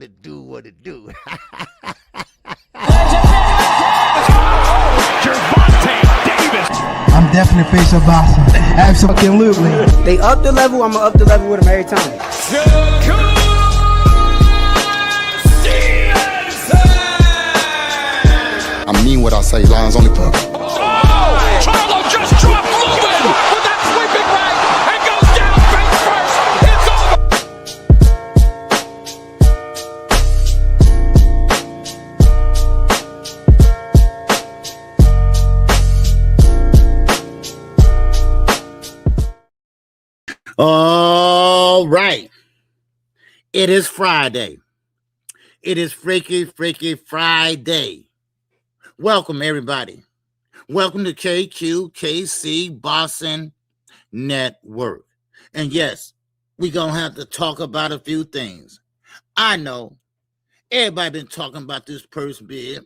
to do what it do. I'm definitely face of boxing. Absolutely. They up the level, I'ma up the level with them every time. Shakur! I mean what I say, lines only put. Oh! Charlo just dropped Lewin with that sweeping right and goes down face first. It's over. All right. It is Friday. It is Freaky Friday. Welcome, everybody. Welcome to KQKC BOXING NETWORK. And yes, we're going to have to talk about a few things. I know everybody been talking about this purse bid,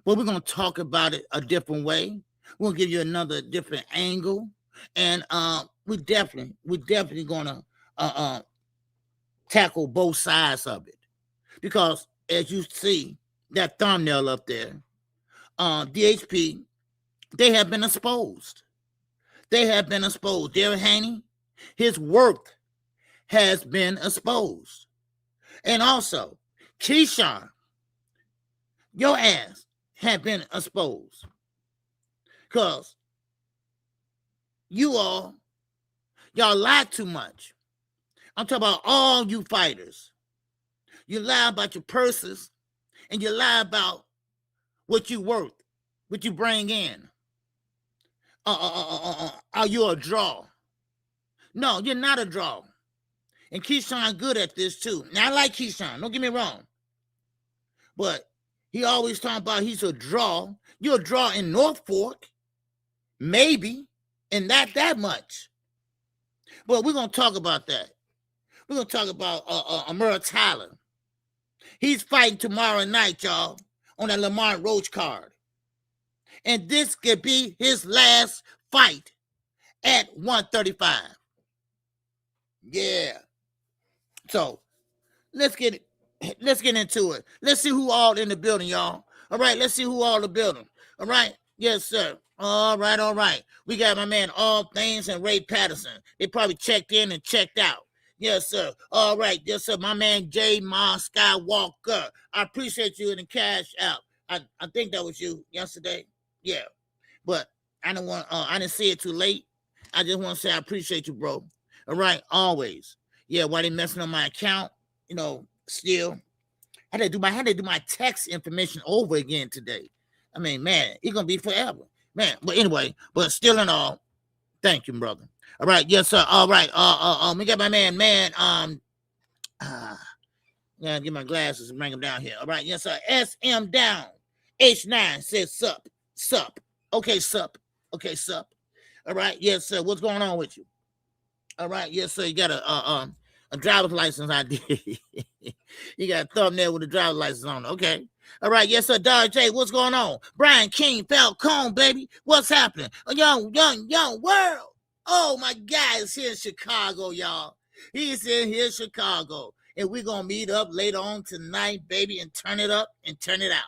but we're going to talk about it a different way. We'll give you another different angle. And we're definitely going to tackle both sides of it. Because as you see that thumbnail up there, DHP, they have been exposed. Devin Haney, his work has been exposed. And also, Keyshawn, your ass have been exposed. Because y'all lie too much. I'm talking about all you fighters. You lie about your purses, and you lie about what you worth, what you bring in. Are you a draw? No, you're not a draw. And Keyshawn good at this too. Now I like Keyshawn, don't get me wrong. But he always talking about he's a draw. You're a draw in North Fork, maybe, and not that much. But we're gonna talk about that. We're gonna talk about Amara Tyler. He's fighting tomorrow night, y'all, on that Lamar Roach card. And this could be his last fight at 135. Yeah. So let's get into it. Let's see who all in the building, y'all. All right, let's see who all in the building. All right. Yes, sir. All right. We got my man All Things and Ray Patterson. They probably checked in and checked out. Yes, sir. All right. Yes, sir. My man J. Ma Skywalker. I appreciate you in the cash out. I think that was you yesterday. Yeah. But I didn't see it too late. I just want to say I appreciate you, bro. All right. Always. Yeah, why they messing on my account? You know, still. I had to do my text information over again today. I mean, man, it's gonna be forever. Man, but anyway, but still in all, thank you, brother. All right, yes, sir. All right. We got my man, yeah, get my glasses and bring them down here. All right, yes, sir. SM down. H9 says sup. Okay, sup. All right, yes, sir. What's going on with you? All right, yes, sir. You got a driver's license ID. You got a thumbnail with a driver's license on it. Okay. All right, yes, sir. Dodge J, what's going on? Brian King, Falcone, baby. What's happening? A young world. Oh, my guy is here in Chicago, y'all. He's in here in Chicago. And we're going to meet up later on tonight, baby, and turn it up and turn it out.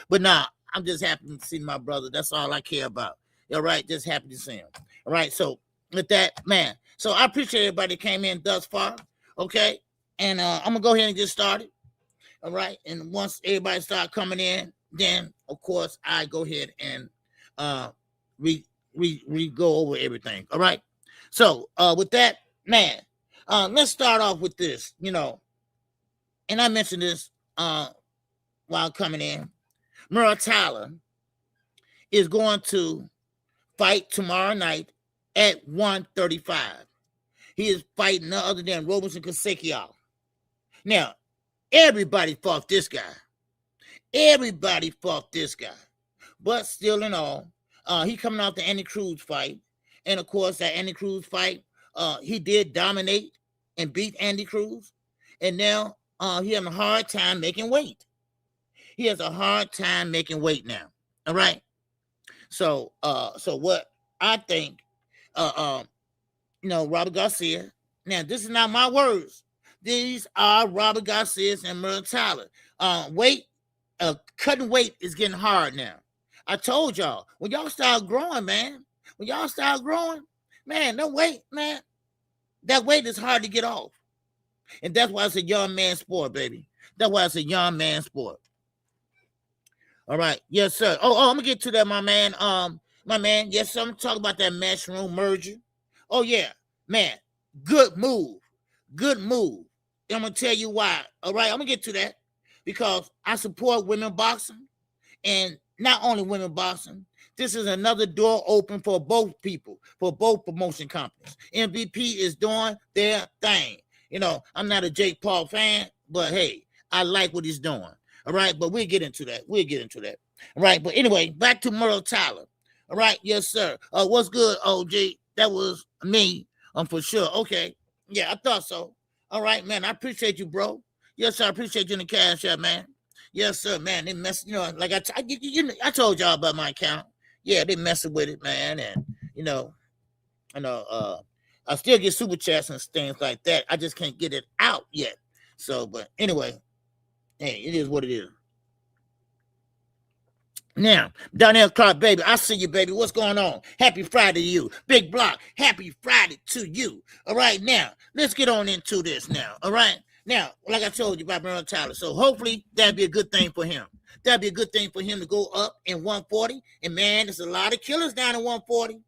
But nah, I'm just happy to see my brother. That's all I care about. All right, just happy to see him. All right, so with that, man. So I appreciate everybody that came in thus far, okay? And I'm going to go ahead and get started, all right? And once everybody start coming in, then, of course, I go ahead and we go over everything, all right? So with that, man, let's start off with this, you know, and I mentioned this while coming in. Amara Tyler is going to fight tomorrow night at 135. He is fighting none other than Robinson Kasickian. Now, everybody fought this guy. But still in all, he coming off the Andy Cruz fight. And of course, that Andy Cruz fight, he did dominate and beat Andy Cruz. And now he having a hard time making weight. He has a hard time making weight now. All right. So what I think, Robert Garcia. Now, this is not my words. These are Robert Garcias and Merle Tyler. Cutting weight is getting hard now. I told y'all, when y'all start growing, man, man, no weight, man, that weight is hard to get off. And that's why it's a young man sport, baby. That's why it's a young man sport. All right. Yes, sir. Oh, I'm gonna get to that, my man. Yes, sir. I'm gonna talk about that Matchroom merger. Oh, yeah, man. Good move. I'm gonna tell you why. All right, I'm gonna get to that because I support women boxing, and not only women boxing. This is another door open for both people, for both promotion companies. MVP is doing their thing. You know, I'm not a Jake Paul fan, but hey, I like what he's doing. All right, but we'll get into that. All right, but anyway, back to Merle Tyler. All right, yes, sir. What's good, OG? That was me, for sure. Okay, yeah, I thought so. All right, man, I appreciate you, bro. Yes, sir, I appreciate you in the cash app, man. Yes, sir, man. They mess, like I told y'all about my account. Yeah, they messing with it, man, and I still get super chats and things like that. I just can't get it out yet. So, but anyway, hey, it is what it is. Now, Donnell Clark, baby, I see you, baby. What's going on? Happy Friday to you. Big Block, happy Friday to you. All right, now, let's get on into this now. All right? Now, like I told you about Merle Tyler, so hopefully that'd be a good thing for him. That'd be a good thing for him to go up in 140. And, man, there's a lot of killers down in 140.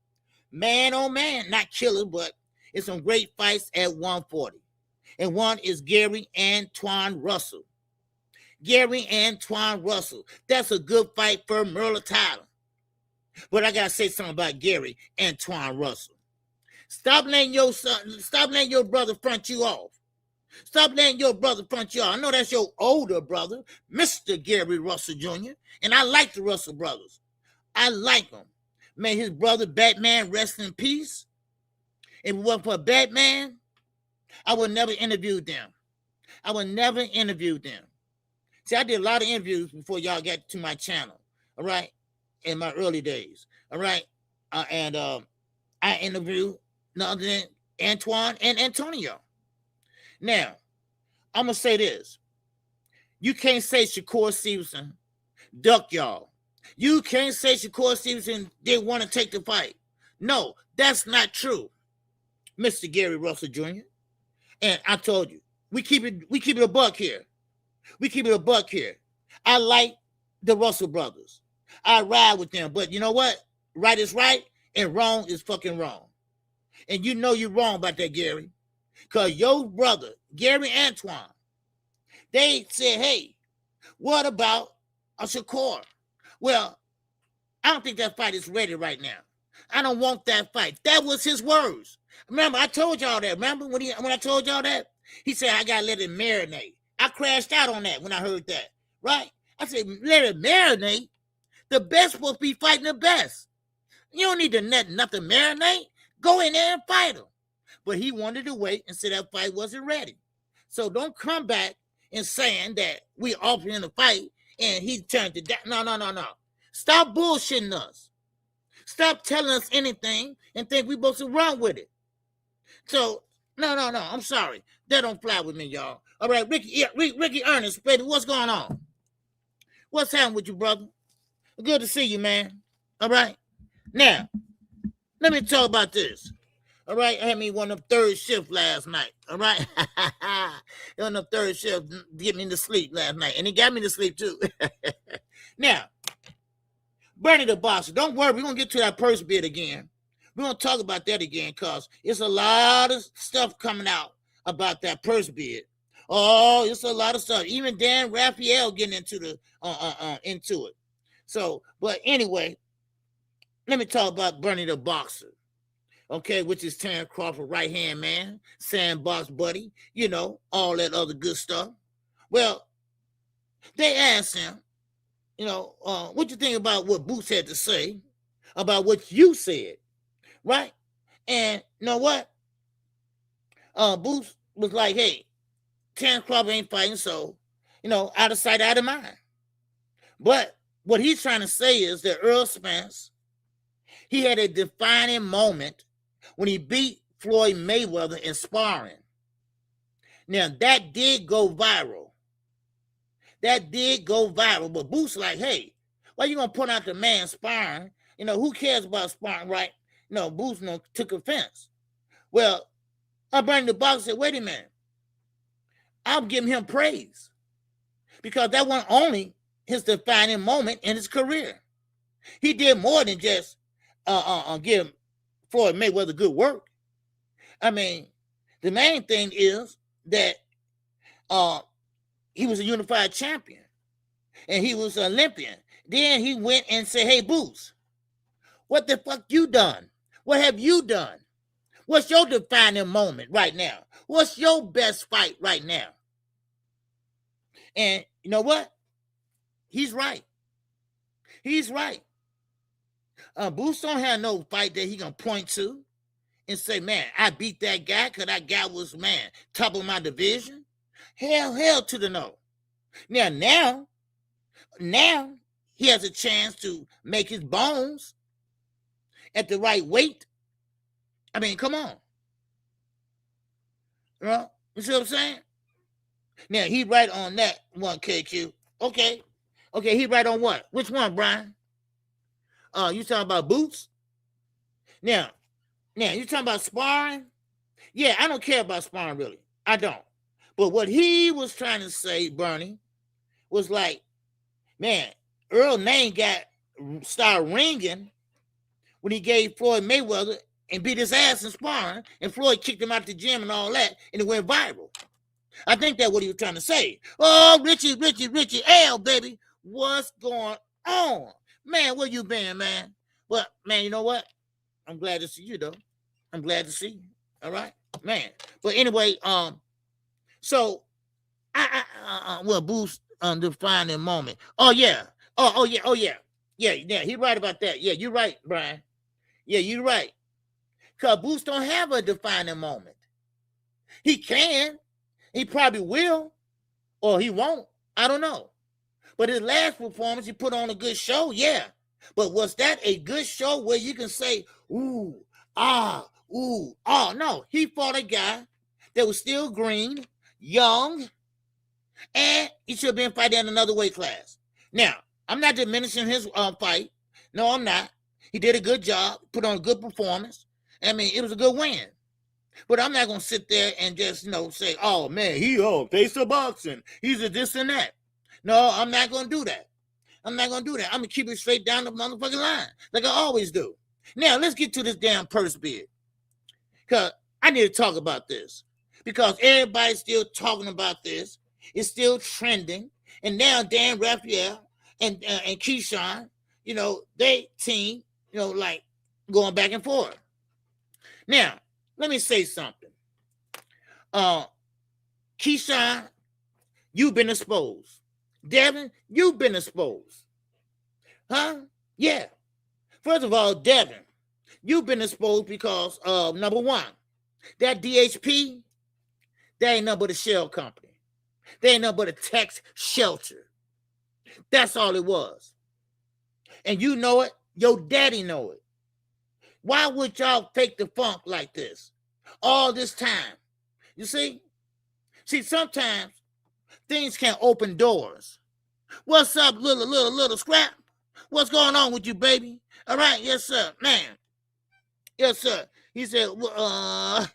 Man, oh, man, not killers, but it's some great fights at 140. And one is Gary Antoine Russell. That's a good fight for Merle Tyler. But I got to say something about Gary Antoine Russell. Stop letting your brother front you off. I know that's your older brother, Mr. Gary Russell Jr., and I like the Russell brothers. I like them. Man, his brother Batman, rest in peace. If it wasn't for Batman, I would never interview them. See, I did a lot of interviews before y'all got to my channel, all right, in my early days, all right? And I interviewed none other than Antoine and Antonio. Now, I'm going to say this. You can't say Shakur Stevenson duck y'all. You can't say Shakur Stevenson didn't want to take the fight. No, that's not true, Mr. Gary Russell Jr. And I told you, we keep it a buck here. I like the Russell brothers. I ride with them. But you know what? Right is right and wrong is fucking wrong. And you know you're wrong about that, Gary. Because your brother, Gary Antoine, they said, hey, what about a Shakur? Well, I don't think that fight is ready right now. I don't want that fight. That was his words. Remember, I told y'all that. Remember when I told y'all that? He said, I got to let it marinate. I crashed out on that when I heard that, right? I said, let it marinate. The best supposed to be fighting the best. You don't need to let nothing marinate. Go in there and fight him. But he wanted to wait and say that fight wasn't ready. So don't come back and saying that we offered him a fight and he turned it down. No. Stop bullshitting us. Stop telling us anything and think we supposed to run with it. So, no. I'm sorry. That don't fly with me, y'all. All right, Ricky Ernest, baby, what's going on? What's happening with you, brother? Good to see you, man. All right. Now, let me talk about this. All right, I had me one of them third shift last night. All right, one of them third shift get me to sleep last night, and he got me to sleep too. Now, Bernie the Boxer, don't worry, we're gonna get to that purse bid again. We're gonna talk about that again, cause it's a lot of stuff coming out about that purse bid. Oh, it's a lot of stuff. Even Dan Raphael getting into it. So, but anyway, let me talk about Bernie the Boxer. Okay, which is Terrence Crawford, right-hand man, sandbox buddy, all that other good stuff. Well, they asked him, what you think about what Boots had to say about what you said, right? And you know what? Boots was like, hey, Terrence Crawford ain't fighting, so, out of sight, out of mind. But what he's trying to say is that Earl Spence, he had a defining moment when he beat Floyd Mayweather in sparring. Now, that did go viral. That did go viral. But Boots like, hey, why you going to put out the man sparring? You know, who cares about sparring, right? No, Boots took offense. Well, Bernie the Boxer said, wait a minute. I'm giving him praise. Because that wasn't only his defining moment in his career. He did more than just give Floyd Mayweather good work. I mean, the main thing is that he was a unified champion and he was an Olympian. Then he went and said, hey, Boots, what the fuck you done? What have you done? What's your defining moment right now? What's your best fight right now? And you know what? He's right. He's right. Boots don't have no fight that he gonna point to and say, man, I beat that guy because that guy was, man, top of my division. Hell to the no. Now he has a chance to make his bones at the right weight. I mean, come on. You see what I'm saying? Now, he right on that one, KQ. Okay, he right on what? Which one, Brian? You talking about Boots? Now, you talking about sparring? Yeah, I don't care about sparring, really. I don't. But what he was trying to say, Bernie, was like, man, Earl name started ringing when he gave Floyd Mayweather and beat his ass in sparring, and Floyd kicked him out the gym and all that, and it went viral. I think that's what he was trying to say. Oh, Richie L, baby, what's going on? Man, where you been, man? But, man, you know what? I'm glad to see you, though. I'm glad to see you. All right? Man. But anyway, so, well, Boost defining moment. Oh, yeah. Oh, yeah. Yeah, he right about that. Yeah, you're right, Brian. Yeah, you're right. Because Boost don't have a defining moment. He can. He probably will. Or he won't. I don't know. But his last performance, he put on a good show, yeah. But was that a good show where you can say, ooh, no. He fought a guy that was still green, young, and he should have been fighting in another weight class. Now, I'm not diminishing his fight. No, I'm not. He did a good job, put on a good performance. I mean, it was a good win. But I'm not going to sit there and just, say, oh, man, he face of boxing. He's a this and that. No, I'm not going to do that. I'm not going to do that. I'm going to keep it straight down the motherfucking line like I always do. Now, let's get to this damn purse bid. Because I need to talk about this. Because everybody's still talking about this. It's still trending. And now Dan Raphael and Keyshawn, they team, like going back and forth. Now, let me say something. Keyshawn, you've been exposed. Devin, you've been exposed. Huh? Yeah. First of all, Devin, you've been exposed because of, number one, that DHP, that ain't nothing but a shell company. They ain't nothing but a tax shelter. That's all it was. And you know it. Your daddy know it. Why would y'all fake the funk like this all this time? You see? See, sometimes things can open doors. What's up, little scrap? What's going on with you, baby? All right, yes, sir, man. Yes, sir. He said, what's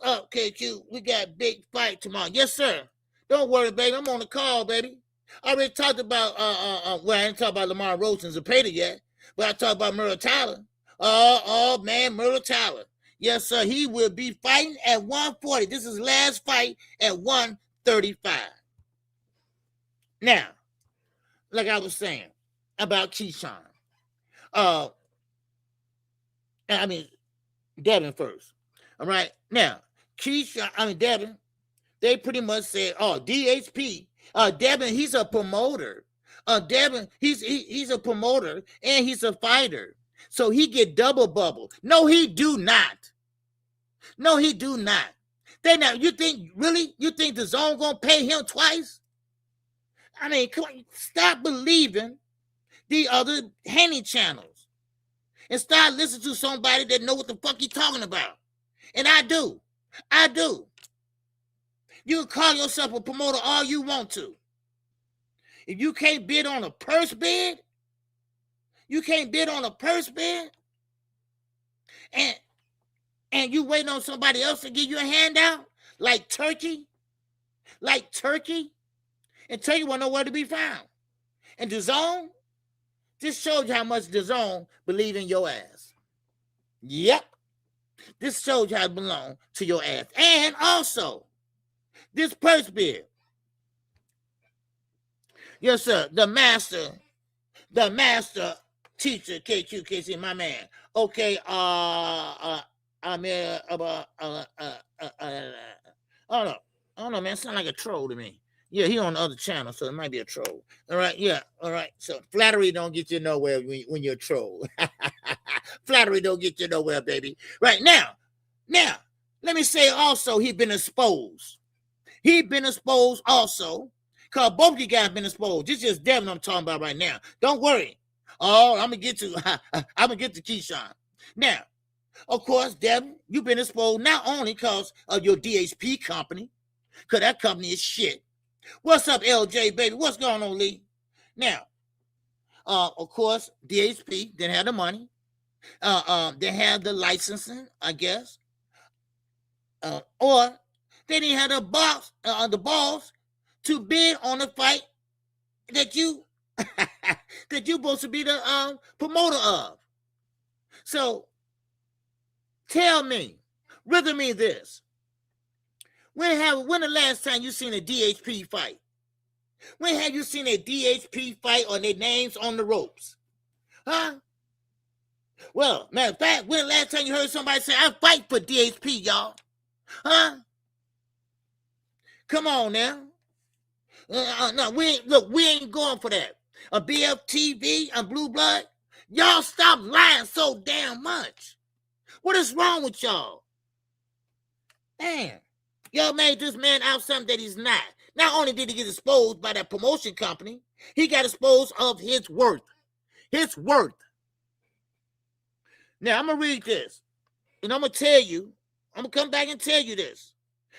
up, KQ? We got a big fight tomorrow. Yes, sir. Don't worry, baby. I'm on the call, baby. I already talked about, I didn't talk about Lamar Roach and Zepeda yet, but I talked about Murray Tyler. Oh, man, Murray Tyler. Yes, sir. He will be fighting at 140. This is his last fight at 135. Now, like I was saying about Keyshawn. Devin first. All right. Now, Devin, they pretty much said, DHP. Devin, he's a promoter. Devin, he's a promoter and he's a fighter. So he get double bubble. No, he do not. No, he do not. You think the zone gonna pay him twice? I mean, come on, stop believing the other Haney channels and start listening to somebody that know what the fuck he talking about. And I do. You can call yourself a promoter all you want to. If you can't bid on a purse bid, and you waiting on somebody else to give you a handout, like Turkey, and Turkey won't know where to be found. And DAZN, this shows you how much DAZN believe in your ass. Yep. This shows you how it belong to your ass. And also, this purse bid. Yes, sir. The master teacher, KQKC, my man. Okay, I don't know, man. Sound like a troll to me. Yeah, he on the other channel, so it might be a troll. All right, yeah, all right. So flattery don't get you nowhere when you're a troll. Flattery don't get you nowhere, baby. Right now, let me say also he been exposed. He been exposed also, because both of you guys been exposed. This is just Devin I'm talking about right now. Don't worry. Oh, I'm gonna get to Keyshawn. Now, of course, Devin, you've been exposed not only because of your DHP company, because that company is shit. What's up, LJ, baby? What's going on, Lee? Now, of course, DHP didn't have the money. They had the licensing, I guess. Or they didn't have the balls to bid on a fight that you that you supposed to be the promoter of. So tell me, riddle me this. When the last time you seen a DHP fight? When have you seen a DHP fight or their names on the ropes? Huh? Well, matter of fact, when the last time you heard somebody say, I fight for DHP, y'all? Huh? Come on now. No, we ain't going for that. A BFTV, a Blue Blood, y'all stop lying so damn much. What is wrong with y'all? Damn. Y'all made this man out something that he's not. Not only did he get exposed by that promotion company, he got exposed of his worth. His worth. Now, I'm going to read this. And I'm going to tell you, I'm going to come back and tell you this.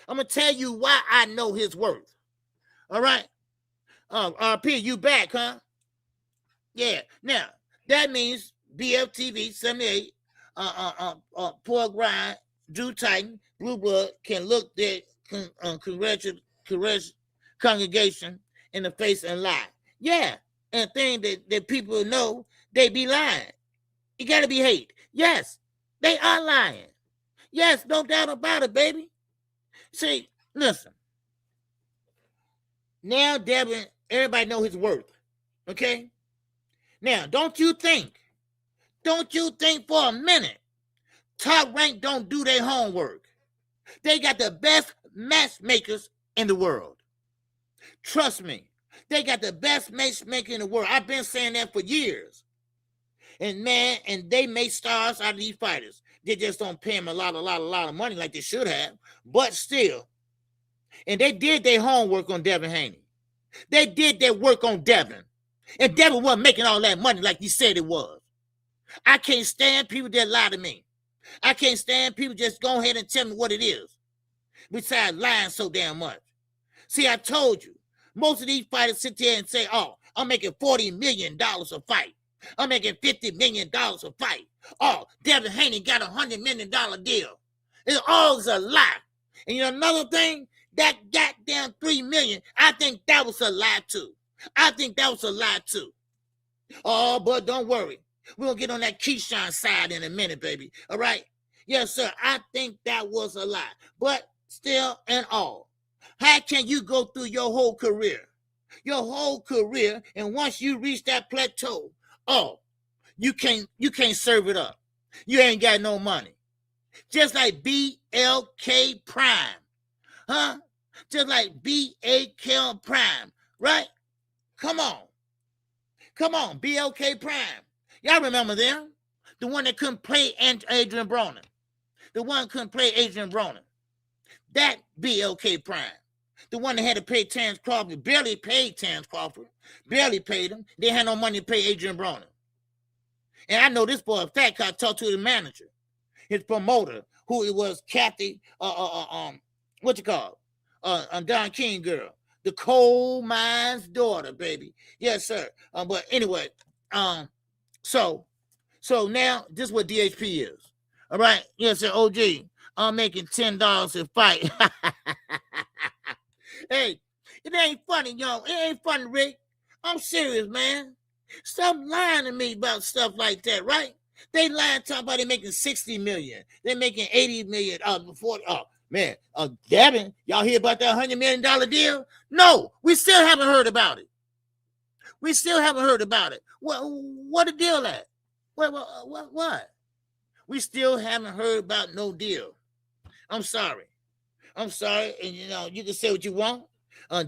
I'm going to tell you why I know his worth. All right? RP, you back, huh? Yeah. Now, that means BFTV 78, Pork Rind, Drew Titan, Blue Blood can look their congregation in the face and lie. Yeah. And thing that people know, they be lying. You got to be hate. Yes, they are lying. Yes, no doubt about it, baby. See, listen. Now, Devin, everybody know his worth. Okay? Now, don't you think for a minute, Top Rank don't do their homework. They got the best matchmakers in the world. Trust me, they got the best matchmaker in the world. I've been saying that for years. And man, and they make stars out of these fighters. They just don't pay them a lot of money like they should have. But still, and they did their homework on Devin Haney. They did their work on Devin. And Devin wasn't making all that money like he said it was. I can't stand people that lie to me. I can't stand people just go ahead and tell me what it is. Besides lying so damn much. See, I told you, most of these fighters sit there and say, oh, I'm making $40 million a fight. I'm making $50 million a fight. Oh, Devin Haney got a $100 million deal. It's all a lie. And you know another thing? That goddamn $3 million, I think that was a lie too. Oh, but don't worry. We're going to get on that Keyshawn side in a minute, baby. All right? Yes, sir. I think that was a lie. But still and all, how can you go through your whole career? And once you reach that plateau, oh, you can't serve it up. You ain't got no money. Just like BLK Prime. Huh? Just like BAK Prime. Right? Come on, BLK Prime. Y'all remember them? The one that couldn't play Adrian Broner. That BLK Prime. The one that had to pay Terrence Crawford. Barely paid Terrence Crawford. Barely paid him. They had no money to pay Adrian Broner. And I know this boy, a fact, I talked to the manager, his promoter, who it was Kathy, Don King girl, the coal mine's daughter, baby. Yes, sir. But anyway, so now this is what DHP is. All right. Yes, sir. OG, I'm making $10 a fight. Hey, it ain't funny, yo. It ain't funny, Rick. I'm serious, man. Stop lying to me about stuff like that, right? They lying talking about they making 60 million. They're making 80 million. Man, Devin, y'all hear about that $100 million deal? No, we still haven't heard about it. We still haven't heard about it. What the deal at? What? We still haven't heard about no deal. I'm sorry. And you can say what you want.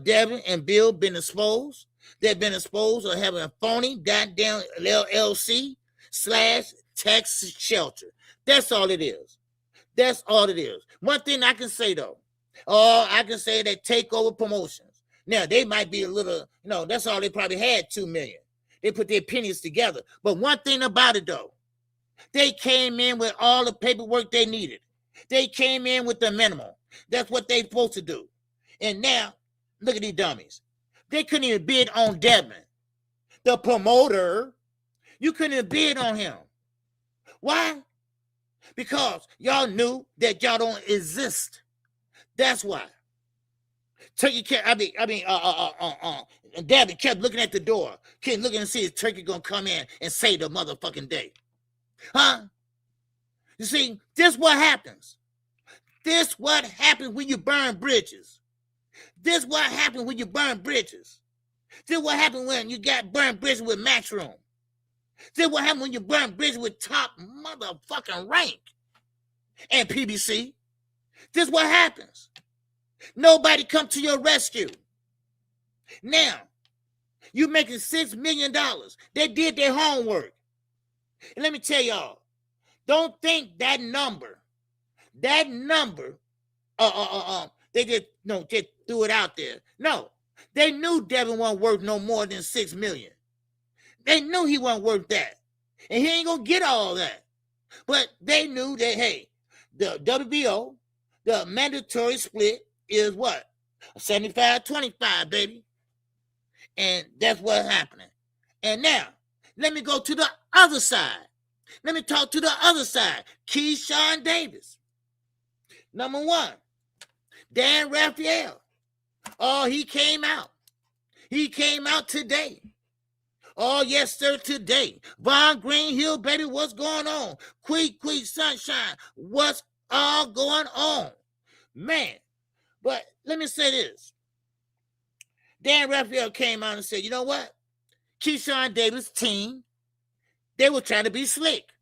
Devin and Bill been exposed. They've been exposed of having a phony goddamn LLC / tax shelter. That's all it is. That's all it is. One thing I can say though, I can say that Takeover Promotions. Now they might be a little, that's all they probably had, 2 million. They put their pennies together. But one thing about it though, they came in with all the paperwork they needed. They came in with the minimum. That's what they supposed to do. And now, look at these dummies. They couldn't even bid on Devin, the promoter. You couldn't even bid on him. Why? Because y'all knew that y'all don't exist. That's why. Devin kept looking at the door, kept looking to see if Turkey gonna come in and save the motherfucking day. Huh? You see, this what happens. This what happens when you burn bridges. This what happens when you burn bridges. This what happens when you got burned bridges with Matchroom. This what happens when you burn bridges with Top motherfucking Rank and PBC. This what happens. Nobody come to your rescue. Now, you making $6 million. They did their homework. And let me tell y'all, don't think that number, they just threw it out there. No, they knew Devin wasn't worth no more than $6 million. They knew he wasn't worth that. And he ain't gonna get all that. But they knew that, hey, the WBO, the mandatory split is what? 75-25, baby. And that's what's happening. And now, let me go to the other side. Let me talk to the other side. Keyshawn Davis. Number one, Dan Raphael. Oh, he came out. He came out today. Oh, yes, sir, today. Von Greenhill, baby, what's going on? Queek, sunshine, what's all going on? Man, but let me say this. Dan Raphael came out and said, you know what? Keyshawn Davis' team, they were trying to be slick.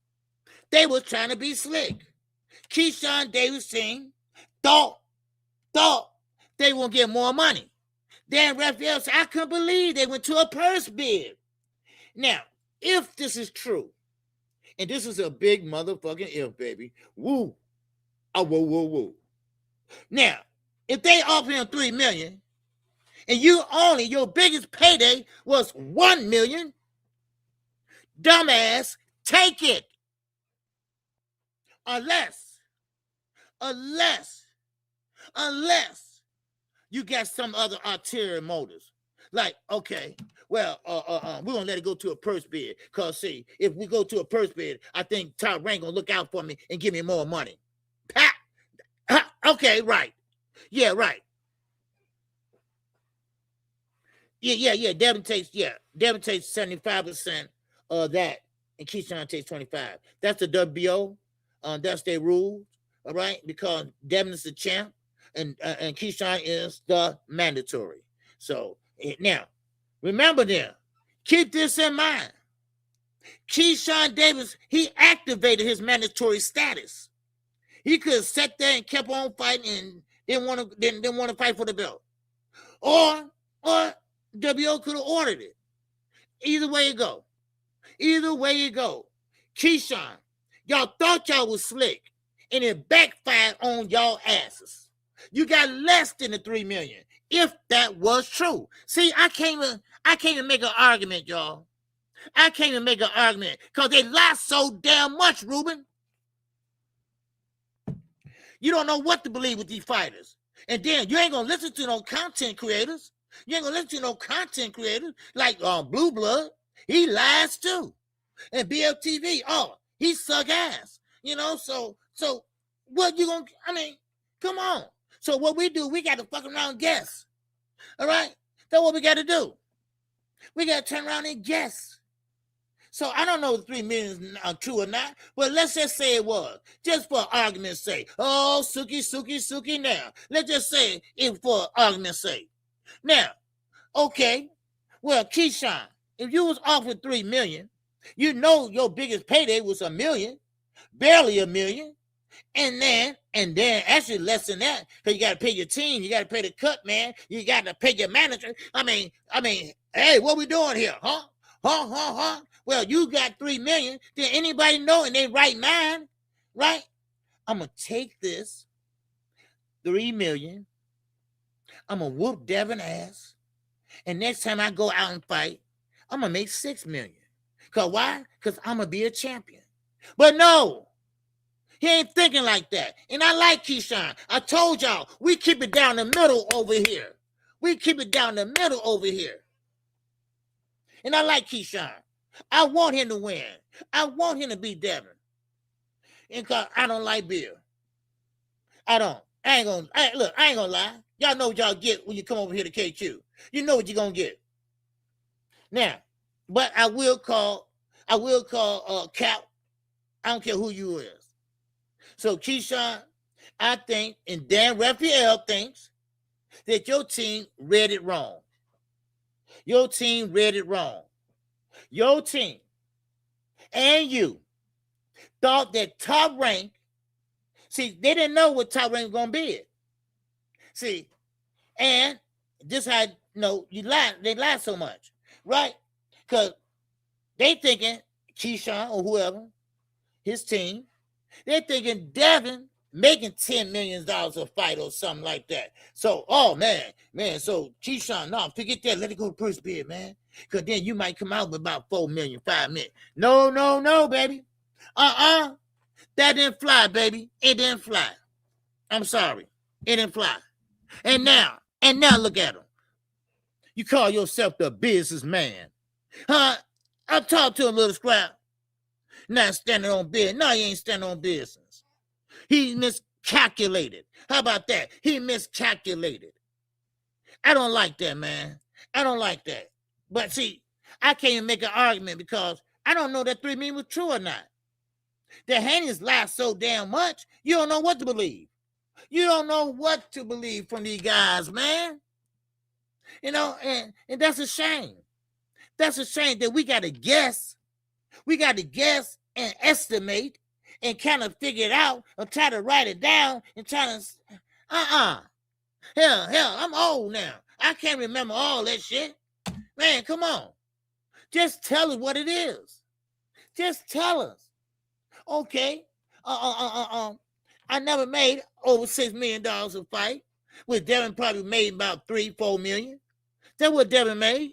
Keyshawn Davis' team thought they won't get more money. Dan Raphael said, I couldn't believe they went to a purse bid. Now, if this is true, and this is a big motherfucking if, baby, woo. Woo. Now, if they offer him $3 million, and your biggest payday was $1 million, dumbass, take it. Unless you got some other ulterior motives. Like, okay, well, we're gonna let it go to a purse bid. Cause see, if we go to a purse bid, I think Top Rank gonna look out for me and give me more money. Okay, right. Yeah, right. Yeah. Devin takes 75% of that, and Keyshawn takes 25%. That's the WBO. That's their rules. All right, because Devin is the champ, and Keyshawn is the mandatory. So now, remember them. Keep this in mind. Keyshawn Davis, he activated his mandatory status. He could have sat there and kept on fighting and didn't want to fight for the belt, or WO could have ordered it. Either way you go. Keyshawn, y'all thought y'all was slick, and it backfired on y'all asses. You got less than the $3 million, if that was true. See, I can't even make an argument, y'all. I can't even make an argument because they lie so damn much, Ruben. You don't know what to believe with these fighters. And then you ain't gonna listen to no content creators. You ain't gonna listen to no content creators like Blue Blood. He lies too. And BLTV, he suck ass. So what you gonna, come on. So what we do, we got to fuck around and guess. All right? That's what we got to do. We got to turn around and guess. So I don't know if 3 million is true or not, but let's just say it was. Just for argument's sake. Oh, Suki now. Let's just say it for argument's sake. Now, okay. Well, Keyshawn, if you was offered 3 million, you know your biggest payday was $1 million, barely $1 million. And then actually less than that, because you got to pay your team, you got to pay the cut man, you got to pay your manager. I mean, hey, what we doing here, huh? Well, you got 3 million. Did anybody know in their right mind, right? I'm gonna take this 3 million. I'm gonna whoop Devin ass, and next time I go out and fight, I'm gonna make 6 million. Cause why? Cause I'm gonna be a champion. But no. He ain't thinking like that. And I like Keyshawn. I told y'all, we keep it down the middle over here. And I like Keyshawn. I want him to win. I want him to beat Devin. And cause I don't like beer. I don't. I ain't gonna lie. Y'all know what y'all get when you come over here to KQ. You know what you're gonna get. Now, but I will call Cap. I don't care who you is. So, Keyshawn, I think, and Dan Raphael thinks, that your team read it wrong. Your team and you thought that Top Rank, see, they didn't know what Top Rank was going to be. See, and this how they lie so much, right? Because they thinking Keyshawn or whoever, his team, they're thinking Devin making $10 million a fight or something like that. So, man, so Keyshawn, no, forget that. Let it go to first bid, man. Because then you might come out with about 4 million, 5 million. No, baby. That didn't fly, baby. It didn't fly. I'm sorry. It didn't fly. And now look at him. You call yourself the businessman. Huh? I talked to a little scrap. Not standing on business. No, he ain't standing on business. He miscalculated. How about that? He miscalculated. I don't like that, man. I don't like that. But see, I can't even make an argument because I don't know that 3 million was true or not. The Haney's lie so damn much, you don't know what to believe. You don't know what to believe from these guys, man. And that's a shame. That's a shame that we got to guess. We got to guess and estimate and kind of figure it out or try to write it down and try to, Hell, I'm old now. I can't remember all that shit. Man, come on. Just tell us what it is. Just tell us. Okay. I never made over $6 million a fight. With Devin probably made about 3-4 million. That's what Devin made.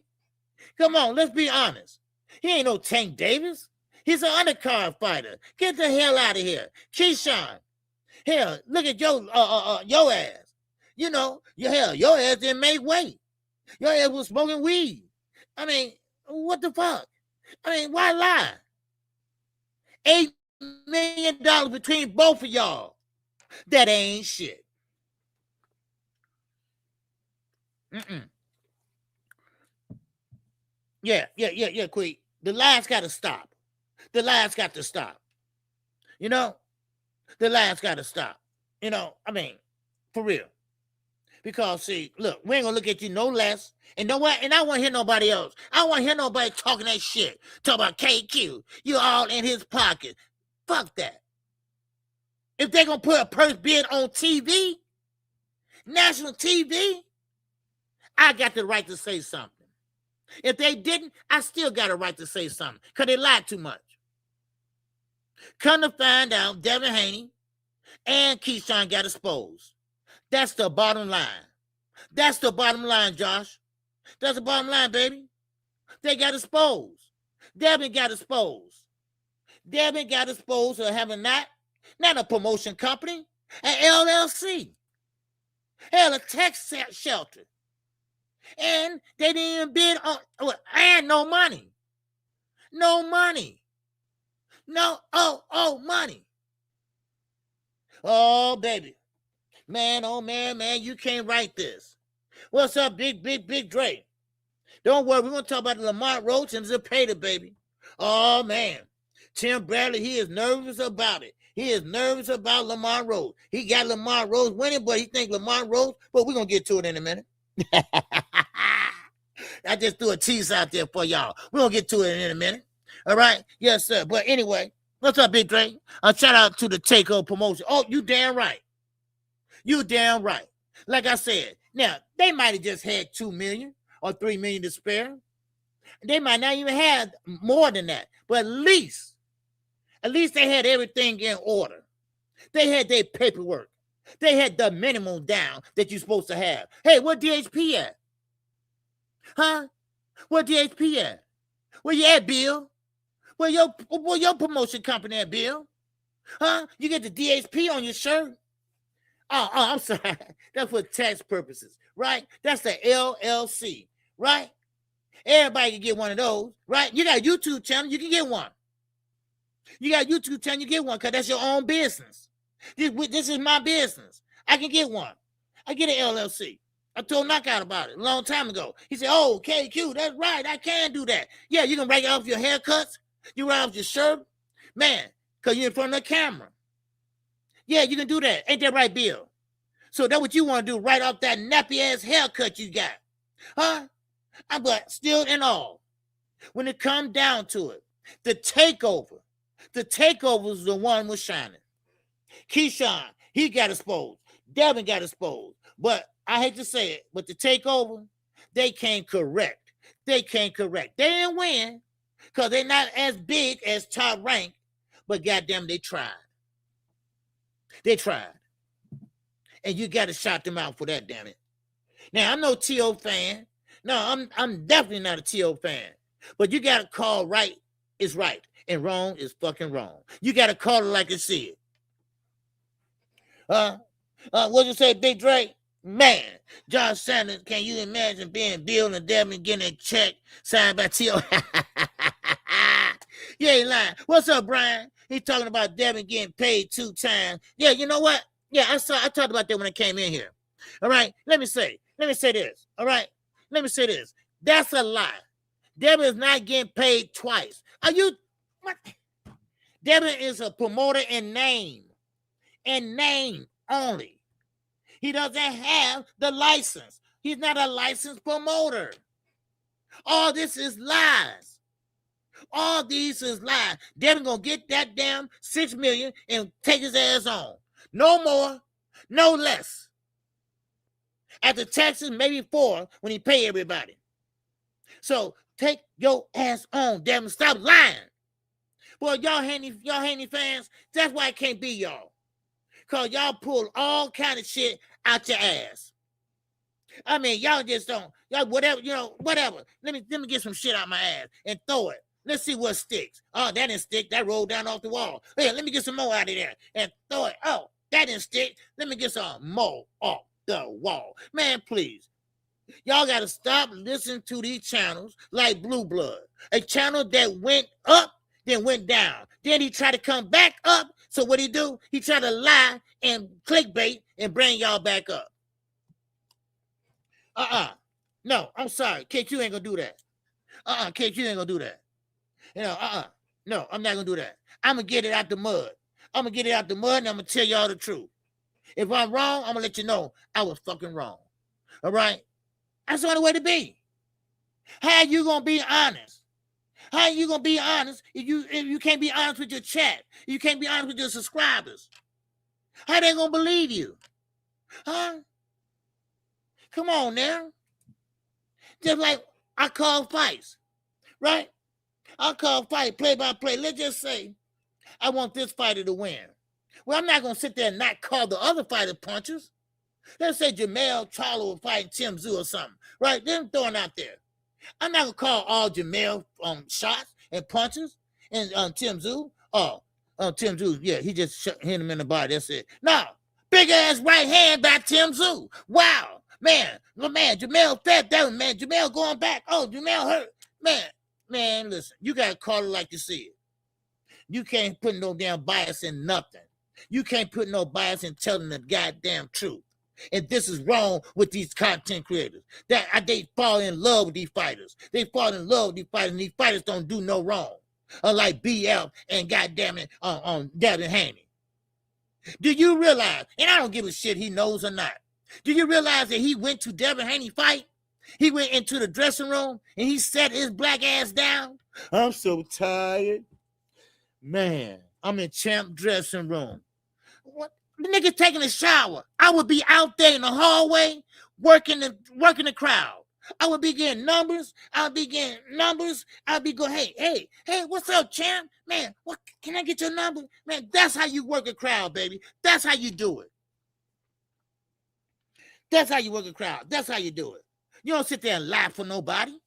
Come on, let's be honest. He ain't no Tank Davis. He's an undercard fighter. Get the hell out of here. Keyshawn. Hell, look at your ass. Your ass didn't make weight. Your ass was smoking weed. I mean, what the fuck? I mean, why lie? $8 million between both of y'all. That ain't shit. Yeah, Queen. The lies got to stop. The lies got to stop. The lies got to stop. For real. Because, see, look, we ain't going to look at you no less. And know what? And I won't hear nobody else. I don't want to hear nobody talking that shit. Talk about KQ. You all in his pocket. Fuck that. If they're going to put a purse bid on TV, national TV, I got the right to say something. If they didn't, I still got a right to say something because they lied too much. Come to find out, Devin Haney and Keyshawn got exposed. That's the bottom line. That's the bottom line, Josh. That's the bottom line, baby. They got exposed. Devin got exposed. Devin got exposed for having not a promotion company, an LLC. Hell, a tax shelter. And they didn't even bid on, and no money. No money. No, money. Oh, baby. Man, oh, man, you can't write this. What's up, big Dre? Don't worry, we're going to talk about Lamar Roach and Zepeda, baby. Oh, man. Tim Bradley, he is nervous about it. He is nervous about Lamar Roach. He got Lamar Roach winning, but he think Lamar Roach, but we're going to get to it in a minute. I just threw a tease out there for y'all. We're going to get to it in a minute. All right? Yes, sir. But anyway, what's up, Big Dre? Shout out to the Takeover promotion. Oh, you damn right. You damn right. Like I said, now, they might have just had $2 million or $3 million to spare. They might not even have more than that. But at least they had everything in order. They had their paperwork. They had the minimum down that you're supposed to have. Hey, what DHP at? Huh? What DHP at? Where you at, Bill? Where your promotion company at, Bill? Huh? You get the DHP on your shirt? Oh, I'm sorry. That's for tax purposes, right? That's the LLC, right? Everybody can get one of those, right? You got a YouTube channel, you can get one. You got a YouTube channel, you get one because that's your own business. This is my business. I can get one. I get an LLC. I told Knockout about it a long time ago. He said, oh, KQ, that's right. I can do that. Yeah, you can write off your haircuts. You write off your shirt. Man, because you're in front of the camera. Yeah, you can do that. Ain't that right, Bill? So that's what you want to do, write off that nappy-ass haircut you got. Huh? But still and all, when it comes down to it, the takeover is the one was shining. Keyshawn, he got exposed. Devin got exposed. But I hate to say it, but the takeover, they can't correct. They didn't win because they're not as big as Top Rank, but goddamn, they tried. They tried. And you got to shout them out for that, damn it. Now, I'm no T.O. fan. No, I'm definitely not a T.O. fan. But you got to call right is right and wrong is fucking wrong. You got to call it like you see it. What you say, Big Dre? Man, John Sanders, can you imagine being Bill and Devin getting a check signed by T.O.? You ain't lying. What's up, Brian? He talking about Devin getting paid 2 times. Yeah, you know what? Yeah, I talked about that when I came in here. All right, let me say this. All right, let me say this. That's a lie. Devin is not getting paid twice. Are you? What? Devin is a promoter in name only. He doesn't have the license. He's not a licensed promoter. All this is lies. All these is lies. Devin gonna get that damn $6 million and take his ass on. No more, no less. After taxes, maybe 4 when he pay everybody. So take your ass on, Devin. Stop lying. Boy, y'all handy fans, that's why it can't be y'all. Because y'all pull all kind of shit out your ass. I mean, y'all just don't. Y'all whatever. Let me get some shit out my ass and throw it. Let's see what sticks. Oh, that didn't stick. That rolled down off the wall. Hey, let me get some more out of there and throw it. Oh, that didn't stick. Let me get some more off the wall. Man, please. Y'all got to stop listening to these channels like Blue Blood. A channel that went up, then went down. Then he tried to come back up. So what he do? He tried to lie and clickbait and bring y'all back up. No, I'm sorry. KQ ain't going to do that. KQ ain't going to do that. No, I'm not going to do that. I'm going to get it out the mud. I'm going to get it out the mud and I'm going to tell y'all the truth. If I'm wrong, I'm going to let you know I was fucking wrong. All right? That's the only way to be. How you going to be honest? How you going to be honest if you can't be honest with your chat? You can't be honest with your subscribers. How they going to believe you? Huh? Come on now. Just like I call fights, right? I call fight play by play. Let's just say I want this fighter to win. Well, I'm not going to sit there and not call the other fighter punches. Let's say Jamel Charlo fighting Tim Zoo or something, right? Then throwing out there. I'm not going to call all Jamel shots and punches and Tim Zoo. Tim Zoo, yeah, he just hit him in the body. That's it. No, Big ass right hand by Tim Zoo. Wow. Man, Jamel fed that one, man. Jamel going back. Oh, Jamel hurt. Man, listen, you got to call it like you see it. You can't put no damn bias in nothing. You can't put no bias in telling the goddamn truth. And this is wrong with these content creators. They fall in love with these fighters. They fall in love with these fighters, and these fighters don't do no wrong. Unlike BL and goddamn it, Devin Haney. Do you realize, and I don't give a shit he knows or not, do you realize that he went to Devin Haney fight? He went into the dressing room and he sat his black ass down. I'm so tired. Man, I'm in champ dressing room. What? The nigga taking a shower. I would be out there in the hallway working the crowd. I would be getting numbers. I'd be going, hey, what's up, champ? Man, what can I get your number? Man, that's how you work a crowd, baby. That's how you do it. That's how you work a crowd. That's how you do it. You don't sit there and laugh for nobody.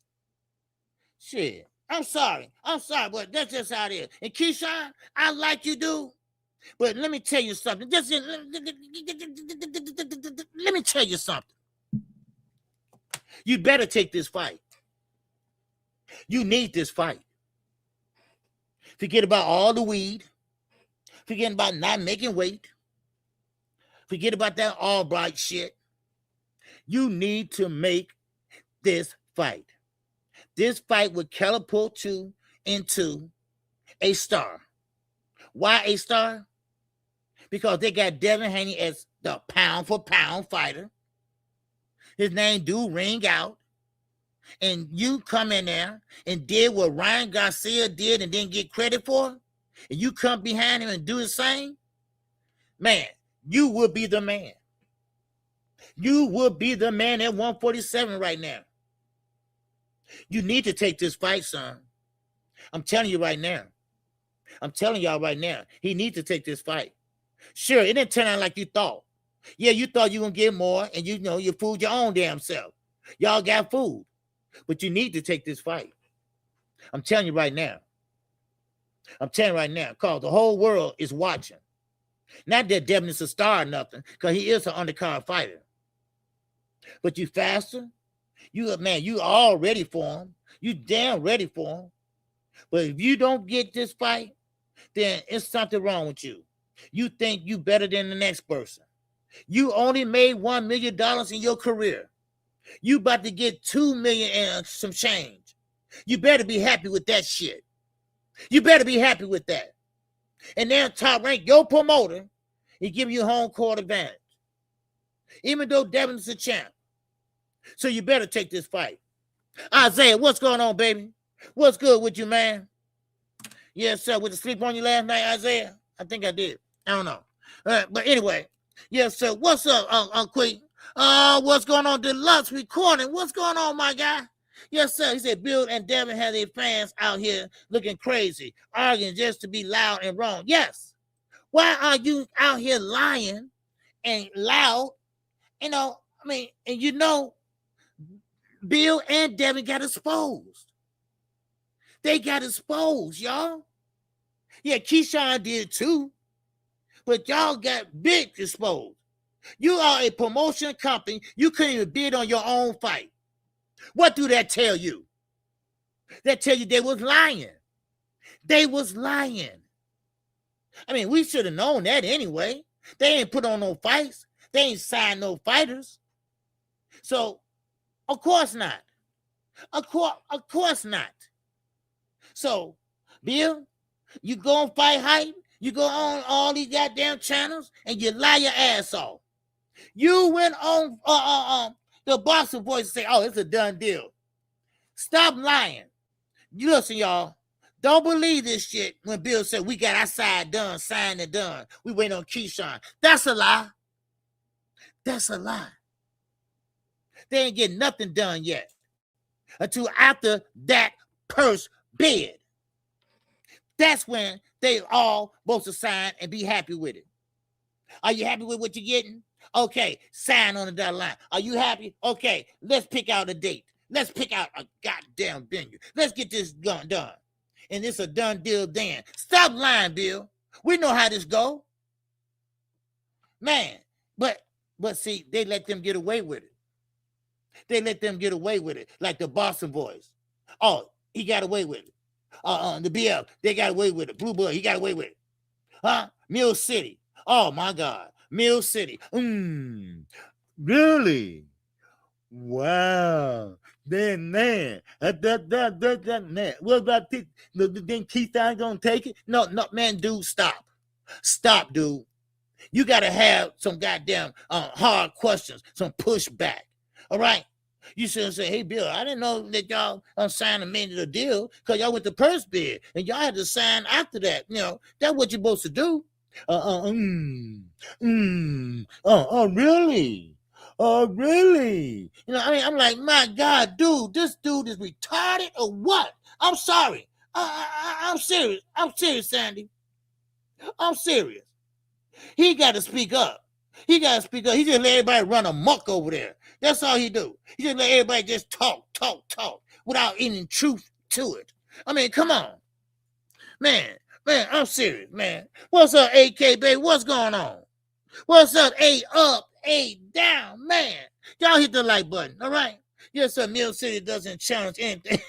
Shit. I'm sorry, but that's just how it is. And Keyshawn, I like you, dude. But let me tell you something. Let me tell you something. You better take this fight. You need this fight. Forget about all the weed. Forget about not making weight. Forget about that all bright shit. You need to make this fight. This fight would catapult you into a star. Why a star? Because they got Devin Haney as the pound-for-pound fighter. His name do ring out. And you come in there and did what Ryan Garcia did and didn't get credit for, and you come behind him and do the same, man, you will be the man. You will be the man at 147 right now. You need to take this fight, son. I'm telling you right now. I'm telling y'all right now. He needs to take this fight. Sure, it didn't turn out like you thought. Yeah, you thought you were going to get more, and you fooled your own damn self. Y'all got fooled. But you need to take this fight. I'm telling you right now. I'm telling you right now, because the whole world is watching. Not that Devin is a star or nothing, because he is an undercard fighter. But you faster. You all ready for him. You damn ready for him. But if you don't get this fight, then it's something wrong with you. You think you better than the next person. You only made $1 million in your career. You about to get $2 million and some change. You better be happy with that shit. You better be happy with that. And then top rank, your promoter, he give you home court advantage. Even though Devin's a champ. So you better take this fight. Isaiah, what's going on, baby? What's good with you, man? Yes, sir. With the sleep on you last night, Isaiah? I think I did. I don't know. But anyway, yes, sir. What's up, Queen? What's going on? Deluxe recording. What's going on, my guy? Yes, sir. He said, Bill and Devin have their fans out here looking crazy, arguing just to be loud and wrong. Yes. Why are you out here lying and loud? Bill and Devin got exposed. They got exposed, y'all. Yeah, Keyshawn did too. But y'all got big exposed. You are a promotion company. You couldn't even bid on your own fight. What do that tell you? That tell you they was lying. They was lying. I mean, we should have known that anyway. They ain't put on no fights. They ain't signed no fighters. So, of course not. Of course not. So, Bill, you go and fight hype. You go on all these goddamn channels and you lie your ass off. You went on the Boxing Voice and say, oh, it's a done deal. Stop lying. You listen, y'all. Don't believe this shit when Bill said we got our side done, signed and done. We wait on Keyshawn. That's a lie. That's a lie. They ain't getting nothing done yet until after that purse bid. That's when they all supposed to sign and be happy with it. Are you happy with what you're getting? Okay, sign on the dotted line. Are you happy? Okay, let's pick out a date. Let's pick out a goddamn venue. Let's get this done. And it's a done deal then. Stop lying, Bill. We know how this go. Man, But see, they let them get away with it. They let them get away with it, like the Boston boys. Oh, he got away with it. The BL, they got away with it. Blue Boy, he got away with it. Huh? Mill City. Oh my God, Mill City. Really? Wow. Then man, that man. What about then Keith gonna take it? No, man, dude, stop, dude. You gotta have some goddamn hard questions, some pushback. All right. You shouldn't say, hey, Bill, I didn't know that y'all signed a $1 deal because y'all went to purse bid and y'all had to sign after that. You know, that's what you're supposed to do. Really? Oh, really? You know, I mean, I'm like, my God, dude, this dude is retarded or what? I'm sorry. I'm serious. I'm serious, Sandy. I'm serious. He got to speak up. He got to speak up. He just let everybody run amok over there. That's all he do. He just let everybody just talk without any truth to it. I mean, come on. Man, I'm serious, man. What's up, AK, baby? What's going on? What's up, A up, A down, man? Y'all hit the like button, all right? Yes, sir, Mill City doesn't challenge anything.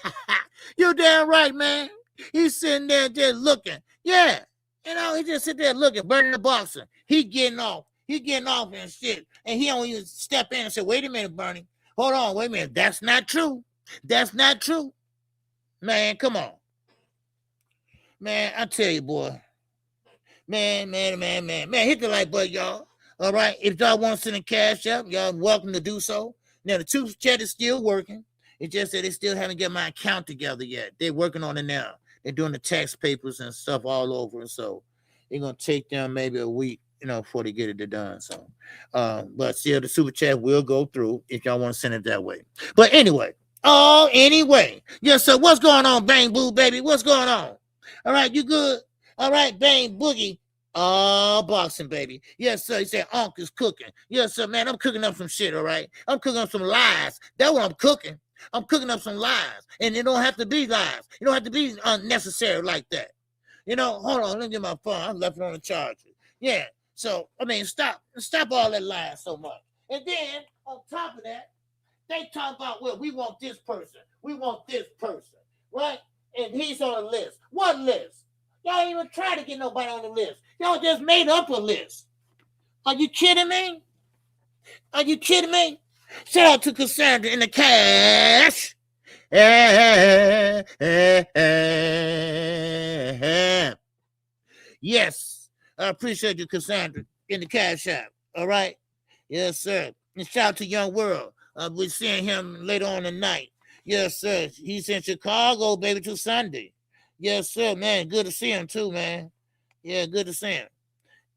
You're damn right, man. He's sitting there just looking. Yeah, you know, he just sit there looking, burning the boxer. He getting off. He getting off and shit. And he don't even step in and say, wait a minute, Bernie. Hold on, wait a minute. That's not true. That's not true. Man, come on. Man, I tell you, boy. Man. Hit the like button, y'all. All right. If y'all want to send a cash up, y'all welcome to do so. Now, the super chat is still working. It's just that they still haven't got my account together yet. They're working on it now. They're doing the tax papers and stuff all over. And so it's going to take them maybe a week, you know, before they get it done. So, but still, the super chat will go through if y'all want to send it that way. But anyway, yes, sir. What's going on, Bang Boo, baby? What's going on? All right, you good? All right, Bang Boogie. Boxing, baby. Yes, sir. He said, Unc is cooking. Yes, sir, man. I'm cooking up some shit, all right? I'm cooking up some lies. That's what I'm cooking. I'm cooking up some lies. And it don't have to be lies. It don't have to be unnecessary like that. You know, hold on. Let me get my phone. I left it on the charger. Yeah. So, I mean, stop all that lying so much. And then, on top of that, they talk about, well, we want this person. We want this person, right? And he's on a list. What list? Y'all ain't even try to get nobody on the list. Y'all just made up a list. Are you kidding me? Are you kidding me? Shout out to Cassandra in the cash. Yes. I appreciate you, Cassandra, in the cash app. All right? Yes, sir. And shout out to Young World. We're seeing him later on tonight. Yes, sir. He's in Chicago, baby, till Sunday. Yes, sir, man. Good to see him, too, man. Yeah, good to see him.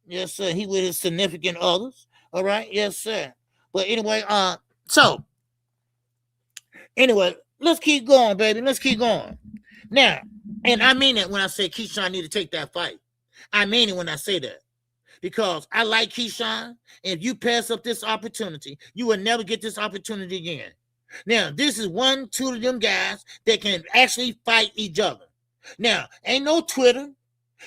Yes, sir. He with his significant others. All right? Yes, sir. But anyway, let's keep going, baby. Let's keep going. Now, and I mean it when I say Keyshawn need to take that fight. I mean it when I say that. Because I like Keyshawn. If you pass up this opportunity, you will never get this opportunity again. Now, this is two of them guys that can actually fight each other. Now, ain't no Twitter.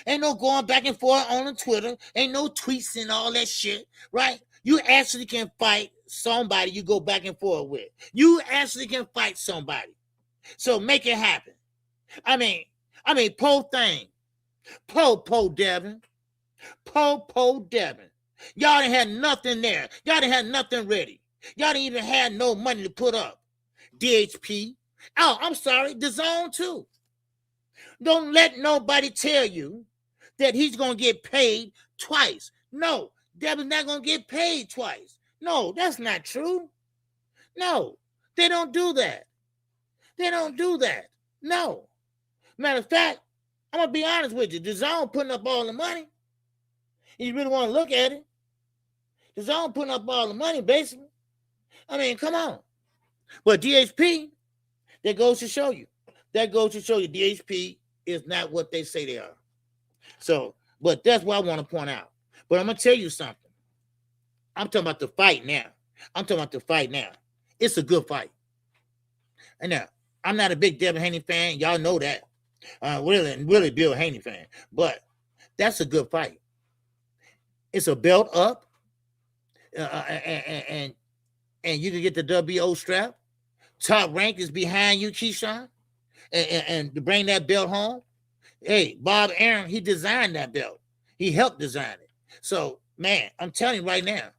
Ain't no going back and forth on the Twitter. Ain't no tweets and all that shit, right? You actually can fight somebody you go back and forth with. You actually can fight somebody. So make it happen. I mean, Po thing. Po Devin. Po Devin. Y'all didn't have nothing there. Y'all didn't have nothing ready. Y'all didn't even have no money to put up. DHP. Oh, I'm sorry. The Zone too. Don't let nobody tell you that he's going to get paid twice. No, Devin's not going to get paid twice. No, that's not true. No, they don't do that. They don't do that. No. Matter of fact, I'm going to be honest with you. The Zone putting up all the money. You really want to look at it. The Zone putting up all the money, basically. I mean, come on. But DHP, that goes to show you. DHP is not what they say they are. So, but that's what I want to point out. But I'm going to tell you something. I'm talking about the fight now. It's a good fight. And now, I'm not a big Devin Haney fan. Y'all know that. Really Bill Haney fan. But that's a good fight. It's a belt up. and you can get the WO strap. Top Rank is behind you, Keyshawn, and to bring that belt home. Hey, Bob Arum, he designed that belt. He helped design it. So, man, I'm telling you right now,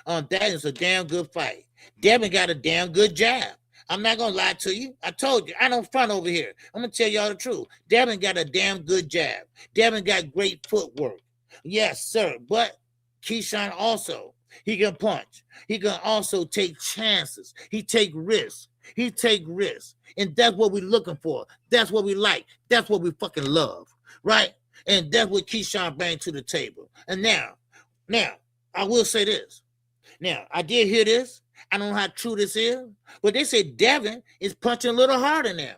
that is a damn good fight. Devin got a damn good jab. I'm not going to lie to you. I told you, I don't front over here. I'm going to tell y'all the truth. Devin got a damn good jab. Devin got great footwork. Yes, sir. But Keyshawn also, he can punch. He can also take chances. He take risks. He take risks. And that's what we're looking for. That's what we like. That's what we fucking love. Right? And that's what Keyshawn brings to the table. And now, I will say this. Now, I did hear this. I don't know how true this is, but they say Devin is punching a little harder now.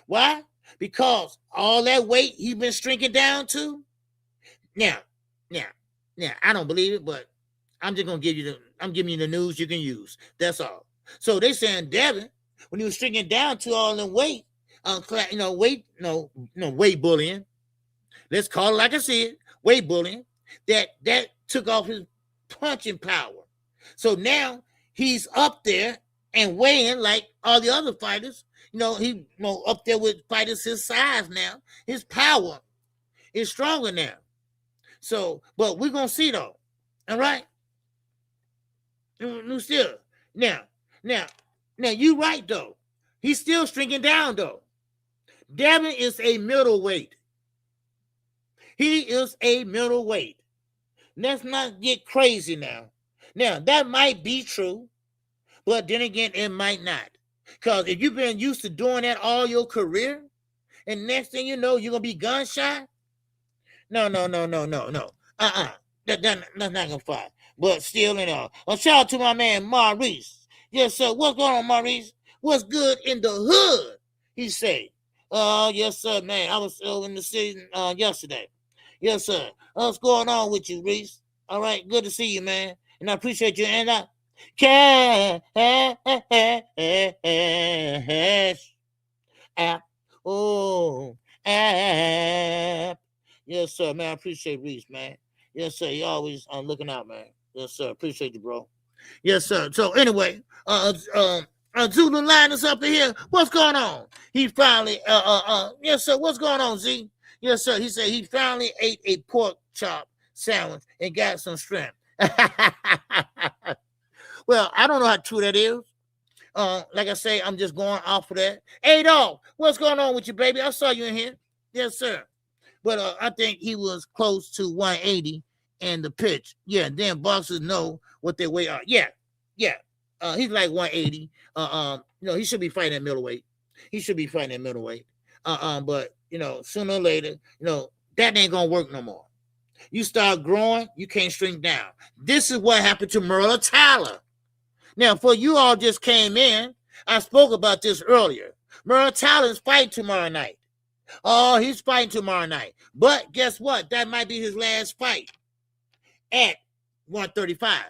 Why? Because all that weight he's been shrinking down to. Now, I don't believe it, but I'm just gonna give you the news you can use. That's all. So they saying Devin, when he was shrinking down to all the weight, weight bullying. Let's call it like I said, weight bullying. That took off his punching power. So now he's up there and weighing like all the other fighters. He up there with fighters his size now. His power is stronger now. So, but we're gonna see though. All right. Still. Now, you right though. He's still shrinking down though. Devin is a middleweight. He is a middleweight. Let's not get crazy now. Now, that might be true, but then again, it might not. Because if you've been used to doing that all your career, and next thing you know, you're going to be gun shy? No. That's not going to fly. But still, shout out to my man, Maurice. Yes, sir. What's going on, Maurice? What's good in the hood? He said. Yes, sir, man. I was in the city yesterday. Yes, sir. What's going on with you, Reese? All right, good to see you, man. And I appreciate you. And I cash app. Oh, app. Yes, sir, man. I appreciate Reese, man. Yes, sir. You always looking out, man. Yes, sir. Appreciate you, bro. Yes, sir. So anyway, Zulu line is up in here. What's going on? He finally, yes, sir. What's going on, Z? Yes, sir. He said he finally ate a pork chop sandwich and got some strength. Well, I don't know how true that is. Like I say, I'm just going off of that. Hey, dog, what's going on with you, baby? I saw you in here. Yes, sir. But I think he was close to 180 in the pitch. Yeah, then boxers know what their weight are. Yeah. He's like 180. He should be fighting at middleweight. But sooner or later, that ain't gonna work no more. You start growing, you can't shrink down. This is what happened to Merle Tyler. Now, for you all just came in, I spoke about this earlier. Merle Tyler's fighting tomorrow night. Oh, he's fighting tomorrow night. But guess what? That might be his last fight at 135.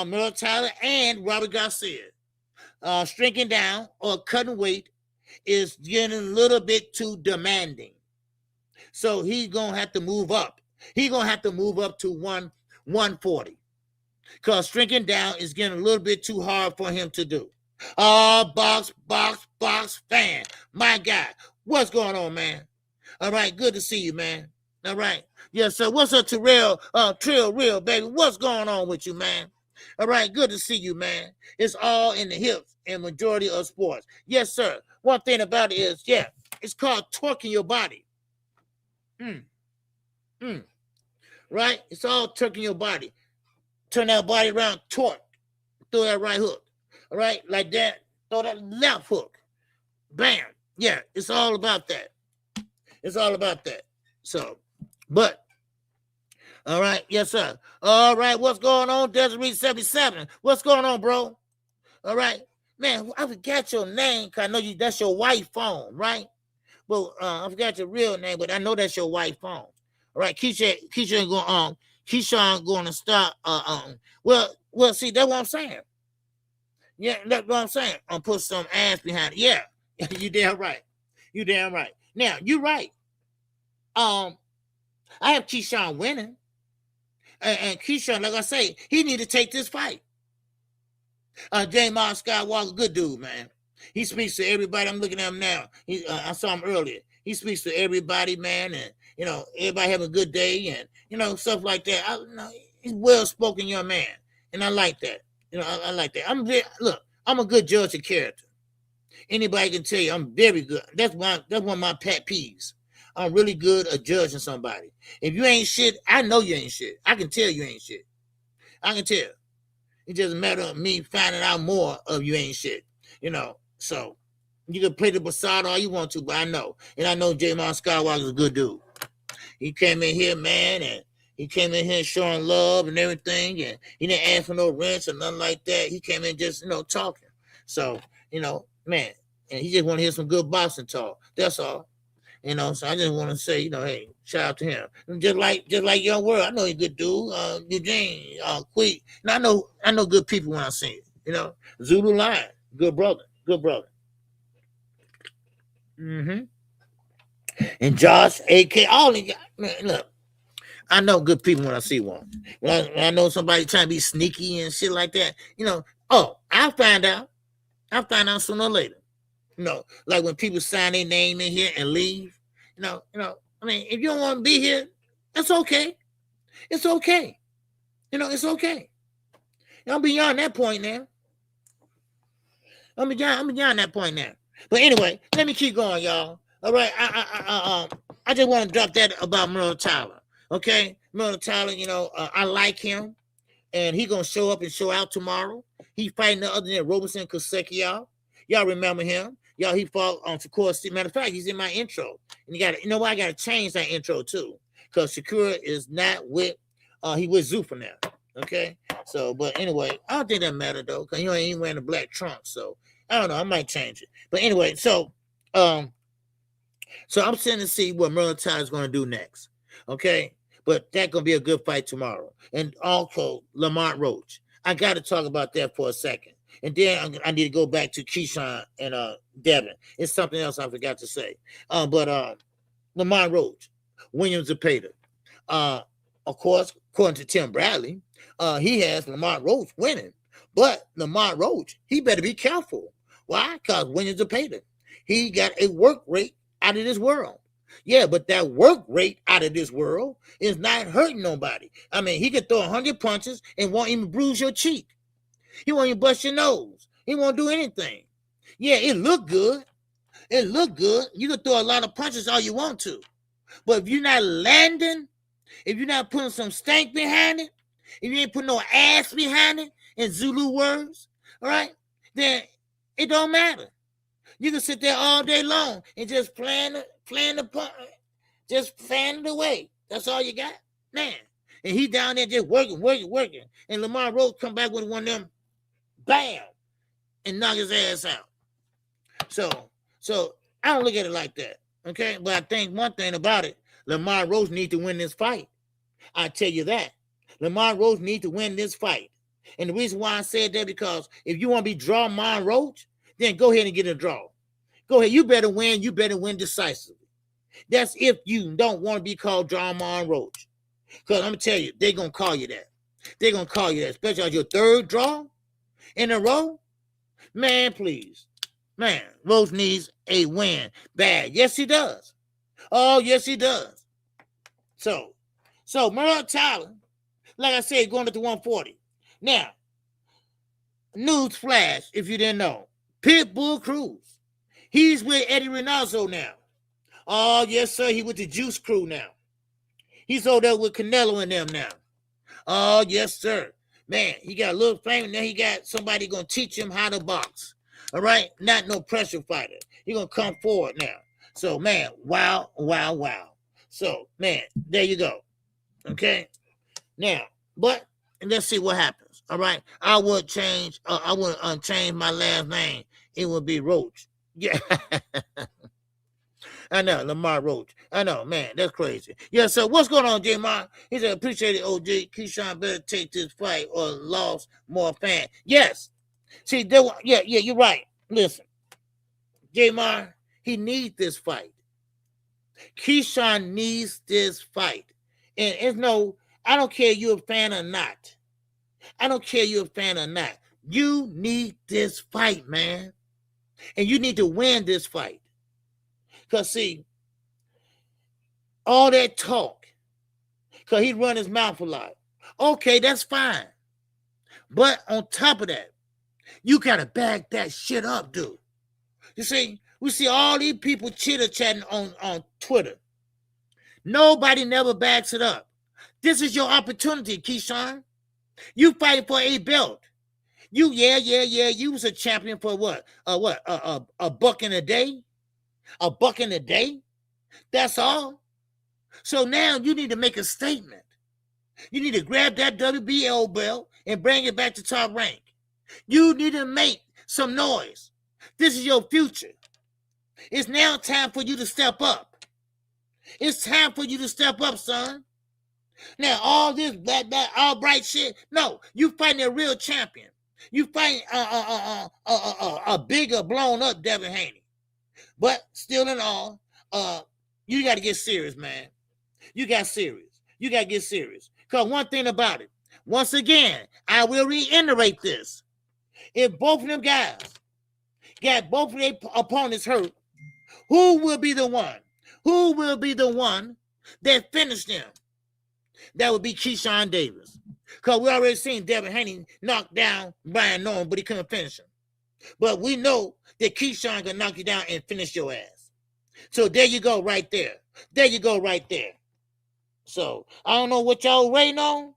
Merle Tyler and Robert Garcia. Shrinking down or cutting weight is getting a little bit too demanding. So he's going to have to move up. He's going to have to move up to 140. Because shrinking down is getting a little bit too hard for him to do. Box fan. My God. What's going on, man? All right. Good to see you, man. All right. Yes, sir. What's up, Trill Real, baby? What's going on with you, man? All right. Good to see you, man. It's all in the hips and majority of sports. Yes, sir. One thing about it is, it's called torquing your body. Right? It's all torquing your body. Turn that body around, torque. Throw that right hook. All right? Like that. Throw that left hook. Bam. Yeah, it's all about that. So, but, all right. Yes, sir. All right. What's going on? Desiree 77. What's going on, bro? All right. Man, I forgot your name because I know that's your white phone, right? Well, I forgot your real name, but I know that's your white phone. All right, Keyshawn going to start. Well, see, that's what I'm saying. Yeah, that's what I'm saying. I'm put some ass behind it. Yeah, you damn right. Now, you're right. I have Keyshawn winning. And Keyshawn, like I say, he need to take this fight. Jamar Skywalker, good dude, man. He speaks to everybody. I'm looking at him now. I saw him earlier. He speaks to everybody, man, and everybody have a good day, and stuff like that. He's well-spoken young man, and I like that. I like that. I'm a good judge of character. Anybody can tell you I'm very good. That's one of my pet peeves. I'm really good at judging somebody. If you ain't shit, I know you ain't shit. I can tell you ain't shit. I can tell. It doesn't matter of me finding out more of you ain't shit. So you can play the facade all you want to, but I know. And I know Jamar Skywalker is a good dude. He came in here, man, and he came in here showing love and everything, and he didn't ask for no rents or nothing like that. He came in just, talking. So, man, and he just want to hear some good boxing talk. That's all. So I just want to say, hey, shout out to him. Just like Young World, I know he's a good dude. Eugene, Quick. And I know good people when I see it. Zulu Lion, good brother. Mm-hmm. And Josh, AK, all these guys, man, look, I know good people when I see one. When I know somebody trying to be sneaky and shit like that, I'll find out. I'll find out sooner or later. Like when people sign their name in here and leave. I mean, if you don't want to be here, that's okay. It's okay. It's okay. I'm beyond that point now. I'm beyond that point now. But anyway, let me keep going, y'all. All right. I just want to drop that about Merle Tyler. Okay, Merle Tyler. I like him, and he gonna show up and show out tomorrow. He fighting the other than Roberson Kaseki. Y'all remember him? Y'all, he fought on Shakur. Matter of fact, he's in my intro. And I gotta change that intro too. Because Shakur is not with he with Zuffa now. Okay. So, but anyway, I don't think that matter though, because he ain't wearing a black trunk. So I don't know, I might change it. But anyway, so I'm sitting to see what Merle Tyler is gonna do next. Okay. But that's gonna be a good fight tomorrow. And also Lamont Roach. I gotta talk about that for a second. And then I need to go back to Keyshawn and Devin. It's something else I forgot to say. But Lamont Roach, William Zepeda. Of course, according to Tim Bradley, he has Lamont Roach winning. But Lamont Roach, he better be careful. Why? Because William Zepeda, he got a work rate out of this world. Yeah, but that work rate out of this world is not hurting nobody. I mean, he could throw 100 punches and won't even bruise your cheek. He won't even bust your nose. He won't do anything. Yeah, it look good. It look good. You can throw a lot of punches all you want to. But if you're not landing, if you're not putting some stank behind it, if you ain't putting no ass behind it, in Zulu words, all right, then it don't matter. You can sit there all day long and just plan the punch, just fan it away. That's all you got, man. And he down there just working. And Lamont Roach come back with one of them, bam, and knock his ass out. So I don't look at it like that, okay? But I think one thing about it, Lamont Roach needs to win this fight. I tell you that. Lamont Roach needs to win this fight. And the reason why I said that, because if you want to be draw Lamont Roach, then go ahead and get a draw. Go ahead. You better win. You better win decisively. That's if you don't want to be called draw Lamont Roach. Because I'm going to tell you, they're going to call you that. They're going to call you that, especially on your third draw in a row. Man, please. Man, Roach needs a win. Bad. Yes, he does. Oh, yes, he does. So Merle Tyler, like I said, going up to 140. Now, news flash, if you didn't know, Pitbull Cruz. He's with Eddie Reynoso now. Oh, yes, sir. He with the Juice Crew now. He's over there with Canelo and them now. Oh, yes, sir. Man, he got a little fame, and then he got somebody going to teach him how to box. All right? Not no pressure fighter. He going to come forward now. So, man, wow. So, man, there you go. Okay? Now, but let's see what happens. All right? I would change my last name. It would be Roach. Yeah. I know, Lamar Roach. I know, man, that's crazy. Yeah, so what's going on, J-Mar? He said, appreciate it, OG. Keyshawn better take this fight or lost more fan. Yes. See, you're right. Listen, J-Mar, he needs this fight. Keyshawn needs this fight. And it's no, I don't care if you're a fan or not. I don't care if you're a fan or not. You need this fight, man. And you need to win this fight. Because, see, all that talk, because he run his mouth a lot. Okay, that's fine. But on top of that, you got to back that shit up, dude. You see, we see all these people chitter-chatting on Twitter. Nobody never backs it up. This is your opportunity, Keyshawn. You fighting for a belt. You was a champion for what? A buck in a day? A buck in a day? That's all. So now you need to make a statement. You need to grab that WBO belt and bring it back to top rank. You need to make some noise. This is your future. It's now time for you to step up. It's time for you to step up, son. Now, all this that all bright shit, no, you fighting a real champion. You fighting a bigger, blown up Devin Haney. But still in all, you got to get serious, man. You got serious. You got to get serious. Because one thing about it, once again, I will reiterate this. If both of them guys got both of their opponents hurt, who will be the one? Who will be the one that finished them? That would be Keyshawn Davis. Because we already seen Devin Haney knock down Brian Norman, but he couldn't finish him. But we know that Keyshawn can knock you down and finish your ass. So there you go right there. There you go right there. So I don't know what y'all were waiting on.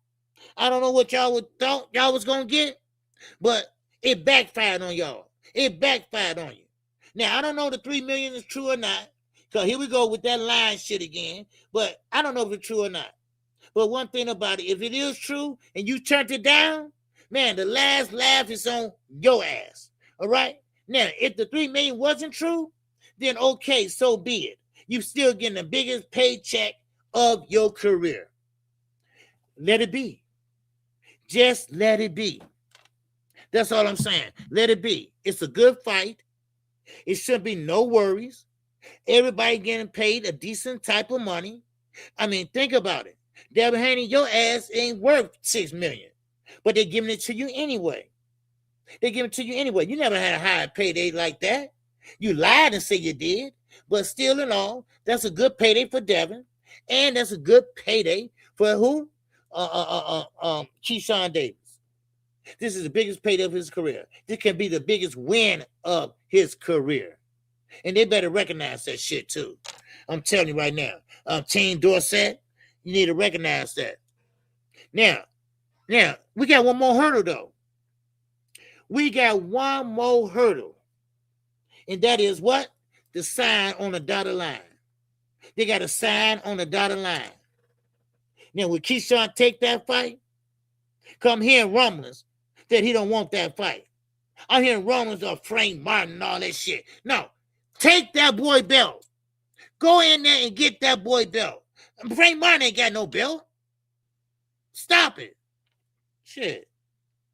I don't know what y'all thought y'all was going to get. But it backfired on y'all. It backfired on you. Now, I don't know if the 3 million is true or not. Because here we go with that line shit again. But I don't know if it's true or not. But one thing about it, if it is true and you turned it down, man, the last laugh is on your ass. All right? Now, if the 3 million wasn't true, then okay, so be it. You still getting the biggest paycheck of your career. Let it be. Just let it be. That's all I'm saying. Let it be. It's a good fight. It should be no worries. Everybody getting paid a decent type of money. I mean, think about it. Devin Haney, your ass ain't worth $6 million, but they're giving it to you anyway. They give it to you anyway. You never had a higher payday like that. You lied and said you did, but still in all, that's a good payday for Devin, and that's a good payday for who? Keyshawn Davis. This is the biggest payday of his career. This can be the biggest win of his career, and they better recognize that shit too. I'm telling you right now, Team Dorsett. You need to recognize that. Now, we got one more hurdle, though. We got one more hurdle. And that is what? The sign on the dotted line. They got a sign on the dotted line. Now, will Keyshawn take that fight? Come hearing rumblings that he don't want that fight. I'm hearing rumblings of Frank Martin and all that shit. No, take that boy belt. Go in there and get that boy belt. Frank Martin ain't got no belt. Stop it. Shit.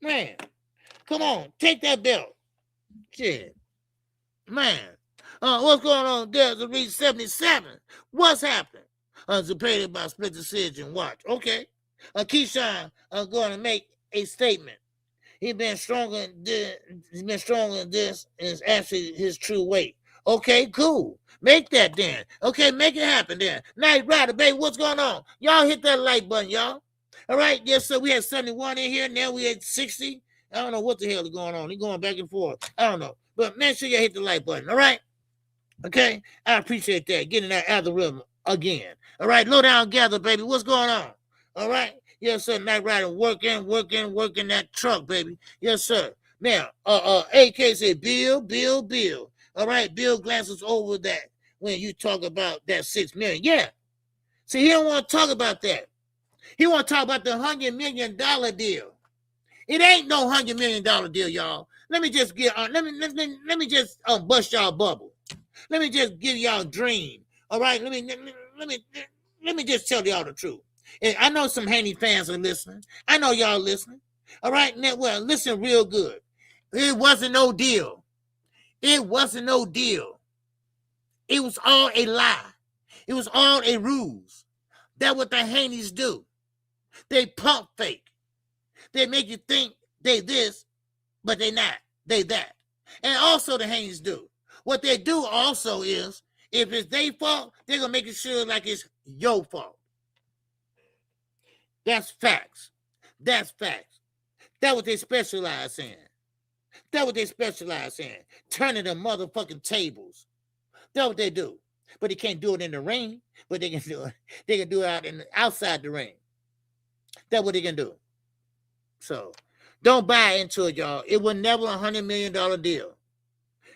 Man. Come on. Take that belt. Shit. Man. What's going on there? The reach 77. What's happening? Zepeda by split decision. Watch. Okay. Keyshawn going to make a statement. He's been stronger than this is actually his true weight. Okay, cool. Make that then. Okay, make it happen then. Night Rider, baby, what's going on? Y'all hit that like button, y'all. All right, yes, sir. We had 71 in here. Now we had 60. I don't know what the hell is going on. He's going back and forth. I don't know. But make sure you hit the like button, all right? Okay? I appreciate that. Getting that algorithm again. All right, low down gather, baby. What's going on? All right? Yes, sir. Night Rider working that truck, baby. Yes, sir. Now, AK said, Bill. All right, Bill glances over that when you talk about that $6 million. Yeah. See, he don't want to talk about that. He want to talk about the $100 million deal. It ain't no $100 million deal, y'all. Let me just get let me just bust y'all bubble. Let me just give y'all a dream. All right, let me just tell y'all the truth. And I know some Haney fans are listening. I know y'all listening. All right, now, well, listen real good. It wasn't no deal. It wasn't no deal. It was all a lie. It was all a ruse. That's what the Haneys do. They pump fake. They make you think they this, but they not. They that. And also the Haney's do. What they do also is, if it's their fault, they're going to make it sure like it's your fault. That's facts. That's facts. That's what they specialize in. That's what they specialize in. Turning the motherfucking tables. That's what they do. But they can't do it in the ring, but they can do it. They can do it outside the ring. That's what they can do. So don't buy into it, y'all. It was never $100 million deal.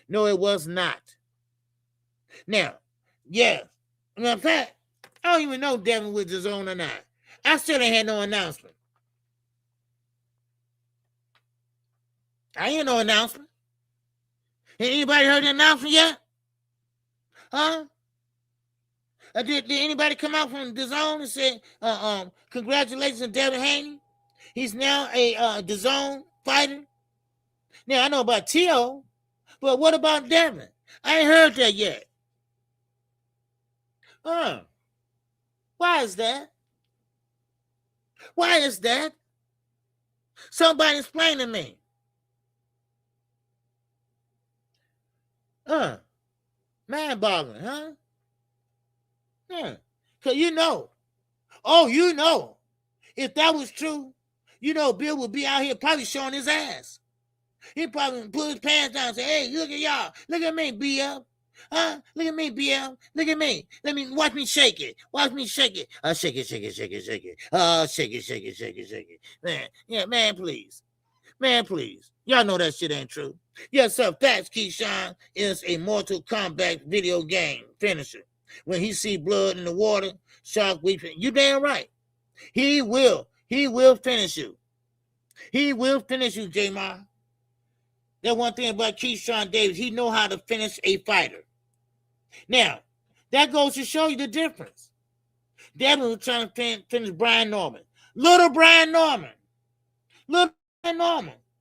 No, it was not. Now, yeah. In fact, I don't even know Devin was his own or not. I still ain't had no announcement. I ain't no announcement. Anybody heard the announcement yet? Huh? Did anybody come out from the zone and say, congratulations to Devin Haney? He's now a DAZN fighter. Now, I know about T.O., but what about Devin? I ain't heard that yet. Why is that? Why is that? Somebody explain to me. Man-boggling, huh? Yeah. Because you know, if that was true, Bill would be out here probably showing his ass. He'd probably put his pants down and say, hey, look at y'all. Look at me, BL. Huh? Look at me, BL. Look at me. Watch me shake it. Watch me shake it. Shake it, shake it, shake it, shake it. Shake it, shake it, shake it, shake it. Man, yeah, man, please. Man, please. Y'all know that shit ain't true. Yes, sir. Facts, Keyshawn is a Mortal Kombat video game finisher. When he see blood in the water, shark weeping. You damn right. He will finish you. He will finish you, J-Ma. That one thing about Keyshawn Davis, he know how to finish a fighter. Now, that goes to show you the difference. Devin was trying to finish Brian Norman. Little Brian Norman.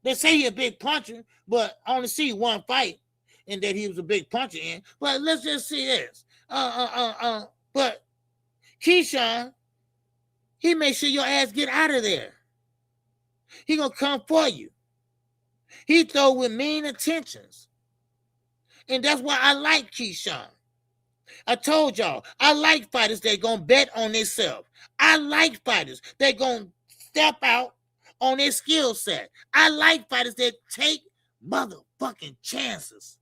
They say he's a big puncher, but I only see one fight and that he was a big puncher in. But let's just see this. But Keyshawn, he make sure your ass get out of there. He gonna come for you. He throw with mean intentions. And that's why I like Keyshawn. I told y'all, I like fighters that gonna bet on themselves. I like fighters that gonna step out on their skill set. I like fighters that take motherfucking chances.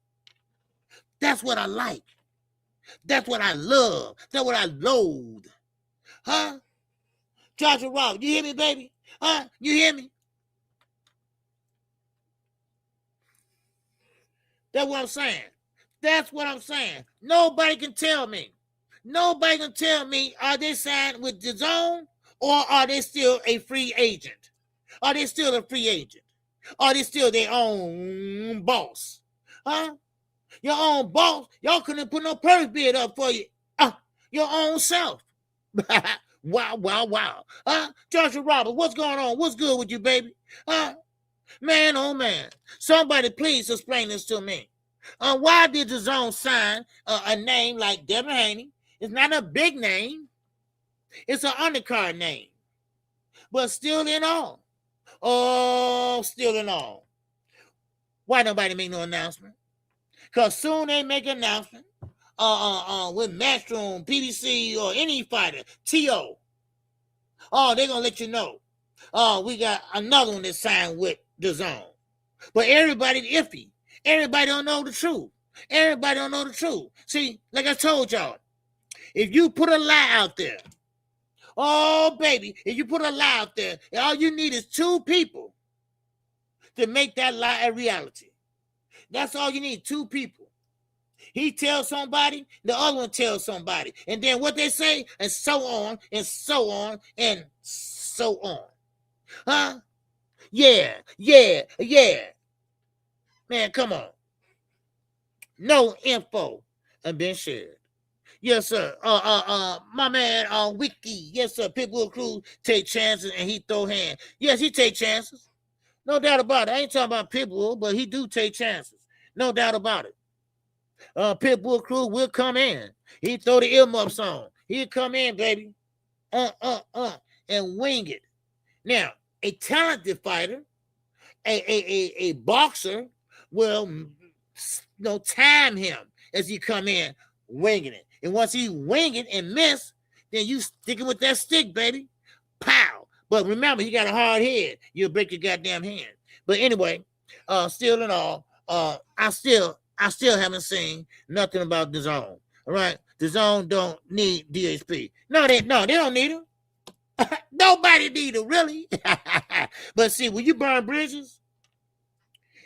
That's what I like. That's what I love. That's what I loathe. Huh? Joshua Rock, you hear me, baby? Huh? You hear me? That's what I'm saying. That's what I'm saying. Nobody can tell me. Nobody can tell me, are they signed with DAZN or are they still a free agent? Are they still a free agent? Are they still their own boss? Huh? Your own boss? Y'all couldn't put no purse bid up for you. Your own self. Wow. Joshua Roberts, what's going on? What's good with you, baby? Man, oh man. Somebody please explain this to me. Why did DAZN sign a name like Devin Haney? It's not a big name. It's an undercard name. But still in all. Oh, still in all. Why nobody make no announcement? Because soon they make an announcement with Matchroom, PBC, or any fighter, T.O. Oh, they're going to let you know. We got another one that signed with DAZN. But everybody iffy. Everybody don't know the truth. Everybody don't know the truth. See, like I told y'all, if you put a lie out there, oh, baby, if you put a lie out there, all you need is two people to make that lie a reality. That's all you need, two people. He tells somebody, the other one tells somebody. And then what they say, and so on, and so on, and so on. Huh? Yeah. Man, come on. No info has been shared. Yes, sir. My man, Wiki. Yes, sir. Pitbull Crew take chances and he throw hands. Yes, he take chances. No doubt about it. I ain't talking about Pitbull, but he do take chances. No doubt about it. Pitbull Crew will come in. He throw the earmuffs on. He'll come in, baby. And wing it. Now, a talented fighter, a boxer will time him as he come in winging it. And once he wing it and miss, then you sticking with that stick, baby. Pow. But remember, he got a hard head. You'll break your goddamn hand. But anyway, still in all, I still haven't seen nothing about the zone. All right. The zone don't need DHP. No, they don't need him. Nobody need him, really. But see, when you burn bridges,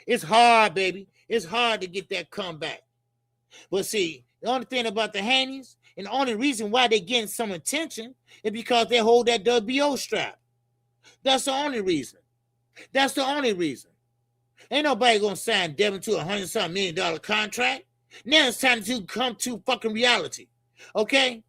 it's hard, baby. It's hard to get that comeback. But see, the only thing about the Hannies, and the only reason why they getting some attention is because they hold that WBO strap. That's the only reason. That's the only reason. Ain't nobody gonna sign Devin to $100-something million contract. Now it's time to come to fucking reality. Okay?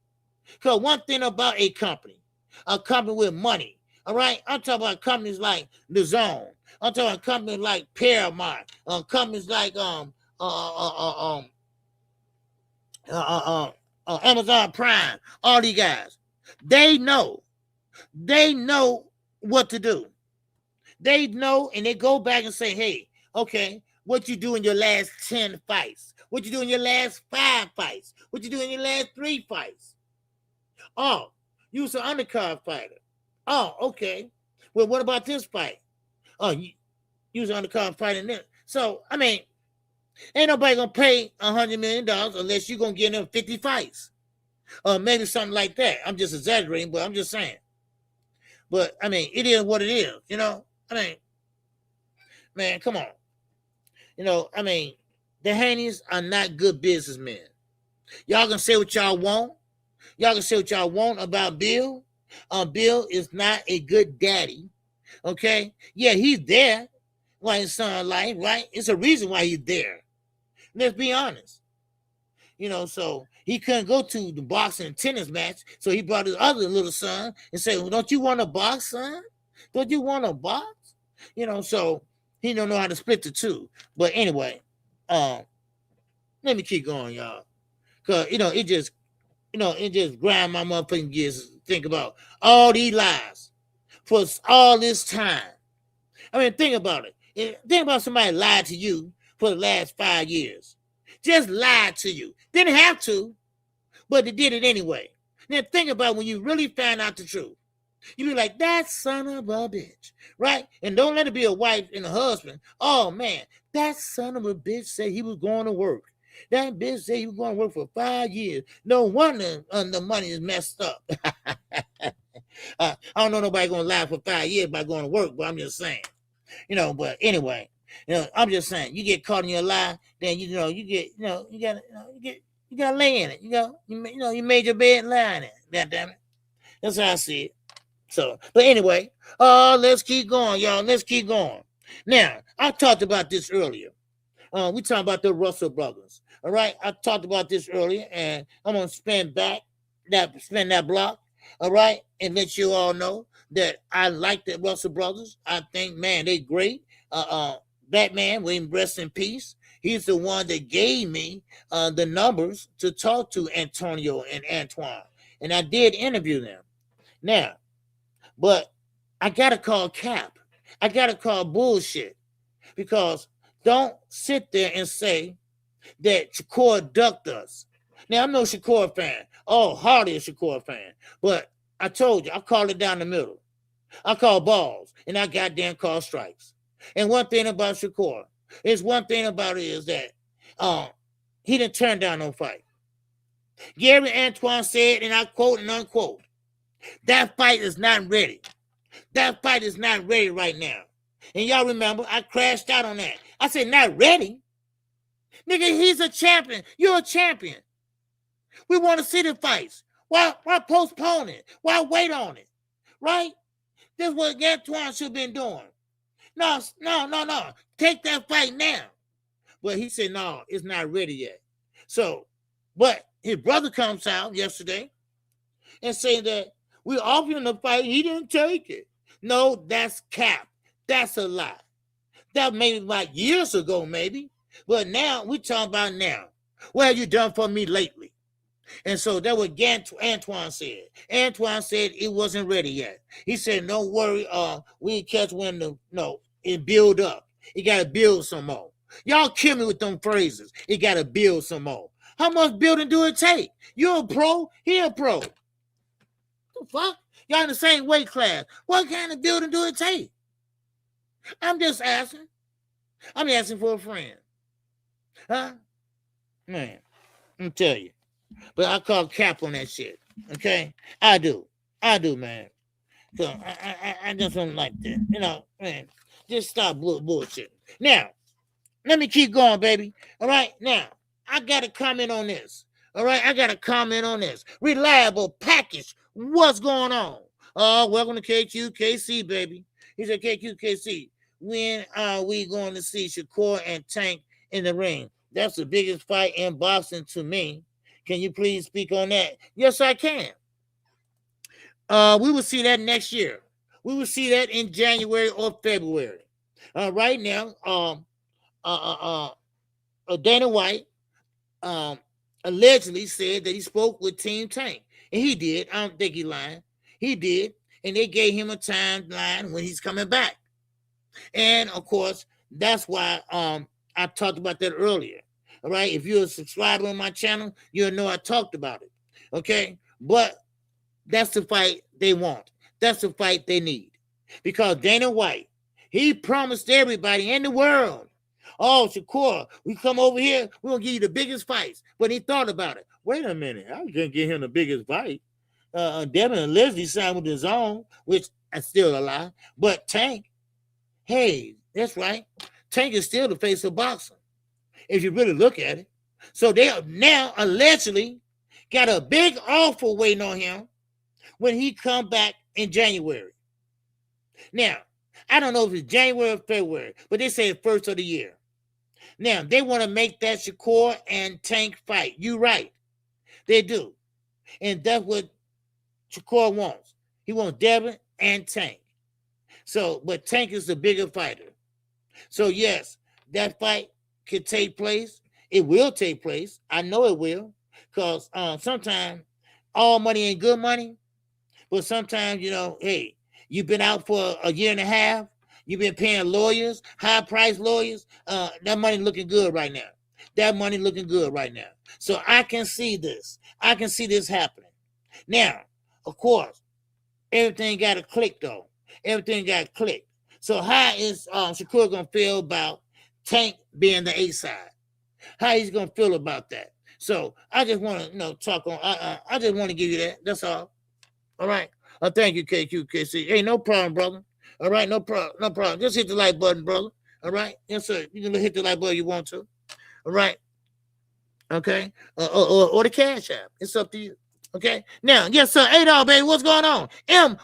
Because one thing about a company with money, all right? I'm talking about companies like The Zone. I'm talking about companies like Paramount, companies like Amazon Prime, all these guys. They know what to do. They know, and they go back and say, hey, okay, what you do in your last 10 fights? What you do in your last 5 fights? What you do in your last 3 fights? Oh, you was an undercard fighter. Oh, okay. Well, what about this fight? Oh, you was an undercard fighter in this. So, I mean, ain't nobody gonna pay $100 million unless you're gonna get them 50 fights. Or maybe something like that. I'm just exaggerating, but I'm just saying. But, I mean, it is what it is, you know? I mean, man, come on. You know, I mean, the Hannies are not good businessmen. Y'all can say what y'all want. Y'all can say what y'all want about Bill. Bill is not a good daddy. Okay? Yeah, he's there while his son life, right? It's a reason why he's there. Let's be honest. You know, so he couldn't go to the boxing and tennis match, so he brought his other little son and said, well, don't you want to box, son? Don't you want to box? You know, so he don't know how to split the two. But anyway, let me keep going, y'all. Because, it just grind my motherfucking gears to think about all these lies for all this time. I mean, think about it. Think about somebody lied to you for the last 5 years. Just lied to you. Didn't have to, but they did it anyway. Then think about when you really found out the truth. You be like, that son of a bitch, right? And don't let it be a wife and a husband. Oh, man, that son of a bitch said he was going to work. That bitch said he was going to work for 5 years. No wonder the money is messed up. I don't know nobody going to lie for 5 years by going to work, but I'm just saying. But anyway, I'm just saying, you get caught in your lie, then you gotta lay in it. You made your bed and lie in it. God damn it. That's how I see it. So, but anyway, let's keep going, y'all. Let's keep going. Now, I talked about this earlier. We talking about the Russell brothers. All right, I talked about this earlier, and I'm gonna spin that block. All right, and let you all know that I like the Russell brothers. I think, man, they great. Batman, William, rest in peace. He's the one that gave me the numbers to talk to Antonio and Antoine, and I did interview them. Now, but I gotta call cap. I gotta call bullshit, because don't sit there and say that Shakur ducked us. Now, I'm no Shakur fan. Oh, hardly a Shakur fan. But I told you, I called it down the middle. I call balls, and I goddamn call strikes. And one thing about Shakur is that he didn't turn down no fight. Gary Antoine said, and I quote and unquote, that fight is not ready. That fight is not ready right now. And y'all remember, I crashed out on that. I said, not ready? Nigga, he's a champion. You're a champion. We want to see the fights. Why postpone it? Why wait on it? Right? This is what Antoine should have been doing. No. Take that fight now. But he said, no, it's not ready yet. So, but his brother comes out yesterday and saying that we offered him the fight. He didn't take it. No, that's cap. That's a lie. That maybe like years ago, maybe. But now, we're talking about now. What have you done for me lately? And so that what Antoine said. Antoine said it wasn't ready yet. He said, "Don't worry, we catch when it build up. It gotta build some more." Y'all kill me with them phrases. It gotta build some more. How much building do it take? You're a pro, he a pro. The fuck? Y'all in the same weight class. What kind of building do it take? I'm just asking. I'm asking for a friend. Huh? Man, I'm tell you. But I call cap on that shit. Okay? I do, man. So I just don't like that. Man, just stop bullshit. Now, let me keep going, baby. All right? Now, I got to comment on this. All right? I got to comment on this. Reliable package. What's going on? Welcome to KQKC, baby. He said, KQKC, when are we going to see Shakur and Tank in the ring? That's the biggest fight in boxing to me. Can you please speak on that? Yes, I can. We will see that next year. We will see that in January or February. Right now, Dana White allegedly said that he spoke with Team Tank. And he did. I don't think he lied. He did. And they gave him a timeline when he's coming back. And, of course, that's why I talked about that earlier. All right? If you're a subscriber on my channel, you'll know I talked about it. Okay? But that's the fight they want. That's the fight they need. Because Dana White, he promised everybody in the world, "Oh, Shakur, we come over here, we're going to give you the biggest fights." But he thought about it. Wait a minute. I was going to give him the biggest fight. Devin and Leslie signed with his own, which is still a lie. But Tank, hey, that's right. Tank is still the face of boxing, if you really look at it. So they are now allegedly got a big offer waiting on him when he come back in January. Now, I don't know if it's January or February, but they say first of the year. Now, they want to make that Shakur and Tank fight. You're right. They do. And that's what Shakur wants. He wants Devin and Tank. So, but Tank is the bigger fighter. So, yes, that fight could take place. It will take place. I know it will. Because sometimes all money ain't good money. But sometimes, hey, you've been out for a year and a half. You've been paying lawyers, high-priced lawyers. That money looking good right now. That money looking good right now. So I can see this. I can see this happening. Now, of course, everything got to click, though. Everything got to click. So how is Shakur going to feel about Tank being the A side? How he's going to feel about that? So I just want to, talk on. I just want to give you that. That's all. All right. Thank you, KQKC. Hey, no problem, brother. All right, no problem, no problem. Just hit the like button, brother. All right, yes, sir. You can hit the like button you want to. All right. Okay. Or the Cash App. It's up to you. Okay. Now, yes, sir. $8, baby. What's going on?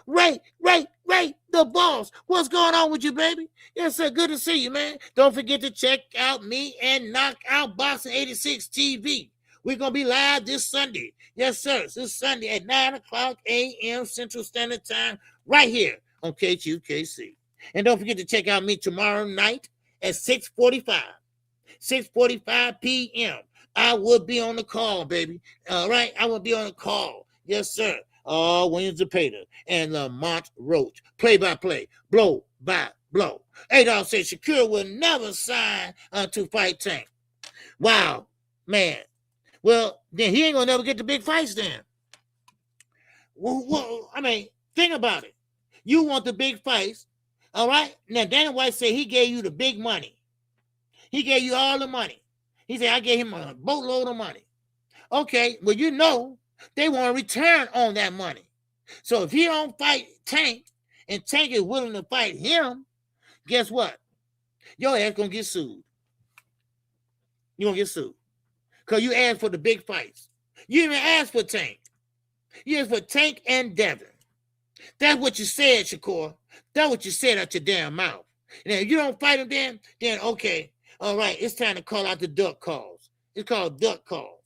Ray, the boss. What's going on with you, baby? Yes, sir. Good to see you, man. Don't forget to check out me and Knockout Boxing 86 TV. We're going to be live this Sunday. Yes, sir. This Sunday at 9 o'clock a.m. Central Standard Time right here on KQKC. And don't forget to check out me tomorrow night at 6:45 p.m. I will be on the call, baby. All right? I will be on the call. Yes, sir. William Zepeda and Lamont Roach. Play-by-play. Blow by blow. Adolph said Shakur will never sign to fight Tank. Wow, man. Well, then he ain't going to never get the big fights then. Well, I mean, think about it. You want the big fights, all right? Now, Dana White said he gave you the big money. He gave you all the money. He said, I gave him a boatload of money. Okay, well, they want to return on that money. So if he don't fight Tank, and Tank is willing to fight him, guess what? Your ass going to get sued. You're going to get sued. Because you asked for the big fights. You even asked for Tank. You asked for Tank and Devin. That's what you said, Shakur. That's what you said out your damn mouth. And if you don't fight him then okay. All right, it's time to call out the duck calls. It's called duck calls.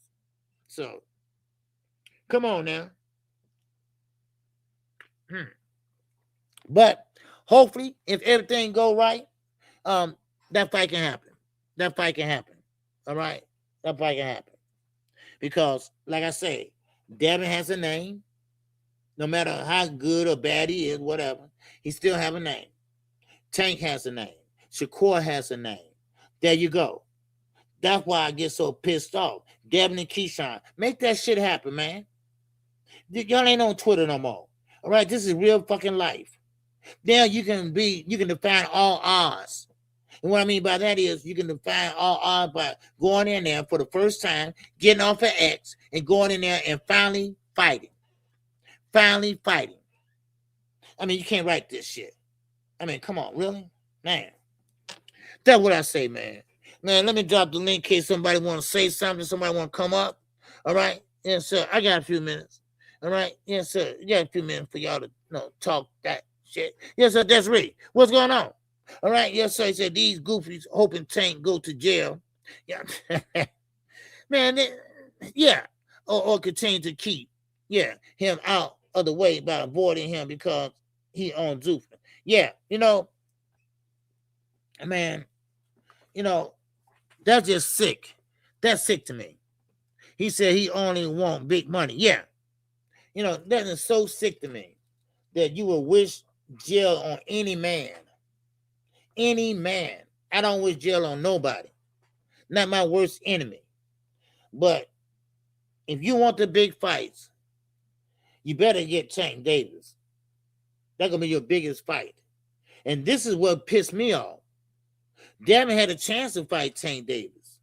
So, come on now. But hopefully, if everything go right, that fight can happen. That fight can happen. All right? That fight can happen. Because, like I say, Devin has a name. No matter how good or bad he is, whatever, he still have a name. Tank has a name. Shakur has a name. There you go. That's why I get so pissed off. Devin and Keyshawn, make that shit happen, man. Y'all ain't on Twitter no more. All right, this is real fucking life. Now you can define all odds. And what I mean by that is you can define all odds by going in there for the first time, getting off of X, and going in there and finally fighting. Finally fighting. I mean, you can't write this shit. I mean, come on, really? Man. That's what I say, man. Man, let me drop the link in case somebody want to say something, somebody want to come up. All right? Yes, sir. I got a few minutes. All right? Yes, sir. You got a few minutes for y'all to talk that shit. Yes, sir. That's Rick. What's going on? All right? Yes, sir. He said these goofies hoping Tank go to jail. Yeah. Man, yeah. Or continue to keep, him out of the way by avoiding him because he owns Zuffa. Yeah, man, that's just sick. That's sick to me. He said he only want big money. Yeah. That is so sick to me that you would wish jail on any man. Any man. I don't wish jail on nobody. Not my worst enemy. But if you want the big fights, you better get Tank Davis. That's going to be your biggest fight. And this is what pissed me off. Devin had a chance to fight Tank Davis.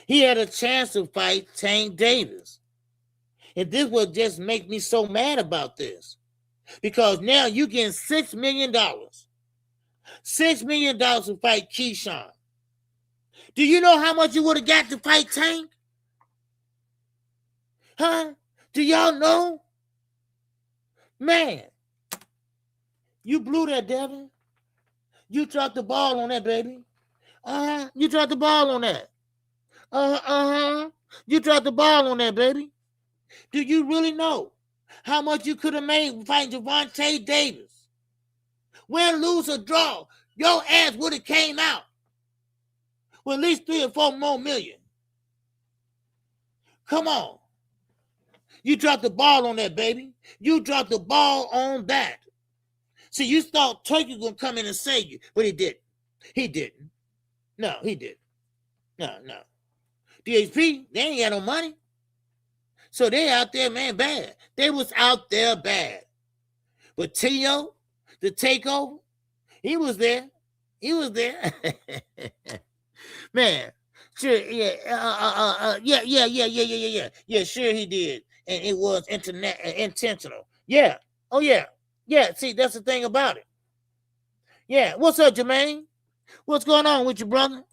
He had a chance to fight Tank Davis. And this will just make me so mad about this. Because now you're getting $6 million. $6 million to fight Keyshawn. Do you know how much you would have got to fight Tank? Huh? Do y'all know? Man, you blew that, Devin. You dropped the ball on that, baby. You dropped the ball on that. You dropped the ball on that, baby. Do you really know how much you could have made fighting Gervonta Davis? Win, lose, or draw, your ass would have came out with at least 3 or 4 more million. Come on. You dropped the ball on that, baby. You dropped the ball on that. See, you thought Turkey was going to come in and save you, but he didn't. He didn't. No, he didn't. No. DHP, they ain't got no money. So they out there, man, bad. They was out there bad. But Tio, the takeover, he was there. He was there. Man, sure, yeah. Yeah, sure he did. And it was intentional. Yeah. Oh, yeah. Yeah, see, that's the thing about it. Yeah. What's up, Jermaine? What's going on with you, brother?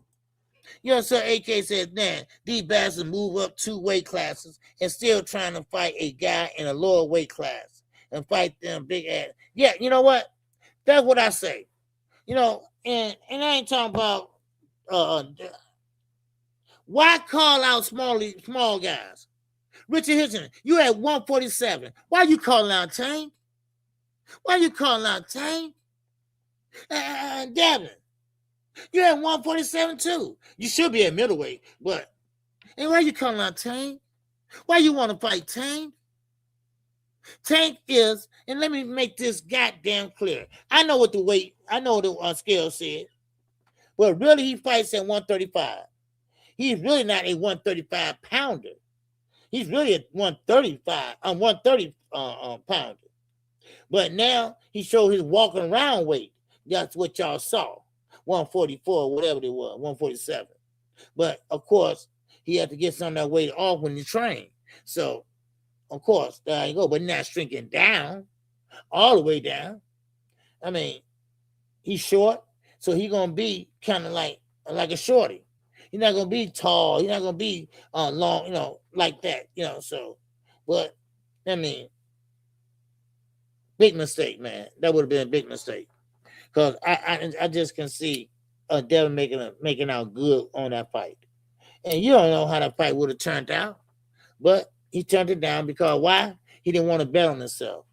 Yeah, sir, AK says, man, these bastards move up 2 weight classes and still trying to fight a guy in a lower weight class and fight them big ass. Yeah, you know what? That's what I say. And I ain't talking about why call out small guys? Richard Hitchens, you at 147. Why you calling out Tank? Why you calling out Tank? Devin, you're at 147 too. You should be at middleweight, but why you calling out Tank? Why you want to fight Tank? Tank is, and let me make this goddamn clear. I know what the scale said. Well, really, he fights at 135. He's really not a 135 pounder. He's really a 130 pounder. But now he showed his walking around weight. That's what y'all saw. 144, whatever it was, 147. But of course, he had to get some of that weight off when he trained. So, of course, there you go. But not shrinking down, all the way down. I mean, he's short, so he's gonna be kind of like a shorty. He's not gonna be tall. He's not gonna be long, like that, So, but I mean, big mistake, man. That would have been a big mistake, because I just can see Devin making out good on that fight, and you don't know how that fight would have turned out, but he turned it down because why? He didn't want to bet on himself.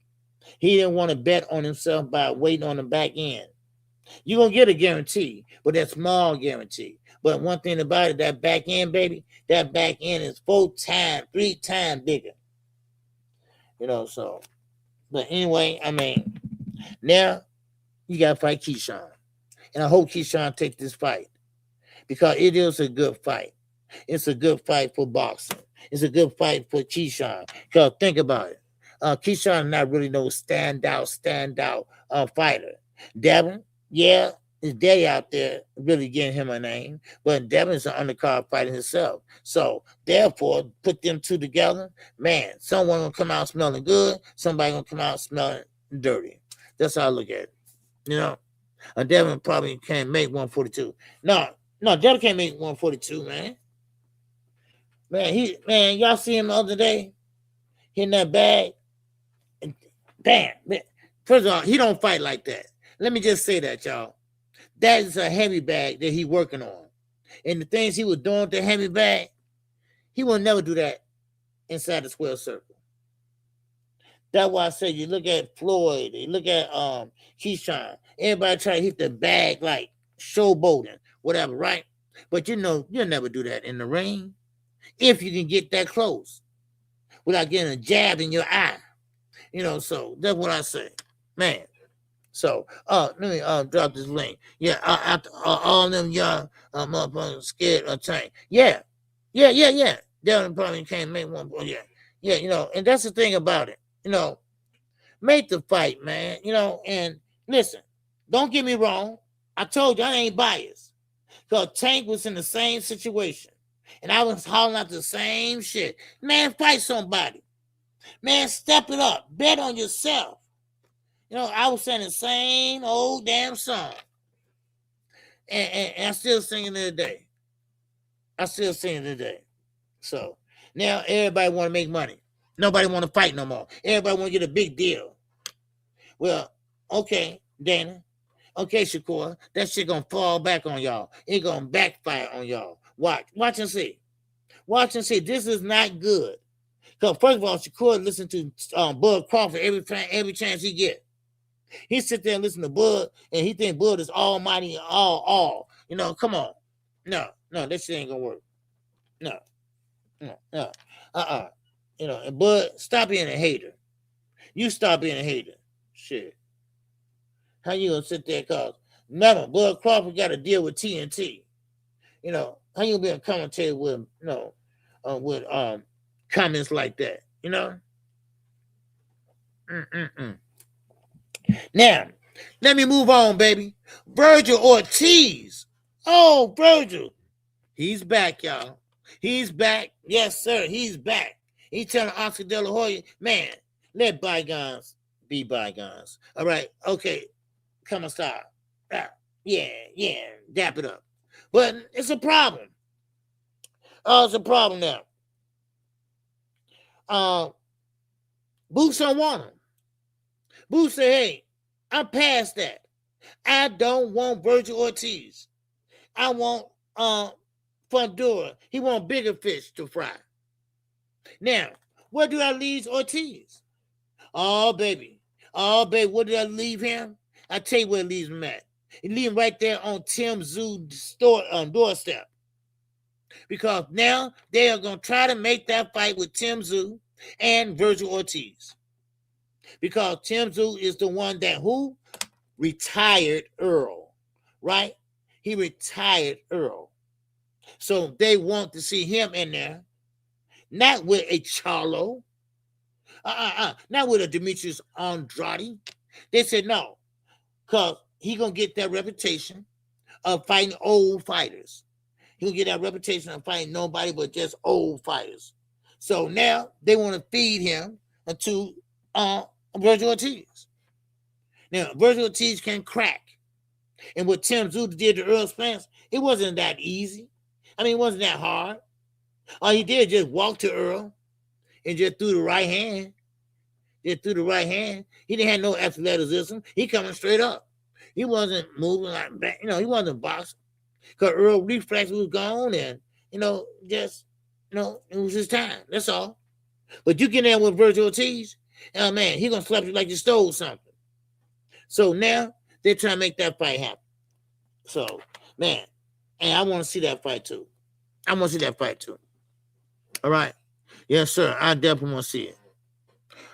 He didn't want to bet on himself by waiting on the back end. You're going to get a guarantee, but that small guarantee. But one thing about it, that back end, baby, that back end is 4 times, 3 times bigger. So. But anyway, I mean, now you got to fight Keyshawn. And I hope Keyshawn takes this fight because it is a good fight. It's a good fight for boxing. It's a good fight for Keyshawn. Because think about it. Keyshawn is not really no standout fighter. Devin, yeah, his daddy out there really getting him a name, but Devin's an undercard fighter himself. So therefore, put them two together, man, someone gonna come out smelling good, somebody gonna come out smelling dirty. That's how I look at it. Devin probably can't make 142. No, Devin can't make 142, man. Man, y'all see him the other day hitting that bag, and bam. Man. First of all, he don't fight like that. Let me just say that, y'all. That is a heavy bag that he working on. And the things he was doing with the heavy bag, he will never do that inside the square circle. That's why I say you look at Floyd, you look at Keyshawn, everybody try to hit the bag like showboating, whatever, right? But you'll never do that in the ring if you can get that close without getting a jab in your eye. So that's what I say. Man. So, let me drop this link. Yeah, after all them young motherfuckers scared of tank. Yeah. Devin probably can't make one. Yeah. And that's the thing about it. Make the fight, man. And listen, don't get me wrong. I told you I ain't biased. Because Tank was in the same situation. And I was hollering out the same shit. Man, fight somebody. Man, step it up. Bet on yourself. I was saying the same old damn song. And I'm still singing it today. So now everybody want to make money. Nobody want to fight no more. Everybody want to get a big deal. Well, okay, Dana. Okay, Shakur. That shit gonna fall back on y'all. It gonna backfire on y'all. Watch and see. This is not good. Because first of all, Shakur listen to Bud Crawford every chance he get. He sit there and listen to Bud, and he think Bud is almighty and all. Come on. No, this shit ain't gonna work. No. And Bud, stop being a hater. You stop being a hater. Shit. How you gonna sit there? Cause remember, Bud Crawford got to deal with TNT. How you gonna be a commentator with with comments like that? Now, let me move on, baby. Virgil Ortiz. Oh, Virgil. He's back, y'all. He's back. Yes, sir. He's back. He's telling Oscar De La Hoya, man, let bygones be bygones. All right. Okay. Come on, stop. Yeah. Dap it up. But it's a problem. It's a problem now. Boots don't want him. Boo said, hey, I'm past that. I don't want Virgil Ortiz. I want Fundora. He want bigger fish to fry. Now, where do I leave Ortiz? Oh, baby. Where did I leave him? I tell you where it leaves him at. It leaves him right there on Tim Zoo's store doorstep. Because now they are going to try to make that fight with Tim Zoo and Virgil Ortiz. Because Tim Zoo is the one that retired Earl, right? He retired Earl. So they want to see him in there, not with a Charlo, not with a Demetrius Andrade. They said no, because he going to get that reputation of fighting old fighters. He'll get that reputation of fighting nobody but just old fighters. So now they want to feed him to Virgil Ortiz. Now, Virgil Ortiz can crack. And what Tim Zoo did to Earl Spence, it wasn't that easy. I mean, it wasn't that hard. All he did just walk to Earl and just threw the right hand. He didn't have no athleticism. He coming straight up. He wasn't moving like that. He wasn't boxing. Because Earl reflex was gone and, it was his time. That's all. But you get in there with Virgil Ortiz, man, he going to slap you like you stole something. So now they're trying to make that fight happen. So, man, And I want to see that fight too. All right. Yes, sir. I definitely want to see it.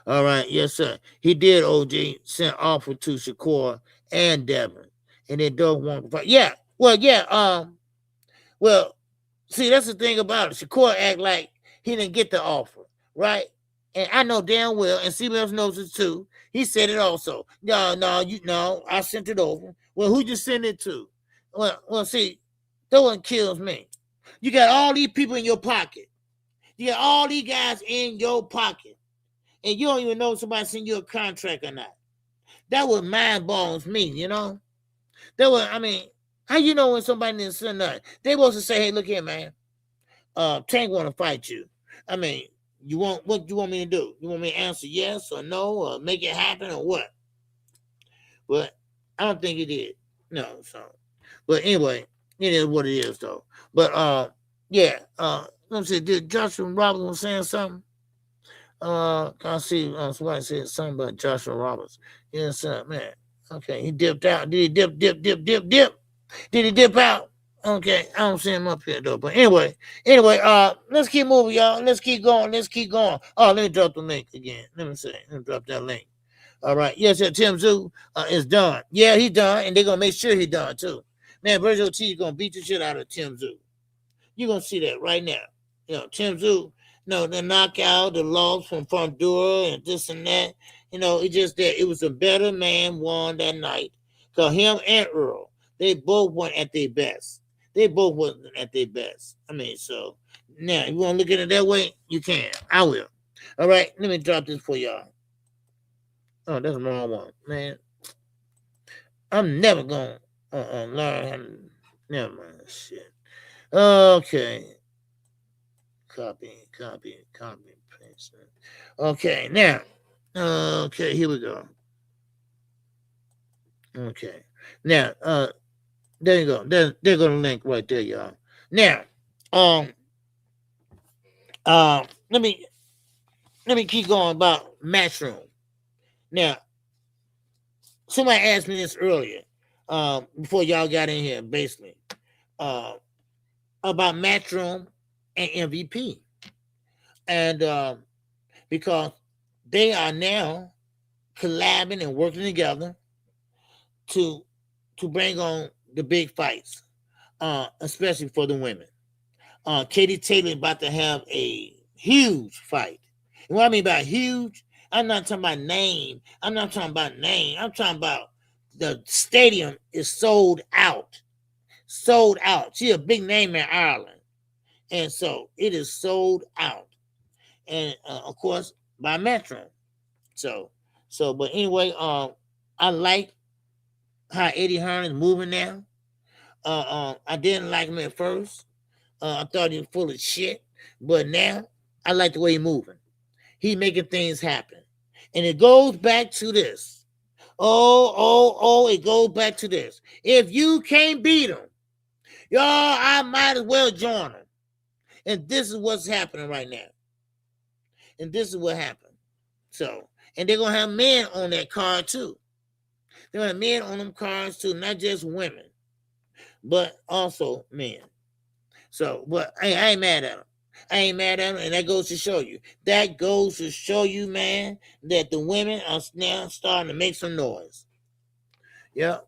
All right. Yes, sir. He did, OG, send offer to Shakur and Devin. And they don't want to fight. Yeah. Well, yeah. Well, see, that's the thing about it. Shakur act like he didn't get the offer, right? And I know damn well, and CBS knows it too. He said it also. No, I sent it over. Well, who you send it to? Well, see, that one kills me. You got all these people in your pocket. You got all these guys in your pocket. And you don't even know if somebody sent you a contract or not. That was mind boggles me, you know? How you know when somebody didn't send nothing? They supposed to say, hey, look here, man. Tank want to fight you. I mean, what you want me to do? You want me to answer yes or no or make it happen or what? But I don't think he did. No, so. But anyway, it is what it is, though. But yeah. Let me see. Did Joshua Roberts was saying something? I see somebody said something about Joshua Roberts. Yes, man. Okay, he dipped out. Did he dip? Did he dip out? Okay, I don't see him up here though. But anyway, let's keep moving, y'all. Let's keep going. Oh, let me drop the link again. Let me drop that link. All right. Yes, Tim Zoo is done. Yeah, he's done, and they're gonna make sure he's done too. Man, Virgil T is gonna beat the shit out of Tim Zoo. You're gonna see that right now. You know, Tim Zoo, the knockout, the loss from Fondura and this and that. It's just that it was a better man won that night. Cause him and Earl, they both weren't at their best. I mean, so now you want to look at it that way, you can. I will. All right, let me drop this for y'all. Oh, that's the wrong one, man. I'm never gonna learn how to. Never mind, shit. Okay. Copy, paste. Okay, now. Okay, here we go. Okay, now. There you go. There go the link right there, y'all. Now, let me keep going about Matchroom. Now, somebody asked me this earlier, before y'all got in here, basically, about Matchroom and MVP, and because they are now collabing and working together to bring on the big fights, especially for the women. Katie Taylor about to have a huge fight. And what I mean by huge, I'm not talking about name. I'm talking about the stadium is sold out. She's a big name in Ireland. And so it is sold out. And of course, by Metro. But anyway, I like how Eddie Hearn is moving now. I didn't like him at first. I thought he was full of shit. But now, I like the way he's moving. He's making things happen. And it goes back to this. It goes back to this. If you can't beat him, y'all, I might as well join him. And this is what's happening right now. And this is what happened. So, and they're going to have men on that card too. They're going to have men on them cards too, not just women, but also men. So, but I ain't mad at them. And that goes to show you. Man, that the women are now starting to make some noise. Yeah.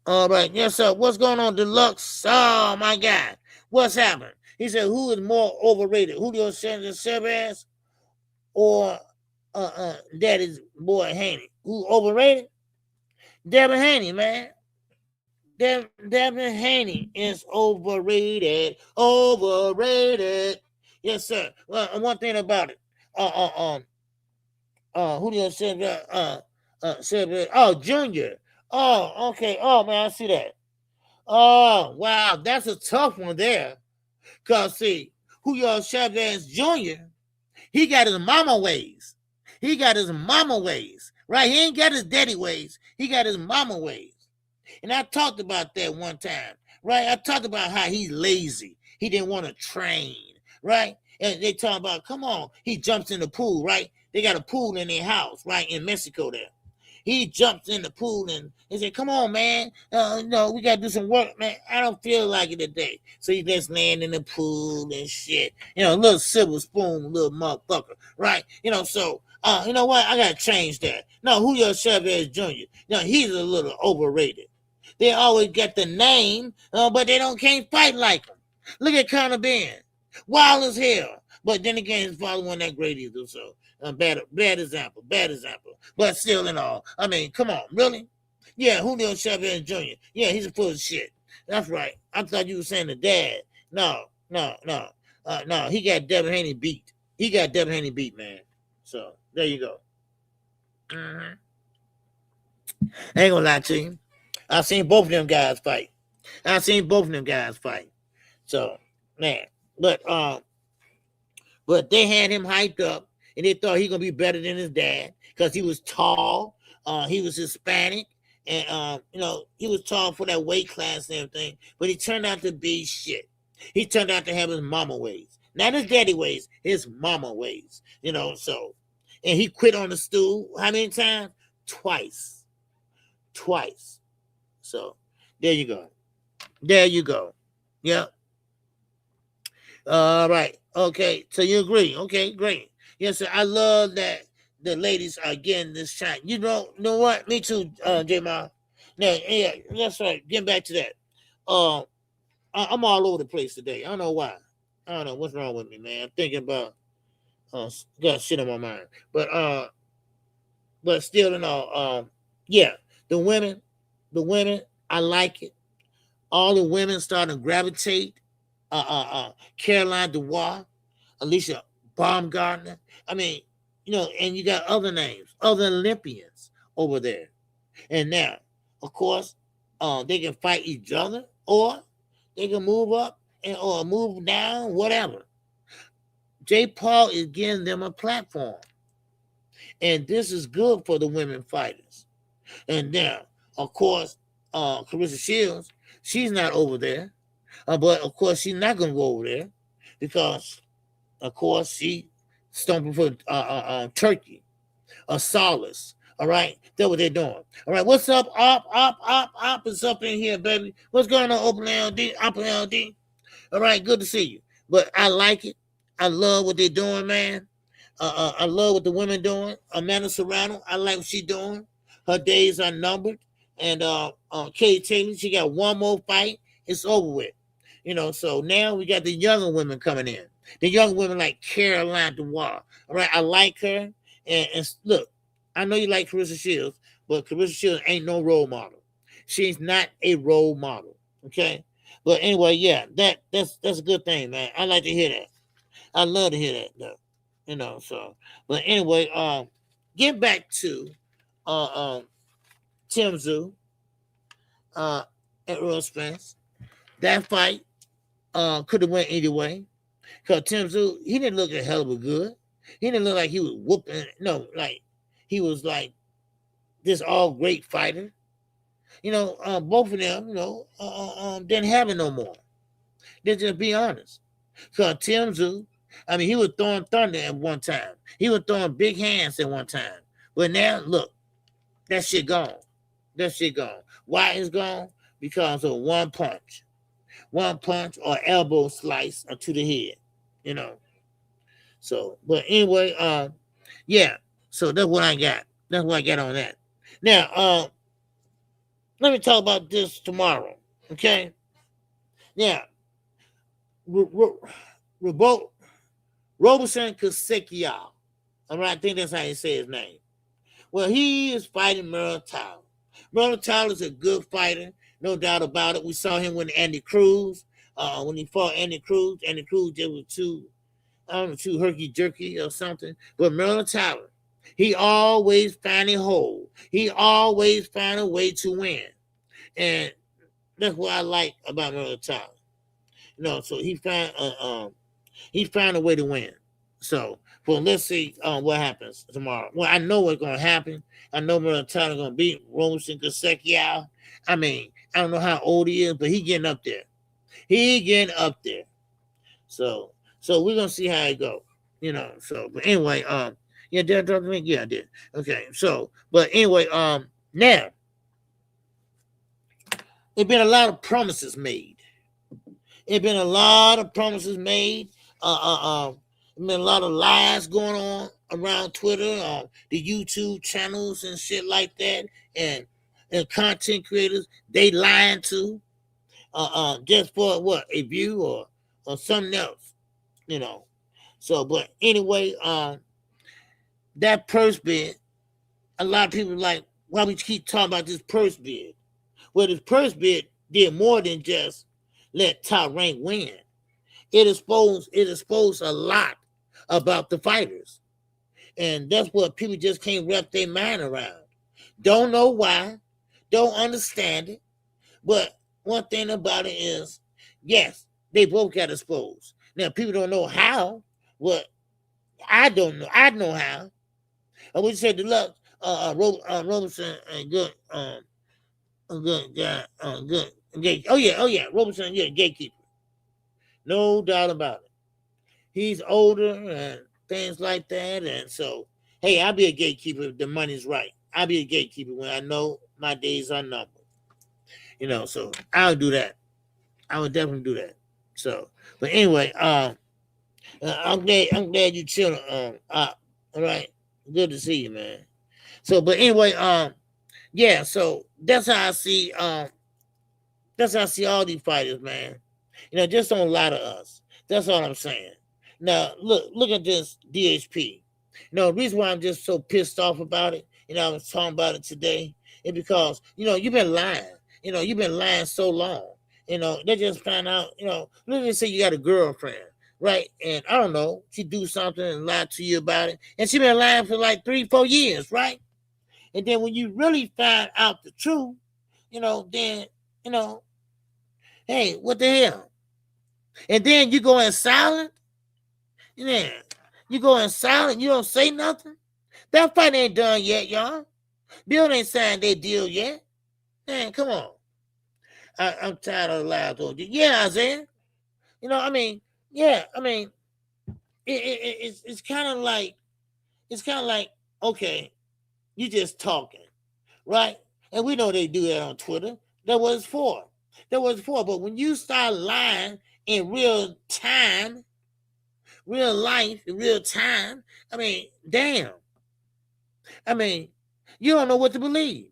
All right. Yes, sir. What's going on, Deluxe? Oh, my God. What's happening? He said, who is more overrated? Julio Cesar or Daddy's boy Haney? Who overrated? Devin Haney, man. Devin Haney is overrated. Yes, sir. Well, one thing about it. Julio Cesar, Junior. Oh, okay. Oh, man, I see that. Oh, wow. That's a tough one there. Because, see, Julio Chavez Jr., he got his mama ways. Right? He ain't got his daddy ways. He got his mama ways. And I talked about that one time. Right? I talked about how he's lazy. He didn't want to train. Right? And they talking about, come on. He jumps in the pool, right? They got a pool in their house, right? In Mexico there. he jumps in the pool and he said, "Come on, man. No, we gotta do some work, man. I don't feel like it today." So he just laying in the pool and shit. Little silver spoon, little motherfucker, right? So you know what? I gotta change that. No, Julio Chavez Jr. He's a little overrated. They always get the name, but they can't fight like him. Look at Conor Ben, wild as hell. But then again, his father wasn't that great either. So bad example. But still in all, I mean, come on, really? Yeah, Julio Chavez Jr. Yeah, he's a full of shit. That's right. I thought you were saying the dad. No. He got Devin Haney beat. Man. So there you go. I ain't gonna lie to you. I've seen both of them guys fight. So, man, but they had him hyped up, and they thought he gonna be better than his dad because he was tall. He was Hispanic, and he was tall for that weight class and everything. But he turned out to be shit. He turned out to have his mama ways, not his daddy ways, his mama ways. So, and he quit on the stool. How many times? Twice. So there you go. Yeah. All right. Okay. So you agree? Okay, great. Yes, sir. I love that the ladies are getting this shot. You know what? Me too, J-Ma. Now, yeah, that's right. Getting back to that. I'm all over the place today. I don't know why. I don't know what's wrong with me, man. I'm thinking about got shit on my mind. But still in all, yeah, the women, I like it. All the women starting to gravitate. Caroline Dubois, Alicia Baumgartner. I mean, and you got other names, other Olympians over there. And now, of course, they can fight each other, or they can move up or move down, whatever. J. Paul is giving them a platform. And this is good for the women fighters. And now, of course, Clarissa Shields, she's not over there. But, of course, she's not going to go over there because, of course, she stomping for Turkey, Solace. All right? That's what they're doing. All right, what's up? Op is up in here, baby. What's going on, Open LD? Open LD? All right, good to see you. But I like it. I love what they're doing, man. I love what the women doing. Amanda Serrano, I like what she's doing. Her days are numbered. And Katie Taylor, she got one more fight. It's over with. So now we got the younger women coming in. The young women like Caroline Dubois. All right, I like her. And look, I know you like Clarissa Shields, but Clarissa Shields ain't no role model. She's not a role model. Okay? But anyway, yeah, that's a good thing, man. I like to hear that. I love to hear that, though. So, but anyway, get back to Tim Tszyu and Earl Spence. That fight could have went either way. Because Tim Tszyu, he didn't look a hell of a good. He didn't look like he was whooping. No, like he was like this all great fighter. Both of them, didn't have it no more. Let's just be honest. Because Tim Tszyu, I mean, he was throwing thunder at one time. He was throwing big hands at one time. But now, look, that shit gone. Why is gone? Because of one punch or elbow slice to the head, So, but anyway, yeah. So that's what I got. That's what I got on that. Now, let me talk about this tomorrow. Okay. Now, Robertson Kassekian. All right, I think that's how you say his name. Well, he is fighting Merle Tyler. Merle Tyler is a good fighter, no doubt about it. We saw him with Andy Cruz. When he fought Andy Cruz just was too herky-jerky or something. But Merle Tyler, he always found a hole. He always found a way to win. And that's what I like about Merle Tyler. So he found a way to win. So, well, let's see what happens tomorrow. Well, I know what's going to happen. I know Merle Tyler going to beat Roach and Kassekian. I mean, I don't know how old he is, but he getting up there. So we're going to see how it goes. So, but anyway, Yeah, did I drop the link? Yeah, I did. Okay, so, but anyway, now, there's been a lot of promises made. There's been a lot of promises made. There's been a lot of lies going on around Twitter, the YouTube channels and shit like that, and content creators, they lying to, just for what, a view or something else, you know. So, but anyway, that purse bid, a lot of people like, why we keep talking about this purse bid? Well, this purse bid did more than just let Top Rank win. It exposed a lot about the fighters. And that's what people just can't wrap their mind around. Don't know why, don't understand it. But one thing about it is, yes, they both got exposed. Now, people don't know how. Well, I don't know. I know how. I would say Deluxe, Robertson, and good guy, good. Oh yeah, Robertson, yeah, gatekeeper. No doubt about it. He's older and things like that, and so, hey, I'll be a gatekeeper if the money's right. I'll be a gatekeeper when I know my days are numbered. You know, so I'll do that. I would definitely do that. So, but anyway, I'm glad you chilling. All right, good to see you, man. So, but anyway, yeah. So that's how I see. That's how I see all these fighters, man. You know, just don't lie to us. That's all I'm saying. Now, look at this DHP. You know, the reason why I'm just so pissed off about it, you know, I was talking about it today, is because, you know, you've been lying. You know, you've been lying so long. You know, they just found out, you know, let's just say you got a girlfriend, right? And I don't know, she do something and lie to you about it. And she been lying for like 3-4 years, right? And then when you really find out the truth, you know, then, you know, hey, what the hell? And then you go in silent. Yeah, you go in silent. You don't say nothing. That fight ain't done yet, y'all. Bill ain't signed their deal yet. Man, come on. I'm tired of the lies. Yeah, Isaiah. You know, I mean, yeah, I mean, it's kind of like, okay, you just talking, right? And we know they do that on Twitter. That was for. But when you start lying in real time, real life, in real time, I mean, damn. I mean, you don't know what to believe.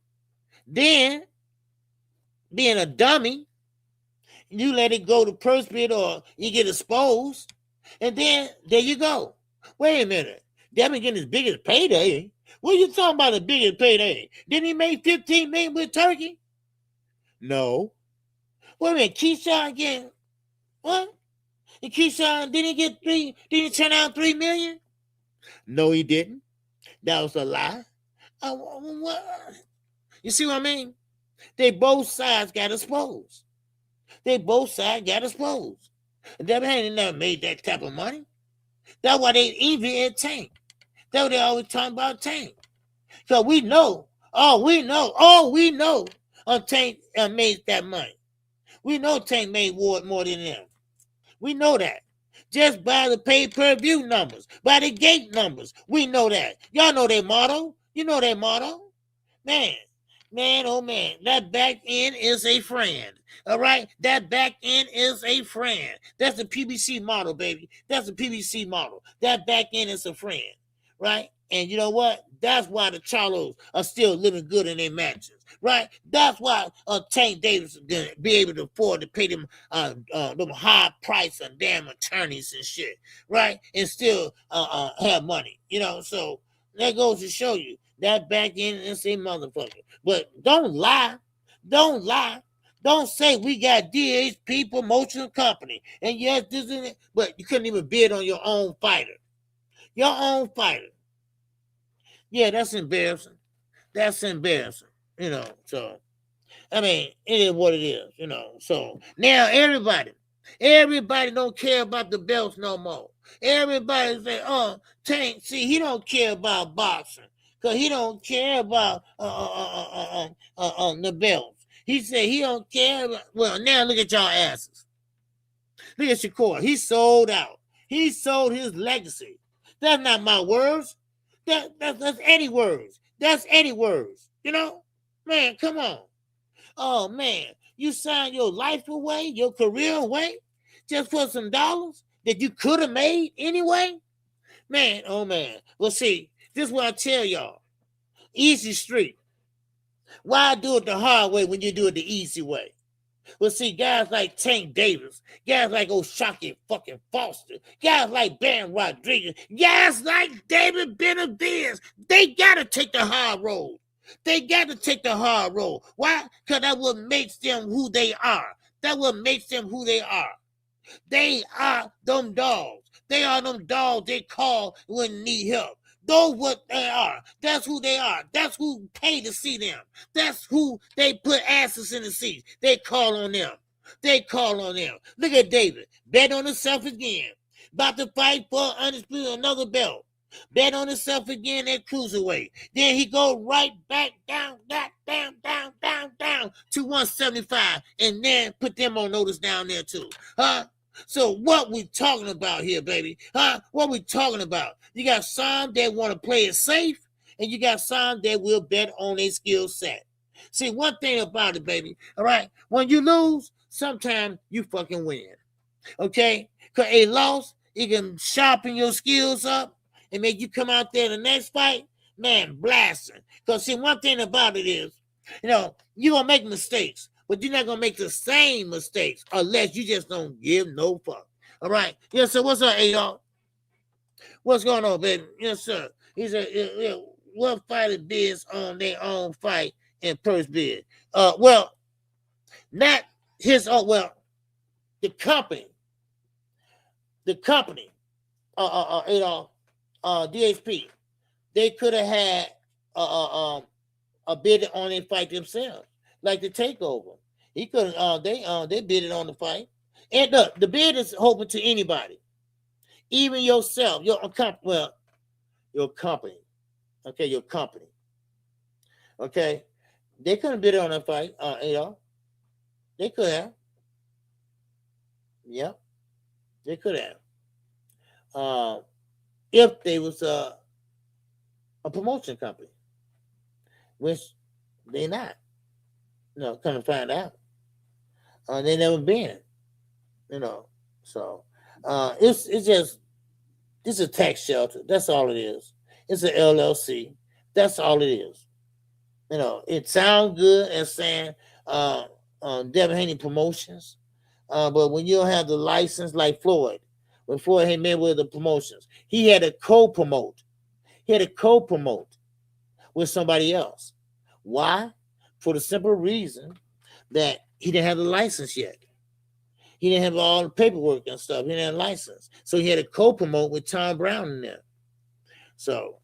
Then, being a dummy, you let it go to purse bid or you get exposed, and then there you go. Wait a minute. Devin getting his biggest payday. What are you talking about, the biggest payday? Didn't he make $15 million with Turkey? No. Wait a minute, Keyshawn again? What? And Keyshawn, didn't he turn out $3 million? No, he didn't. That was a lie. What? You see what I mean? They both sides got exposed. And Devin ain't never made that type of money. That's why they envy and Tank. That's what they always talking about Tank. So we know, Tank made that money. We know Tank made more than them. We know that. Just by the pay-per-view numbers, by the gate numbers. We know that. Y'all know their motto. You know their motto. Man, oh man, that back end is a friend. All right? That back end is a friend. That's the PBC model, baby. That's the PBC model. That back end is a friend. Right? And you know what? That's why the Charlos are still living good in their matches. Right? That's why Tank Davis is going to be able to afford to pay them high price on damn attorneys and shit. Right? And still have money. You know, so that goes to show you that back end is a motherfucker. But don't lie. Don't say we got DHP Promotion Company. And yes, this is it. But you couldn't even bid on your own fighter. Yeah, that's embarrassing. You know, so, I mean, it is what it is, you know. So, now everybody don't care about the belts no more. Everybody say, Tank, see, he don't care about boxing. Because he don't care about the belts. He said he don't care about, well, now look at y'all asses. Look at Shakur. He sold out. He sold his legacy. That's not my words. That's Eddie words. That's Eddie words. You know, man, come on. Oh man, you signed your life away, your career away, just for some dollars that you could have made anyway. Man, oh man. Well, see, this is what I tell y'all. Easy street. Why do it the hard way when you do it the easy way? Well, see, guys like Tank Davis, guys like O'Shaquie fucking Foster, guys like Ben Rodriguez, guys like David Benavides, they gotta take the hard road. They got to take the hard road. Why? Because that what makes them who they are. That what makes them who they are. They are them dogs. They are them dogs they call when they need help. Those what they are. That's who they are. That's who pay to see them. That's who they put asses in the seats. They call on them. They call on them. Look at David. Bet on himself again. About to fight for another belt. Bet on himself again at cruiserweight. Then he go right back down to 175, and then put them on notice down there too. So what we talking about here, baby? What we talking about? You got some that want to play it safe, and you got some that will bet on a skill set. See, one thing about it, baby, all right? When you lose, sometimes you fucking win, okay? Because a loss, it can sharpen your skills up and make you come out there the next fight, man, blasting. Because, see, one thing about it is, you know, you're going to make mistakes, but you're not going to make the same mistakes unless you just don't give no fuck. All right? Yes, sir. What's up, A-Dog? What's going on, baby? Yes, sir. He said, what fighter bids on their own fight and purse bid? Well, not his own, well, the company, A-Dog, DHP, they could have had a bid on their fight themselves, like the takeover. He could they bid it on the fight, and the bid is open to anybody, even yourself, your company, okay, your company, okay. They couldn't bid it on the fight, they could have, yeah, they could have. If they was a promotion company, which they not, come to find out, they never been, so it's a tax shelter. That's all it is. It's an LLC. That's all it is. It sounds good as saying Devin Haney Promotions, but when you don't have the license, like Floyd. When Floyd had made with the promotions, he had to co-promote. He had to co-promote with somebody else. Why? For the simple reason that he didn't have the license yet. He didn't have all the paperwork and stuff. He didn't have a license. So he had to co-promote with Tom Brown in there. So,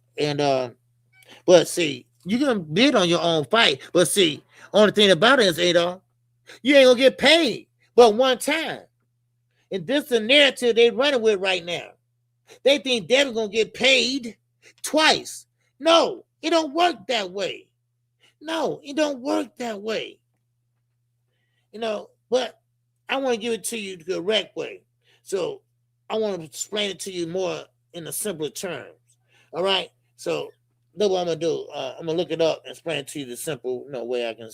but see, you can bid on your own fight. But see, only thing about it is, Adolf, you ain't gonna get paid but one time. And this is the narrative they running with right now. They think Devin's gonna get paid twice. No, it don't work that way. No, it don't work that way. But I want to give it to you the correct way. So I want to explain it to you more in the simpler terms. All right. So that's what I'm gonna do. I'm gonna look it up and explain it to you the simple, way I can,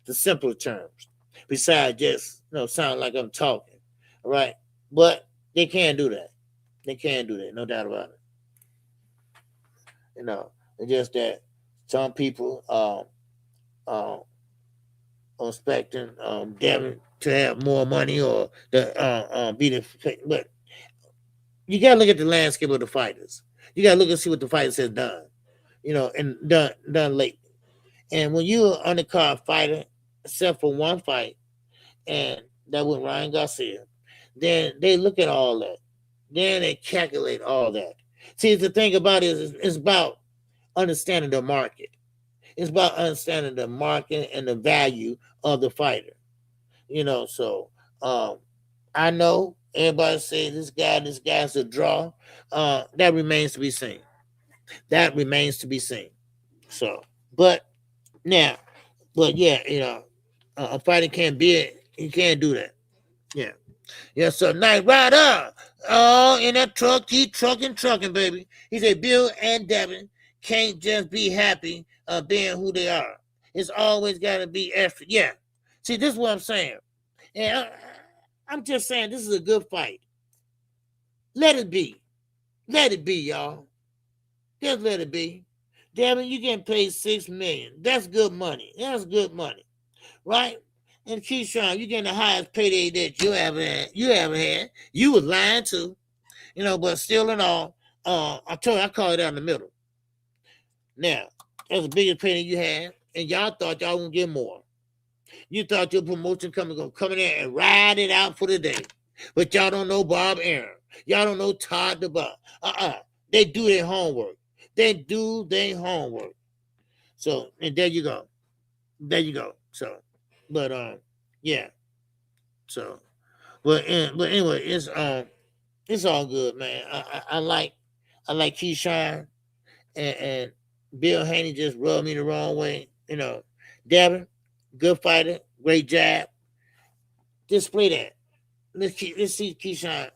the simpler terms. Besides just, sound like I'm talking. All right, but they can't do that. They can't do that, no doubt about it. It's just that some people are expecting Devin to have more money or to be the. But you gotta look at the landscape of the fighters. You gotta look and see what the fighters have done, and done lately. And when you're an undercard fighter, except for one fight, and that was Ryan Garcia. Then they look at all that. Then they calculate all that. See, the thing about it is it's about understanding the market. It's about understanding the market and the value of the fighter. So I know everybody say this guy's a draw. That remains to be seen. That remains to be seen. So, but yeah, a fighter can't bid. He can't do that. Yeah. Yes, sir. Night Rider. Oh, in that truck, keep trucking, baby. He said, Bill and Devin can't just be happy being who they are. It's always got to be extra. Yeah. See, this is what I'm saying. And I'm just saying this is a good fight. Let it be. Let it be, y'all. Just let it be. Devin, you getting paid $6 million. That's good money. That's good money. Right? And Keyshawn, you getting the highest payday that you ever had. You was lying too. But still in all, I told you I called it out in the middle. Now, that's the biggest payday you had, and y'all thought y'all wouldn't get more. You thought your promotion company gonna come in there and ride it out for the day. But y'all don't know Bob Aaron. Y'all don't know Todd the Bob. They do their homework. So, and there you go. So, but yeah. So, but anyway, it's all good, man. I like Keyshawn and Bill Haney just rubbed me the wrong way. Devin, good fighter, great jab. Display that. Let's see Keyshawn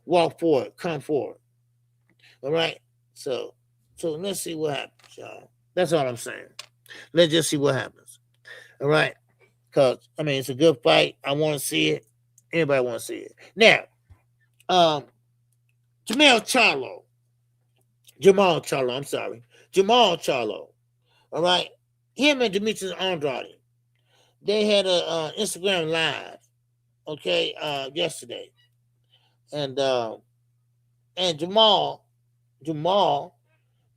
walk forward, come forward. All right. So let's see what happens, y'all. That's all I'm saying. Let's just see what happens. All right. Because, it's a good fight. I want to see it. Everybody want to see it. Now, Jamal Charlo. All right. Him and Demetrius Andrade. They had a Instagram live, okay, yesterday. And Jamal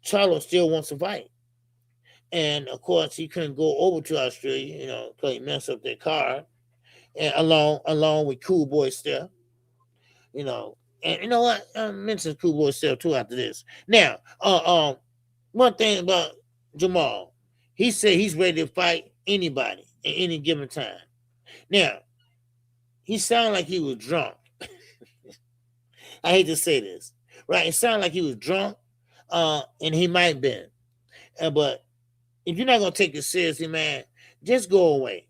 Charlo still wants to fight. And of course he couldn't go over to Australia, because he messed up their car. And along with Cool Boy Steph. And you know what? I mentioned Cool Boy Steph too after this. Now, one thing about Jamal, he said he's ready to fight anybody at any given time. Now, he sounded like he was drunk. I hate to say this, right? It sounded like he was drunk, and he might have been. But if you're not gonna take it seriously, man, just go away.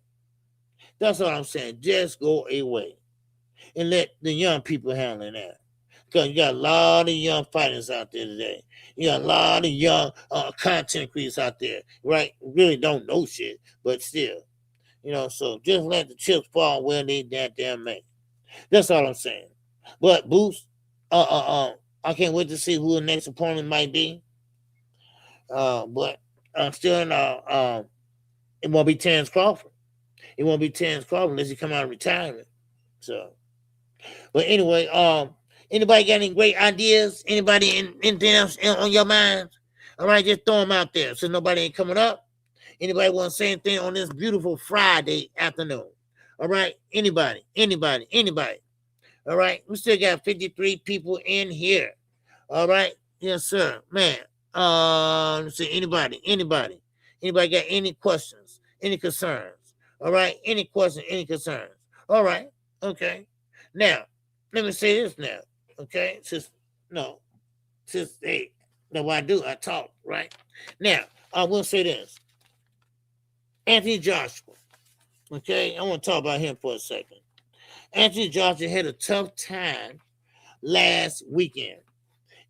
That's all I'm saying. Just go away and let the young people handle that. Because you got a lot of young fighters out there today. You got a lot of young content creators out there, right? Really don't know shit, but still, so just let the chips fall where they damn make. That's all I'm saying. But Boost, I can't wait to see who the next opponent might be. But still, it won't be Terrence Crawford. It won't be Terrence Crawford unless he come out of retirement. So, but anyway, anybody got any great ideas? Anybody anything else on your minds? All right, just throw them out there so nobody ain't coming up. Anybody want to say anything on this beautiful Friday afternoon? All right, anybody. All right, we still got 53 people in here. All right, yes, sir, man. Let's see, anybody got any questions, any concerns? All right, any questions, any concerns? All right, okay. Now, let me say this now, okay? Since hey, that's what I do, I talk, right? Now, I will say this. Anthony Joshua, okay? I want to talk about him for a second. Anthony Joshua had a tough time last weekend.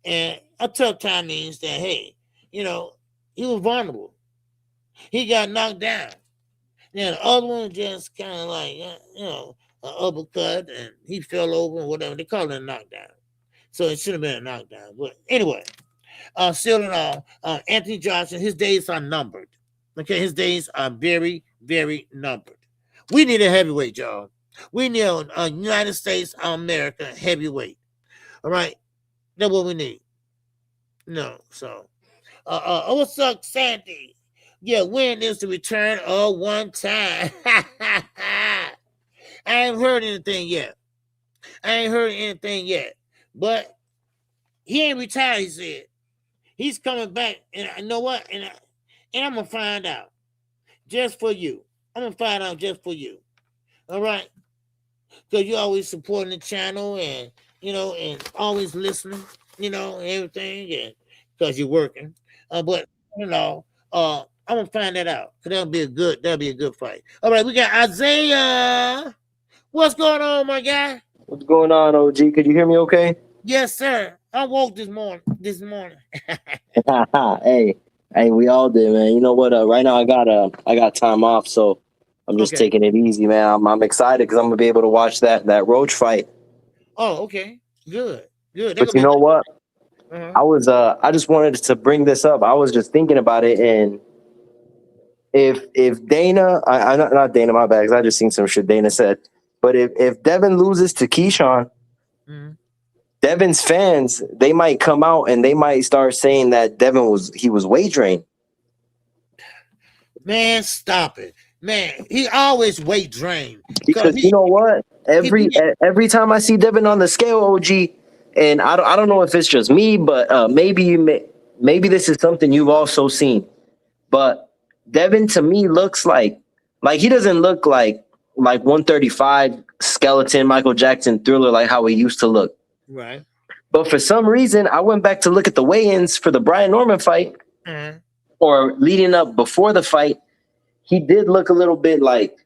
And a tough time means that, hey, he was vulnerable. He got knocked down. Now, the other one just kind of like, an uppercut, and he fell over and whatever. They call it a knockdown. So it should have been a knockdown. But anyway, still in all, Anthony Johnson, his days are numbered. Okay, his days are very, very numbered. We need a heavyweight, y'all. We need a United States of America heavyweight. All right? That's what we need. No, so. What's up, Sandy? Yeah, when is the return of one time? I ain't heard anything yet. But he ain't retired, he said. He's coming back. And you know what? And I'm going to find out. Just for you. I'm going to find out just for you. All right? Because you're always supporting the channel and, and always listening, and everything. And because you're working. But, I'm gonna find that out. Cause that'll be a good fight. All right, we got Isaiah. What's going on, my guy? What's going on, OG? Could you hear me okay? Yes, sir. I woke this morning. Hey, we all did, man. You know what? Right now I got time off, so I'm just taking it easy, man. I'm excited because I'm gonna be able to watch that Roach fight. Oh, okay. Good. But you know what? I just wanted to bring this up. I was just thinking about it, and if Dana, I not Dana, my bad, 'cause I just seen some shit Dana said. But if Devin loses to Keyshawn, Devin's fans, they might come out and they might start saying that Devin was wagering. Man, stop it. Man, he always weight drained. Because you know what? Every time I see Devin on the scale, OG, and I don't know if it's just me, but maybe this is something you've also seen. But Devin to me looks like he doesn't look like 135 skeleton Michael Jackson Thriller like how he used to look. Right. But for some reason, I went back to look at the weigh-ins for the Brian Norman fight, or leading up before the fight. He did look a little bit like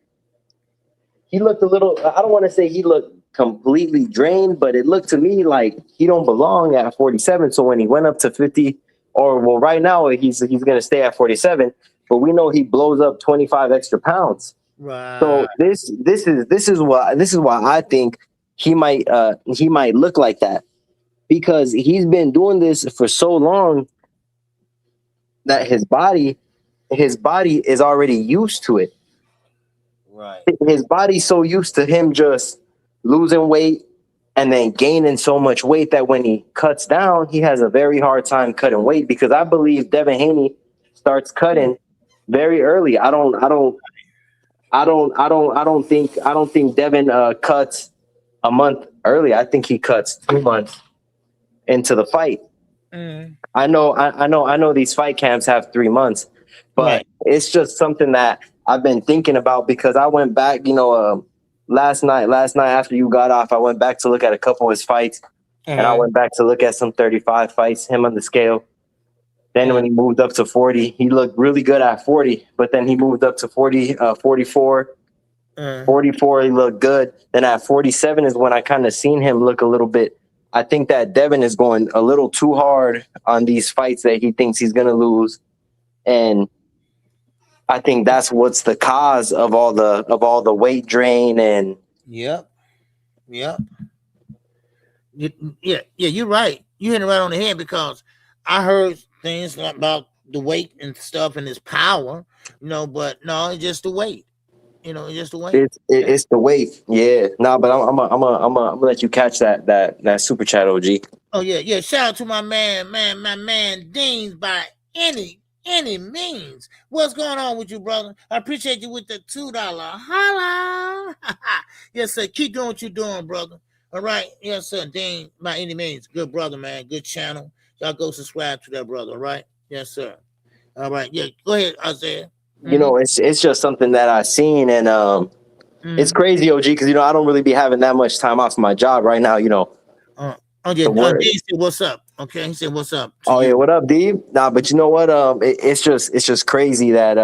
I don't want to say he looked completely drained, but it looked to me like he don't belong at 47. So when he went up to 50, right now he's going to stay at 47, but we know he blows up 25 extra pounds. Right. So this is why I think he might look like that, because he's been doing this for so long that his body is already used to it. Right. His body's so used to him just losing weight and then gaining so much weight that when he cuts down, he has a very hard time cutting weight, because I believe Devin Haney starts cutting very early. I don't think Devin cuts a month early. I think he cuts 2 months into the fight. I know these fight camps have 3 months, but it's just something that I've been thinking about, because I went back, last night after you got off, I went back to look at a couple of his fights, and I went back to look at some 35 fights, him on the scale. Then when he moved up to 40, he looked really good at 40, but then he moved up to 44. 44, he looked good. Then at 47 is when I kind of seen him look a little bit. I think that Devin is going a little too hard on these fights that he thinks he's going to lose. And I think that's what's the cause of all the weight drain. And Yep. Yeah, you're right. You hit it right on the head, because I heard things about the weight and stuff and his power, but no, it's just the weight. It's just the weight. It's the weight. Yeah. No, but I'm gonna let you catch that super chat, OG. Oh yeah. Shout out to my man Dean by any means. What's going on with you, brother? I appreciate you with the $2. Holla. Yes, sir. Keep doing what you're doing, brother. All right. Yes, sir. Dean by any means. Good brother, man. Good channel. Y'all go subscribe to that brother. All right. Yes, sir. All right. Yeah. Go ahead, Isaiah. It's just something that I've seen, and it's crazy, OG, because I don't really be having that much time off my job right now. Dean said, "What's up?" Okay, he said, "What's up?" Oh yeah, what up, D? Nah, but you know what? It's just crazy that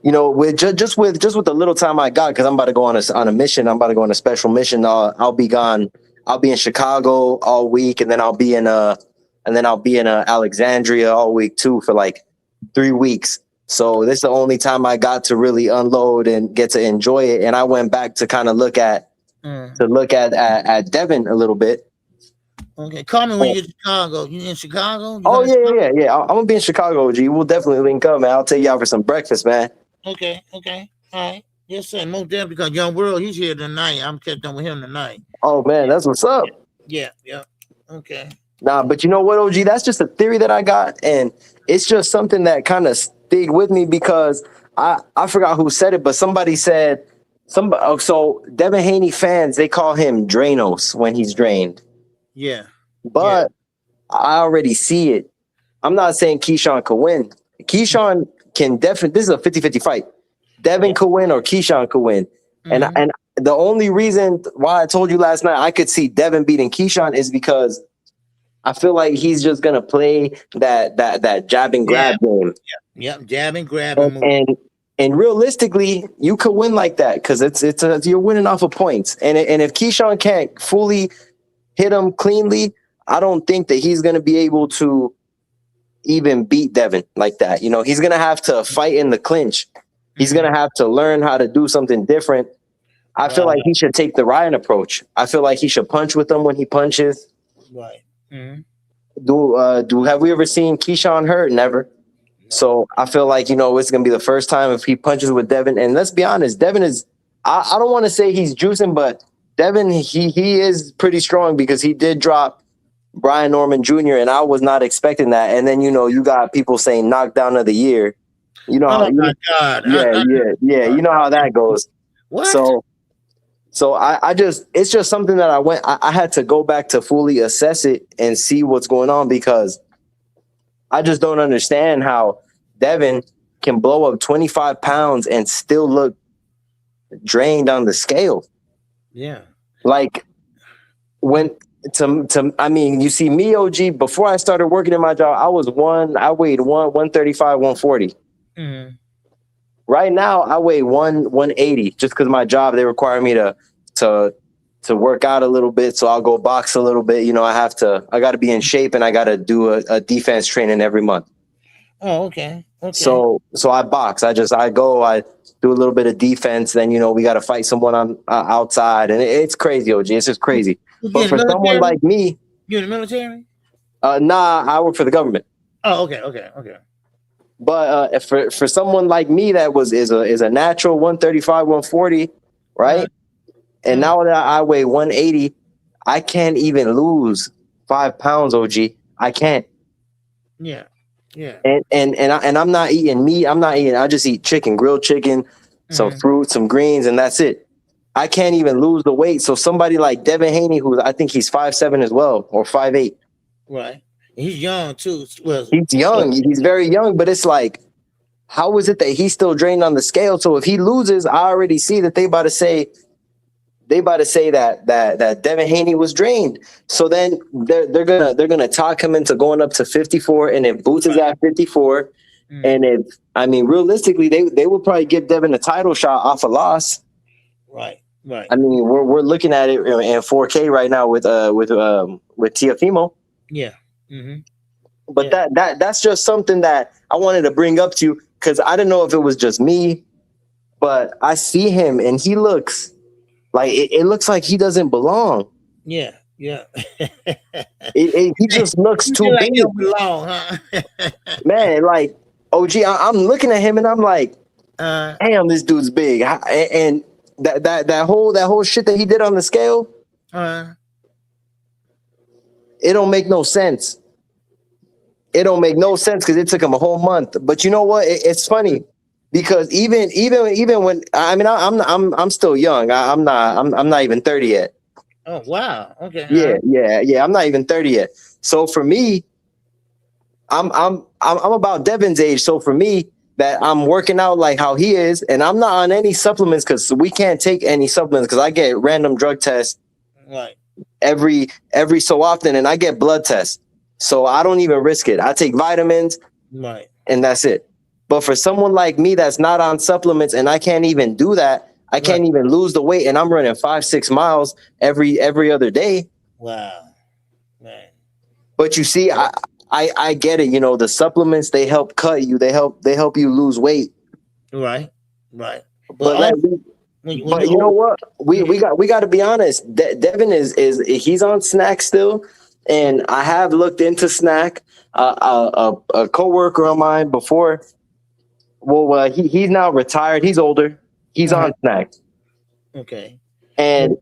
with just with the little time I got, because I'm about to go on a mission. I'm about to go on a special mission. I'll be gone. I'll be in Chicago all week, and then I'll be in Alexandria all week too for like 3 weeks. So this is the only time I got to really unload and get to enjoy it. And I went back to kind of look at Devin a little bit. Okay, call me when you get to Chicago. You in Chicago? Yeah. I'm gonna be in Chicago, G. We'll definitely link up, man. I'll take you out for some breakfast, man. Okay. All right. Yes, sir. Most definitely, because Young World, he's here tonight. I'm catching up with him tonight. Oh man, that's what's up. Yeah. Okay. Nah, but you know what, OG? That's just a theory that I got, and it's just something that kind of stayed with me, because I forgot who said it, but somebody said so Devin Haney fans, they call him Drainos when he's drained. Yeah. But I already see it. I'm not saying Keyshawn could win. Keyshawn can definitely, this is a 50-50 fight. Devin could win or Keyshawn could win. And the only reason why I told you last night I could see Devin beating Keyshawn is because I feel like he's just gonna play that jab and grab game. Yep, jab and grab. And realistically, you could win like that because you're winning off of points. And if Keyshawn can't fully hit him cleanly, I don't think that he's going to be able to even beat Devin like that. You know, he's going to have to fight in the clinch. He's going to have to learn how to do something different. I feel like he should take the Ryan approach. I feel like he should punch with him when he punches. Right. Have we ever seen Keyshawn hurt? Never. So I feel like, you know, it's going to be the first time if he punches with Devin. And let's be honest, Devin is, I don't want to say he's juicing, but Devin, he is pretty strong because he did drop Brian Norman Jr. and I was not expecting that. And then, you know, you got people saying knockdown of the year. You know, my God. Yeah. You know how that goes. What? So I just, it's just something that I had to go back to fully assess it and see what's going on because I just don't understand how Devin can blow up 25 pounds and still look drained on the scale. Yeah. Like I mean, you see me, OG, before I started working in my job, I weighed 135, 140. Mm-hmm. Right now, I weigh 180 just because my job, they require me to work out a little bit. So I'll go box a little bit. You know, I got to be in shape and I got to do a defense training every month. Oh, okay. So I box. I do a little bit of defense. Then, you know, we got to fight someone on outside and it's crazy, OG. It's just crazy. But for someone like me, you in the military? Nah, I work for the government. Oh, okay. But for someone like me that is a natural 135, 140, right? And now that I weigh 180, I can't even lose 5 pounds, OG. I can't. Yeah. And I'm not eating meat. I just eat chicken, grilled chicken, some fruit, some greens, and that's it. I can't even lose the weight. So somebody like Devin Haney, who I think he's 5'7" as well, or 5'8". Right. He's young too. Well, he's young. He's very young, but it's like, how is it that he's still drained on the scale? So if he loses, I already see that they about to say that Devin Haney was drained. So then they're gonna talk him into going up to 54, and if Boots is at 54, and if realistically they will probably give Devin a title shot off a loss. Right. I mean, we're looking at it in 4K right now with Teofimo. Yeah. Mm-hmm. But that's just something that I wanted to bring up to you because I didn't know if it was just me, but I see him and he looks like it looks like he doesn't belong. Yeah. He just looks too like big. He don't belong, huh? Man, like OG, I'm looking at him and I'm like, damn, this dude's big. And that whole shit that he did on the scale, it don't make no sense. It don't make no sense because it took him a whole month. But you know what? It's funny because even when I'm still young. I'm not even 30 yet. Oh wow. Okay. Yeah. I'm not even 30 yet. So for me, I'm about Devin's age. So for me, that I'm working out like how he is, and I'm not on any supplements because we can't take any supplements because I get random drug tests every so often, and I get blood tests. So I don't even risk it. I take vitamins, and that's it. But for someone like me that's not on supplements and I can't even do that, I can't even lose the weight, and I'm running 5-6 miles every other day. Wow, man. But you see, I get it. You know, the supplements, they help cut you. They help you lose weight. Right. But you know what? We got to be honest. Devin is he's on snack still, and I have looked into snack. A coworker of mine before. Well, he's now retired. He's older. He's on snack. Okay. And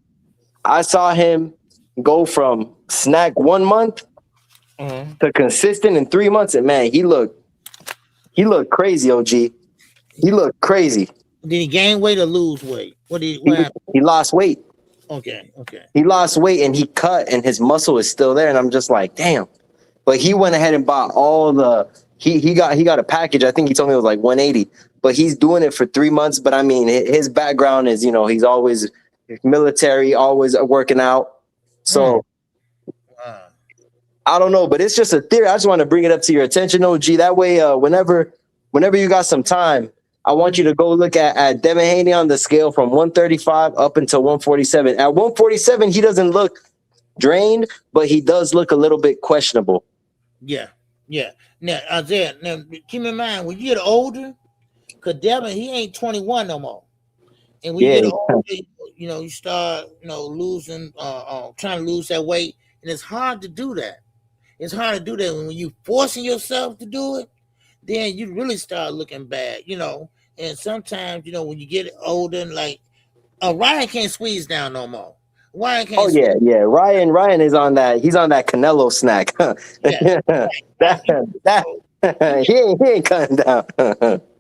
I saw him go from snack 1 month to consistent in 3 months, and man, he looked crazy, OG. He looked crazy. Did he gain weight or lose weight? What happened? He lost weight. Okay. He lost weight and he cut, and his muscle is still there, and I'm just like, damn. But he went ahead and bought all the he got a package. I think he told me it was like 180, but he's doing it for 3 months. But I mean, his background is, you know, he's always military, always working out. So I don't know, but it's just a theory. I just want to bring it up to your attention, OG. That way, whenever you got some time, I want you to go look at Devin Haney on the scale from 135 up until 147. At 147, he doesn't look drained, but he does look a little bit questionable. Yeah. Now, Isaiah, keep in mind, when you get older, because Devin, he ain't 21 no more. And when you get older, you start, losing, trying to lose that weight. And it's hard to do that. It's hard to do that when you forcing yourself to do it. Then you really start looking bad, And sometimes, when you get older, and like Ryan can't squeeze down no more. Ryan can't. Yeah. Ryan is on that. He's on that Canelo snack. He ain't cutting down.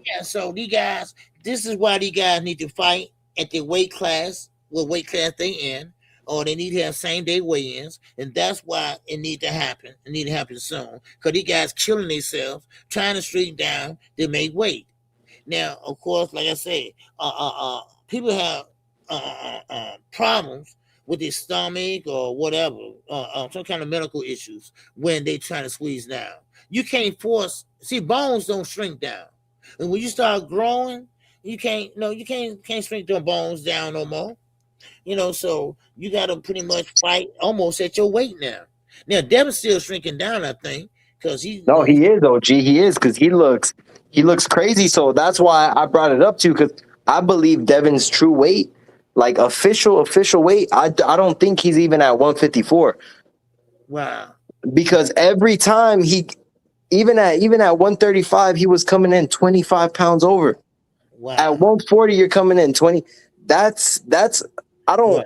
Yeah. So these guys, this is why these guys need to fight at their weight class, what weight class they in, or they need to have same day weigh-ins, and that's why it need to happen. It need to happen soon, because these guys killing themselves trying to straighten down to make weight. Now, of course, like I said, people have problems with their stomach or whatever, some kind of medical issues when they trying to squeeze down. You can't force. See, bones don't shrink down, and when you start growing, you can't shrink the bones down no more. So you got to pretty much fight almost at your weight now. Now, Devin's still shrinking down, I think, because he is, OG. He is, because he looks crazy. So that's why I brought it up to you, because I believe Devin's true weight, like official weight, I don't think he's even at 154. Wow. Because every time even at 135, he was coming in 25 pounds over. Wow. At 140, you're coming in 20. That's I don't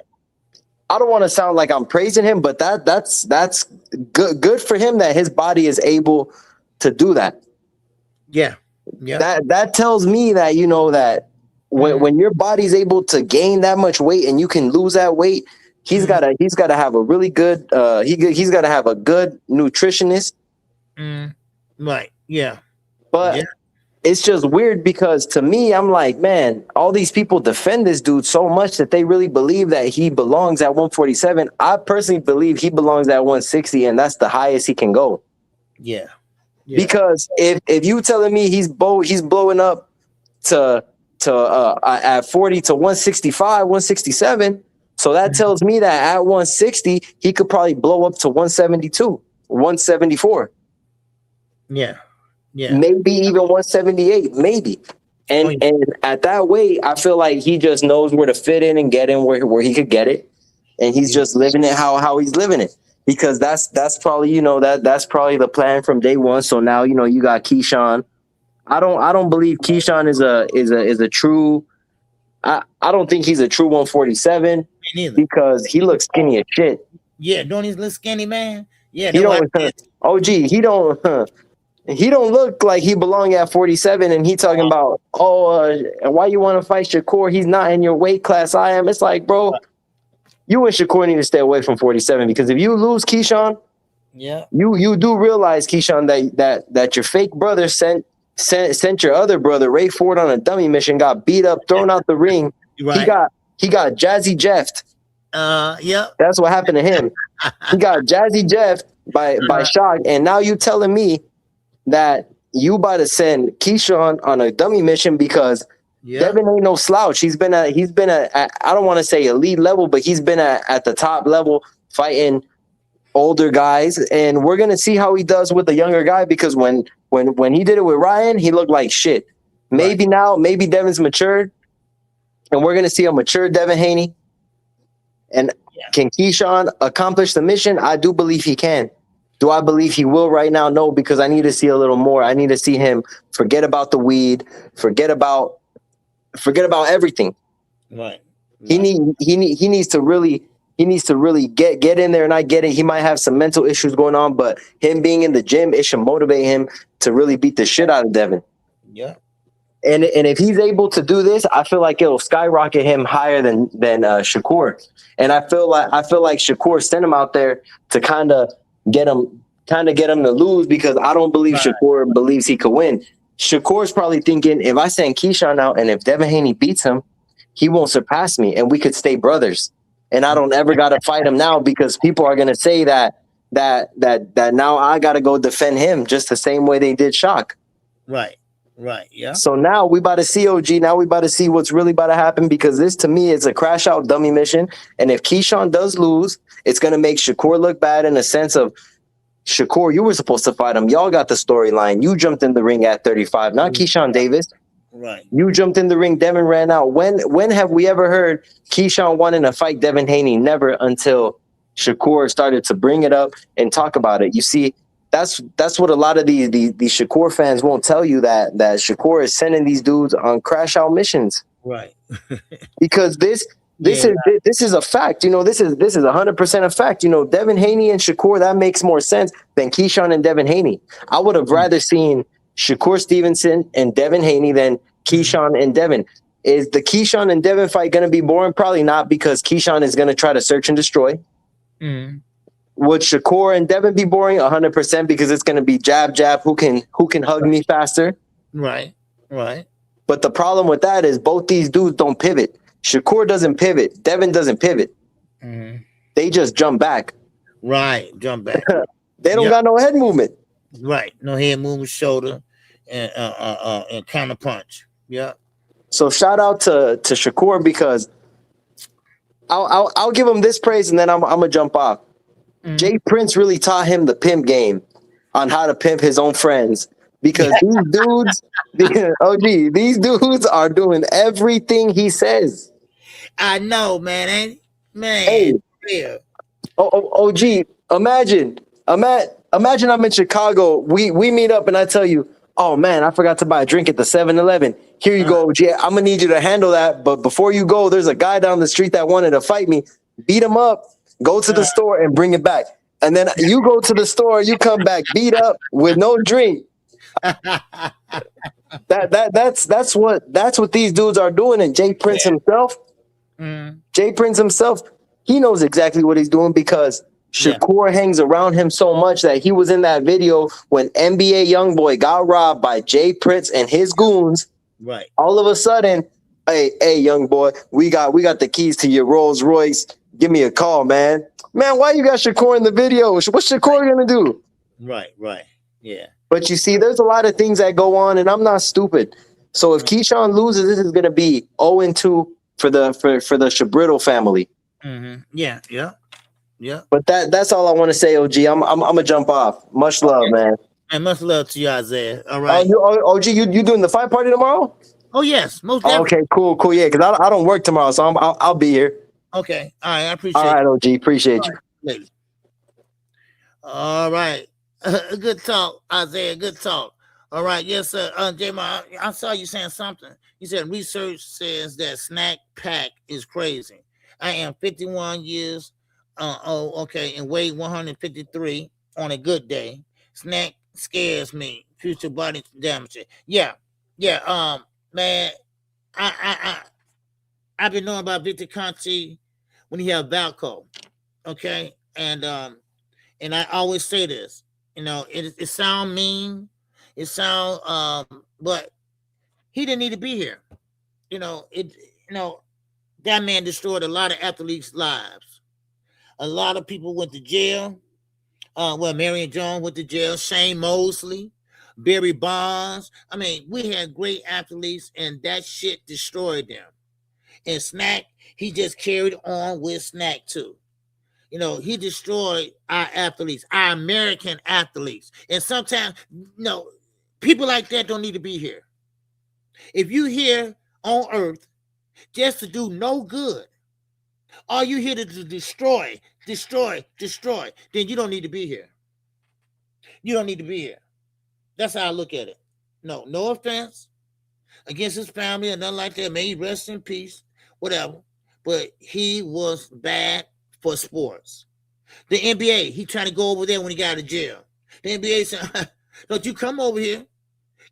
want to sound like I'm praising him, but that's good for him that his body is able to do that. Yeah. That tells me that that when your body's able to gain that much weight and you can lose that weight, he's gotta have a really good he's gotta have a good nutritionist. Right. Yeah. But it's just weird, because to me, I'm like, man, all these people defend this dude so much that they really believe that he belongs at 147. I personally believe he belongs at 160, and that's the highest he can go. Yeah. Because if you telling me he's blowing up to at 40 to 165, 167, so that tells me that at 160 he could probably blow up to 172, 174. Yeah. Maybe even 178, maybe. And at that weight, I feel like he just knows where to fit in and get in where he could get it. And he's just living it how he's living it. Because that's probably, that's probably the plan from day one. So now, you got Keyshawn. I don't believe Keyshawn is a true, I don't think he's a true 147, because he looks skinny as shit. Yeah, don't he look skinny, man? Yeah, he don't look like he belong at 47, and he talking about, why you want to fight Shakur? He's not in your weight class. I am. It's like, bro, you and Shakur need to stay away from 47, because if you lose Keyshawn, you do realize, Keyshawn, that your fake brother sent your other brother Ray Ford on a dummy mission, got beat up, thrown out the ring. Right. He got Jazzy Jeffed. That's what happened to him. He got Jazzy Jeffed by Shock, and now you telling me that you about to send Keyshawn on a dummy mission, because Devin ain't no slouch. He's been at I don't want to say elite level, but he's been at the top level fighting older guys, and we're gonna see how he does with the younger guy, because when he did it with Ryan, he looked like shit. Maybe Devin's matured, and we're gonna see a mature Devin Haney. And can Keyshawn accomplish the mission? I do believe he can. Do I believe he will right now? No, because I need to see a little more. I need to see him forget about the weed, forget about everything. Right. He needs to really get in there, and I get it. He might have some mental issues going on, but him being in the gym, it should motivate him to really beat the shit out of Devin. Yeah. And if he's able to do this, I feel like it'll skyrocket him higher than Shakur. And I feel like Shakur sent him out there to kind of get him to lose, because I don't believe Shakur believes he could win. Shakur's probably thinking, if I send Keyshawn out and if Devin Haney beats him, he won't surpass me and we could stay brothers. And I don't ever got to fight him now, because people are going to say that now I got to go defend him just the same way they did Shock. Right. Right. Yeah. So now we about to see OG. Now we about to see what's really about to happen, because this to me is a crash out dummy mission. And if Keyshawn does lose, it's gonna make Shakur look bad in a sense of, Shakur, you were supposed to fight him. Y'all got the storyline. You jumped in the ring at 35, not Keyshawn Davis. Right. You jumped in the ring. Devin ran out. When have we ever heard Keyshawn wanting to fight Devin Haney? Never, until Shakur started to bring it up and talk about it. You see, that's what a lot of these Shakur fans won't tell you, that Shakur is sending these dudes on crash out missions. Right. Because this is a fact. You know, this is 100% a fact. You know, Devin Haney and Shakur, that makes more sense than Keyshawn and Devin Haney. I would have rather seen Shakur Stevenson and Devin Haney than Keyshawn and Devin. Is the Keyshawn and Devin fight going to be boring? Probably not, because Keyshawn is going to try to search and destroy. Mm. Would Shakur and Devin be boring? 100%, because it's going to be jab, jab. Who can hug me faster? Right. Right. But the problem with that is both these dudes don't pivot. Shakur doesn't pivot. Devin doesn't pivot. Mm. They just jump back. Right. Jump back. They don't got no head movement. Right. No head movement, shoulder, and counter punch. Yeah. So shout out to Shakur, because I'll give him this praise, and then I'm gonna jump off. Mm. Jay Prince really taught him the pimp game on how to pimp his own friends, because these dudes, these dudes are doing everything he says. I know, man. Hey. Yeah. OG, imagine I'm in Chicago. We meet up, and I tell you, oh man, I forgot to buy a drink at the 7-Eleven. Here you go, OG. I'm gonna need you to handle that. But before you go, there's a guy down the street that wanted to fight me. Beat him up. Go to the store and bring it back. And then you go to the store, you come back beat up with no drink. That's what these dudes are doing. And Jay Prince himself, he knows exactly what he's doing, because Shakur hangs around him so much that he was in that video when NBA YoungBoy got robbed by Jay Prince and his goons. Right. All of a sudden, hey, young boy, we got the keys to your Rolls Royce. Give me a call, man. Man, why you got Shakur in the video? What's Shakur gonna do? Right. Yeah. But you see, there's a lot of things that go on, and I'm not stupid. So if Keyshawn loses, this is gonna be 0-2 for the Shabriddle family. Mm-hmm. Yeah. But that's all I want to say, OG. I'm gonna jump off. Much love, man. And much love to you, Isaiah. All right. OG, you doing the fight party tomorrow? Oh yes, most definitely. Okay, cool. Yeah, because I don't work tomorrow, so I'll be here. Okay. All right. I appreciate it. All right, OG. Appreciate you. All right. Good talk, Isaiah. Good talk. All right. Yes, sir. J-Ma, I saw you saying something. You said research says that snack pack is crazy. I am 51 years old, okay, and weigh 153 on a good day. Snack scares me. Future body damage. Yeah. Man, I've been knowing about Victor Conti when he had Valco, okay, and I always say this, you know, it sound mean, but he didn't need to be here, that man destroyed a lot of athletes' lives. A lot of people went to jail. Marion Jones went to jail. Shane Mosley, Barry Bonds. I mean, we had great athletes, and that shit destroyed them. And Snack, he just carried on with Snack too. You know, he destroyed our athletes, our American athletes. And sometimes, people like that don't need to be here. If you here on earth just to do no good, all you here to destroy, then you don't need to be here. You don't need to be here. That's how I look at it. No offense against his family and nothing like that. May he rest in peace, whatever. But he was bad for sports. The NBA, he trying to go over there when he got out of jail. The NBA said, don't you come over here.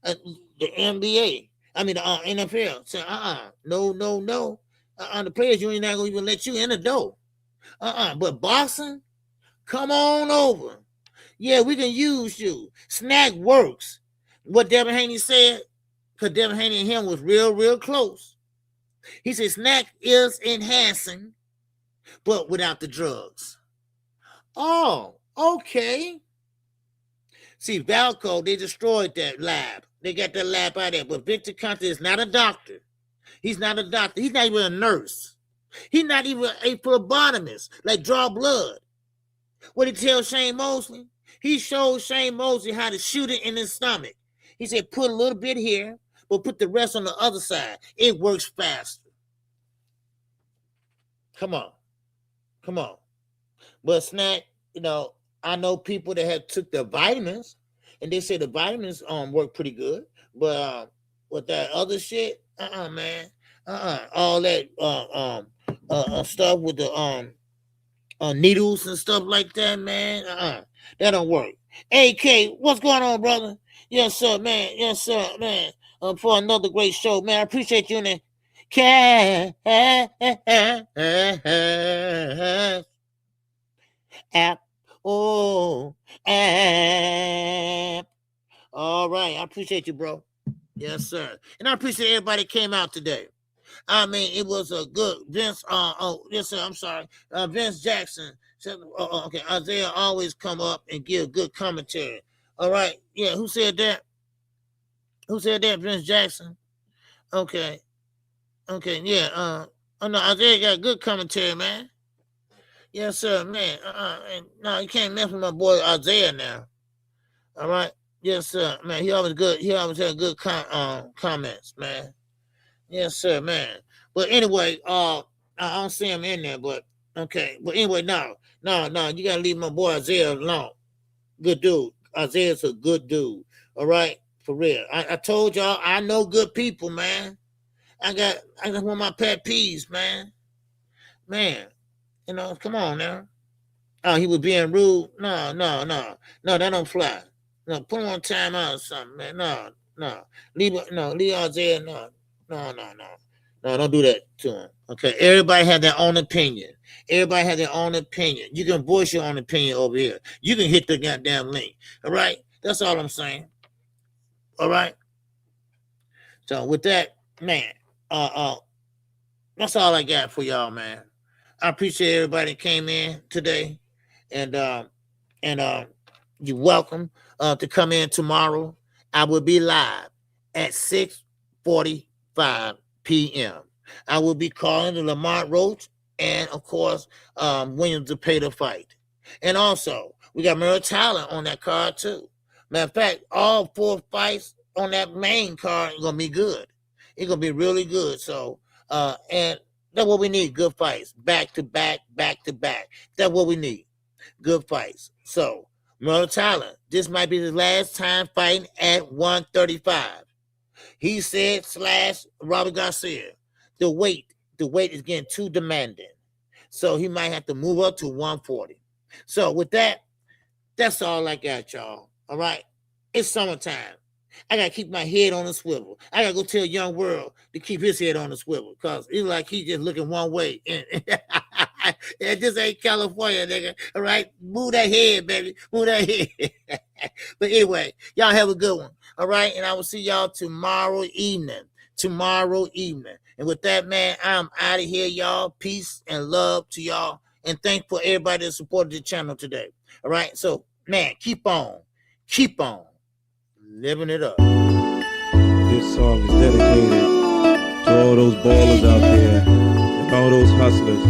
The NBA, I mean the NFL said, no. The players union not gonna even let you in the door. But boxing, come on over. Yeah, we can use you. Snack works. What Devin Haney said, because Devin Haney and him was real close. He said Snack is enhancing, but without the drugs. Oh, okay. See, Valco, they destroyed that lab. They got that lab out there. But Victor Conte is not a doctor. He's not a doctor. He's not even a nurse. He's not even a phlebotomist, like draw blood. What he tell Shane Mosley? He showed Shane Mosley how to shoot it in his stomach. He said, put a little bit here, but put the rest on the other side. It works faster. Come on. But Snack, I know people that have took their vitamins, and they say the vitamins work pretty good. But with that other shit, man. All that stuff with the needles and stuff like that, man. That don't work. AK, what's going on, brother? Yes, sir, man. For another great show, man. I appreciate you in the app. App. All right, I appreciate you, bro. Yes, sir. And I appreciate everybody that came out today. I mean, it was a good Vince. Yes, sir. I'm sorry. Vince Jackson said, okay. Isaiah always come up and give good commentary. All right. Yeah. Who said that? Vince Jackson. Okay. Yeah. Oh no, Isaiah got good commentary, man. Yes, sir, man. No, you can't mess with my boy Isaiah now. All right. Yes, sir, man. He always good. He always had good comments, man. Yes, sir, man. But anyway, I don't see him in there, but okay. But anyway, no. You gotta leave my boy Isaiah alone. Good dude. Isaiah's a good dude. All right, for real. I told y'all I know good people, man. I got one of my pet peeves, man. Man, come on now. Oh, he was being rude. No, that don't fly. No, put him on timeout or something, man. No. Leave Isaiah. No, don't do that to him. Okay, everybody has their own opinion. You can voice your own opinion over here. You can hit the goddamn link. All right, that's all I'm saying. All right. So with that, man, that's all I got for y'all, man. I appreciate everybody that came in today, and you're welcome to come in tomorrow. I will be live at 6:45 p.m. I will be calling the Lamont Roach and, of course, William Zepeda fight. And also, we got Merrill Tyler on that card, too. Matter of fact, all 4 fights on that main card are going to be good. It's going to be really good. So, and that's what we need, good fights. Back to back. That's what we need, good fights. So, Merrill Tyler, this might be the last time fighting at 135. He said / Robert Garcia, the weight is getting too demanding. So he might have to move up to 140. So with that, that's all I got, y'all. All right. It's summertime. I gotta keep my head on the swivel. I gotta go tell Young World to keep his head on the swivel, because it's like he's just looking one way. And it just ain't California, nigga. All right, move that head, baby. Move that head. But anyway, y'all have a good one. All right, and I will see y'all tomorrow evening. And with that, man, I'm out of here, y'all. Peace and love to y'all, and thanks for everybody that supported the channel today. All right, so man, keep on living it up. This song is dedicated to all those ballers out there and all those hustlers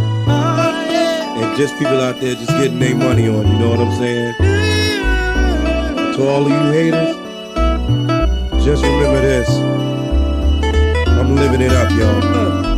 and just people out there just getting their money on, you know what I'm saying? To all of you haters, just remember this. I'm living it up, y'all.